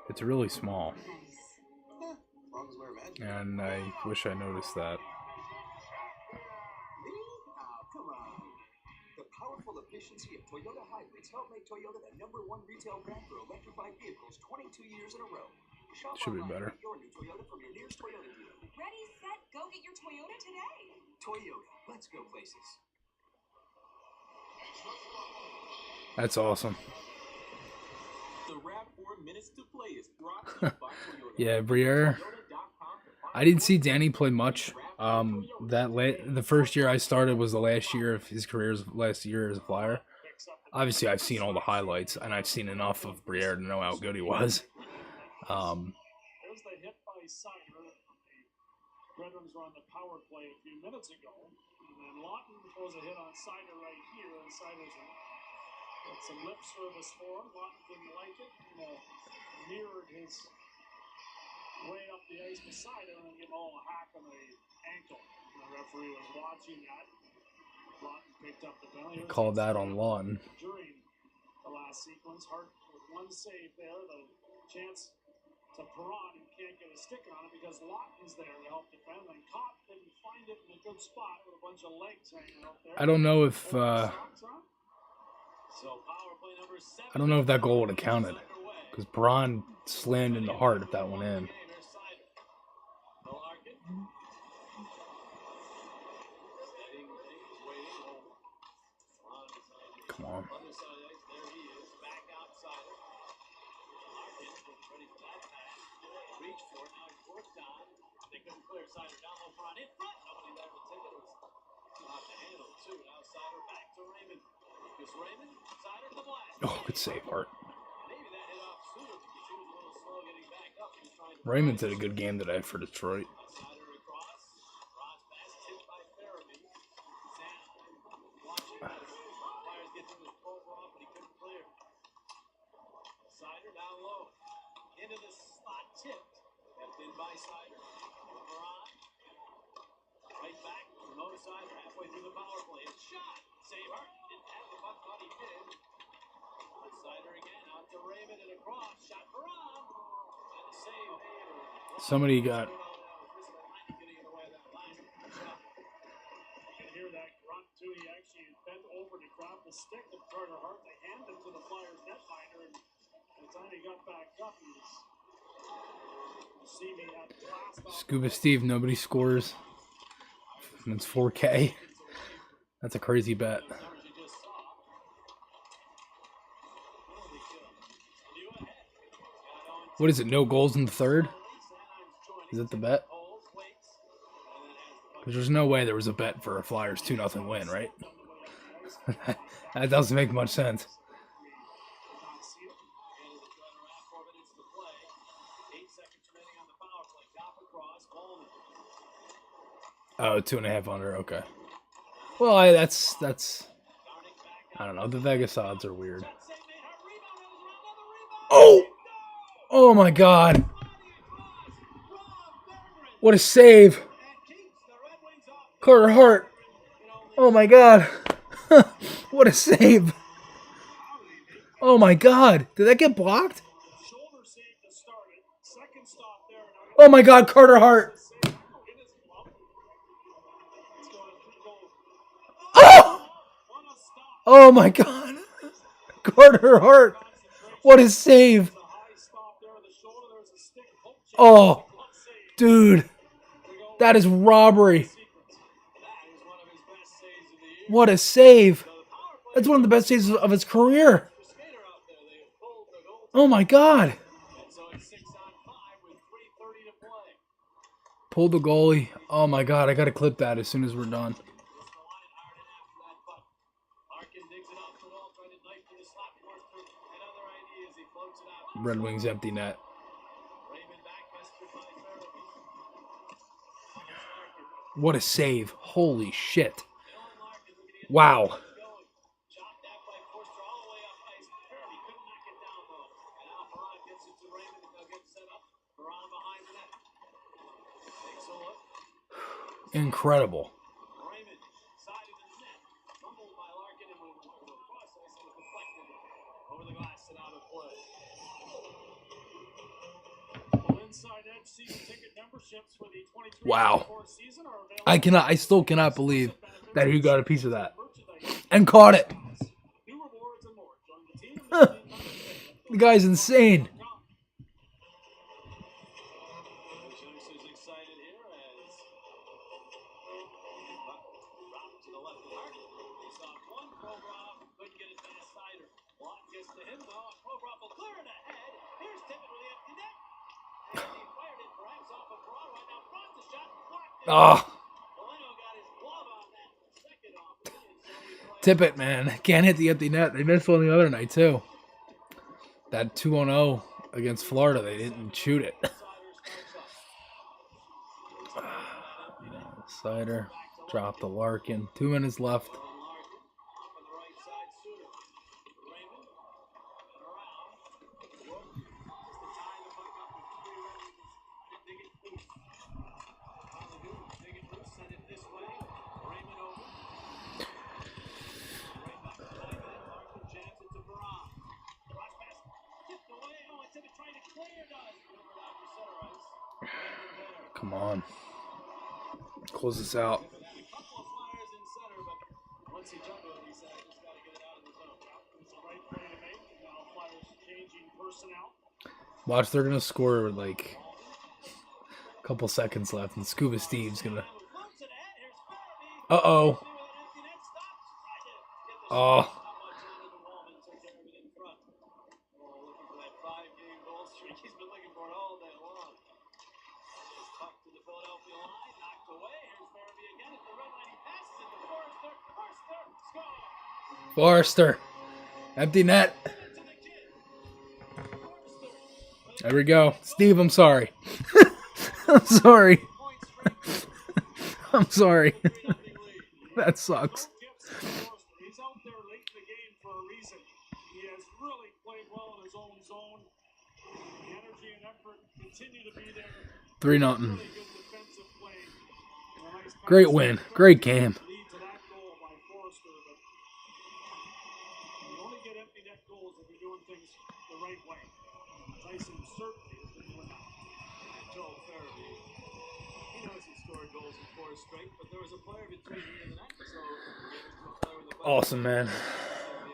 it's really small. And I wish I noticed that. Come on. The powerful efficiency of Toyota hybrids help make Toyota the #1 retail brand for electrified vehicles 22 years in a row. Shop Should be better. your new Toyota from your nearest Toyota dealer. Ready, set, go get your Toyota today. Toyota, let's go places. That's awesome. The Rap 4 Minutes to Play is brought to you by Toyota. Yeah, Briere. I didn't see Danny play much. The first year I started was the last year of his last year as a Flyer. Obviously, I've seen all the highlights, and I've seen enough of Briere to know how good he was. There's the hit by Sider. The Red Wings were on the power play a few minutes ago. And then Lawton throws a hit on Sider right here, and Sider's got some lip service for him. Lawton didn't like it, and mirrored his way up the ice beside him and give him a little hack on the ankle. And the referee was watching that. Lawton picked up the penalty. Called that on Lawton. During the last sequence, Hart with one save there, the chance to Perron, who can't get a stick on it because Lawton's there to help defend. And Kopp didn't find it in a good spot with a bunch of legs hanging out there. I don't know if that goal would have counted because Perron slammed into Hart if that went in. Come on. Other side ice, there he is, back outside. Larkin was ready for that pass. Reach for it, now he's worked on. They couldn't clear Sider down low front. In front, nobody there to take it. It was off the handle, too. Now Sider back to Raymond. Lucas Raymond, Sider to the blast. Oh, good save, Hart. Maybe that hit off sooner because he was a little slow getting back up. He was trying to Raymond's had a good game today for Detroit. Sider across. Ross pass tipped by Farabee. Sam watching as Flyers get through his Cobra off, but he couldn't clear. Sider down low. Into the slot tipped. Kept in by Sider. Veron. Right back. No Sider halfway through the power play. It's shot. Save Hart. Didn't have the puck, thought he did. On Sider again. Out to Raymond and across. Shot Veron. And a save. Somebody got. You can hear that grunt too. He actually bent over to grab the stick of Carter Hart to hand it to the Flyers netminder, and by the time he got back up, he's receiving that blast off. Scuba Steve, nobody scores. And it's 4K. That's a crazy bet. What is it? No goals in the third? Is it the bet? Because there's no way there was a bet for a Flyers 2-0 win, right? That doesn't make much sense. Oh, 2.5 under. Okay. Well, that's. I don't know. The Vegas odds are weird. Oh! Oh my God! What a save! Carter Hart. Oh my God! What a save! Oh my God! Did that get blocked? Oh my God! Carter Hart. Oh! Oh my God! Carter Hart. What a save! Oh, dude, that is robbery. What a save. That's one of the best saves of his career. Oh my God. Pulled the goalie. Oh my God, I got to clip that as soon as we're done. Red Wings empty net. What a save. Holy shit. Wow. Incredible. Wow. I still cannot believe that he got a piece of that. And caught it. The guy's insane. Oh. Tip it, man. Can't hit the empty net. They missed one the other night, too. That 2-0 against Florida, they didn't shoot it. Sider dropped the Larkin. 2 minutes left. Come on. Close this out. Watch, they're going to score like Couple seconds left, and Scuba Steve's gonna. Uh-oh. Oh. Forrester. Empty net. There we go. Steve, I'm sorry. I'm sorry. I'm sorry. That sucks. He's out there late in the game for a reason. He has really played well in his own zone. The energy and effort continue to be there. 3-0. Really good defensive play. And a nice Great win. Great game. lead to that goal by Forrester, but you only get empty net goals if you're doing things the right way. Tyson certainly has been doing that. Joel Farabee, he knows he scored goals in 4 straight, but there was a player between he and the net, so he gave it to a player with a Awesome, man.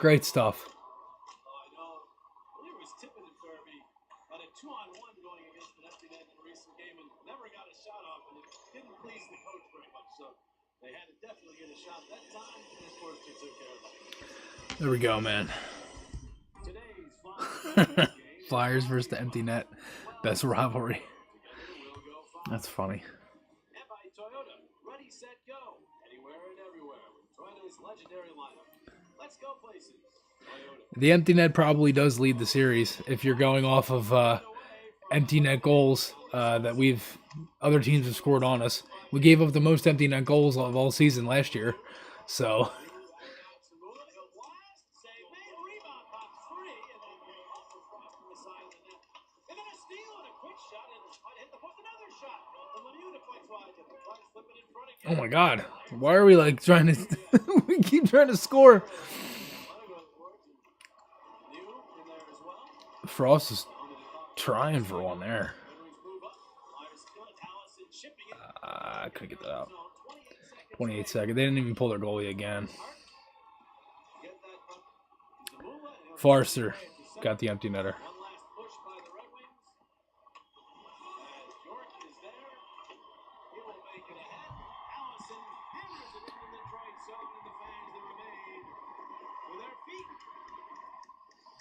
Great stuff. I know. I believe it was Tippett and Farabee had a 2-on-1 going against an empty net in a recent game and never got a shot off, and it didn't please the coach very much, so they had to definitely get a shot that time, and of course they took care of it. There we go, man. Today's final Flyers versus the empty net. Best rivalry. That's funny. and by Toyota, ready, set, go, anywhere and everywhere with Toyota's legendary lineup. Let's go places. Toyota. The empty net probably does lead the series if you're going off of empty net goals that other teams have scored on us. We gave up the most empty net goals of all season last year. So oh my God. Why are we like trying to we keep trying to score? Frost is trying for one there. I couldn't get that out. 28 seconds. They didn't even pull their goalie again. Forrester got the empty netter.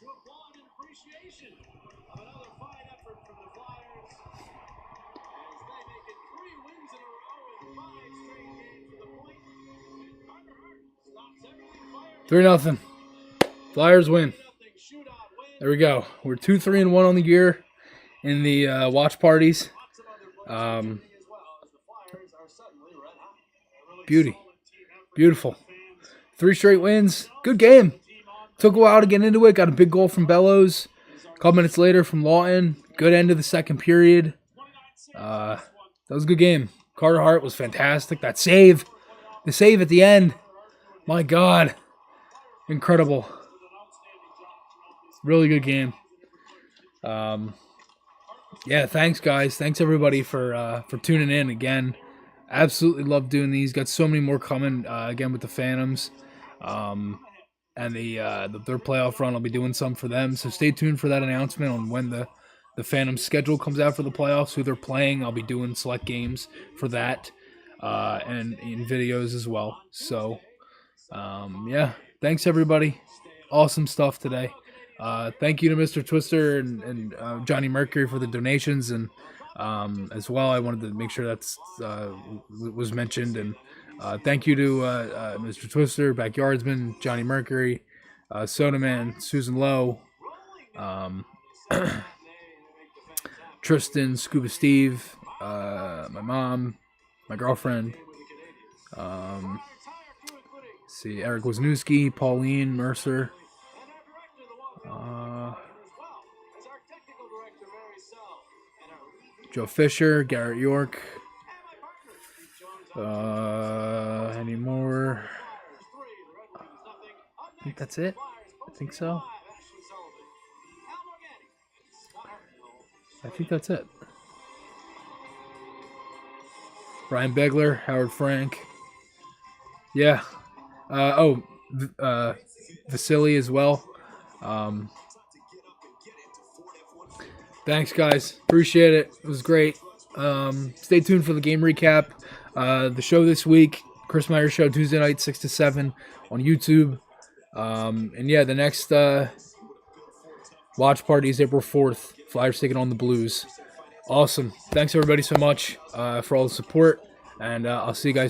To applaud in appreciation of another fine effort from the Flyers as they make it 3 wins in a row in 5 straight games to the point. And Carter Hart stops everything Flyers. 3-0. Flyers win. There we go. We're 2-3-1 on the year in the watch parties. Beauty. Beautiful. 3 straight wins. Good game. Took a while to get into it. Got a big goal from Bellows. A couple minutes later from Lawton. Good end of the second period. That was a good game. Carter Hart was fantastic. That save. The save at the end. My God. Incredible. Really good game. Yeah, thanks guys. Thanks everybody for tuning in again. Absolutely love doing these. Got so many more coming again with the Phantoms. And their playoff run, I'll be doing some for them. So stay tuned for that announcement on when the Phantoms schedule comes out for the playoffs, who they're playing. I'll be doing select games for that and in videos as well. So, yeah, thanks everybody. Awesome stuff today. Thank you to Mr. Twister and Johnny Mercury for the donations. And as well, I wanted to make sure that's was mentioned. And thank you to Mr. Twister, Backyardsman, Johnny Mercury, Soda Man, Susan Lowe, Tristan, Scuba Steve, my mom, my girlfriend, see, Eric Wisniewski, Pauline Mercer, Joe Fisher, Garrett York. Any more? I think that's it. I think so. I think that's it. Brian Begler, Howard Frank. Yeah. Vasily as well. Thanks, guys. Appreciate it. It was great. Stay tuned for the game recap. The show this week, Chris Maher Show, Tuesday night, 6 to 7 on YouTube. And yeah, the next watch party is April 4th. Flyers taking on the Blues. Awesome. Thanks everybody so much for all the support, and I'll see you guys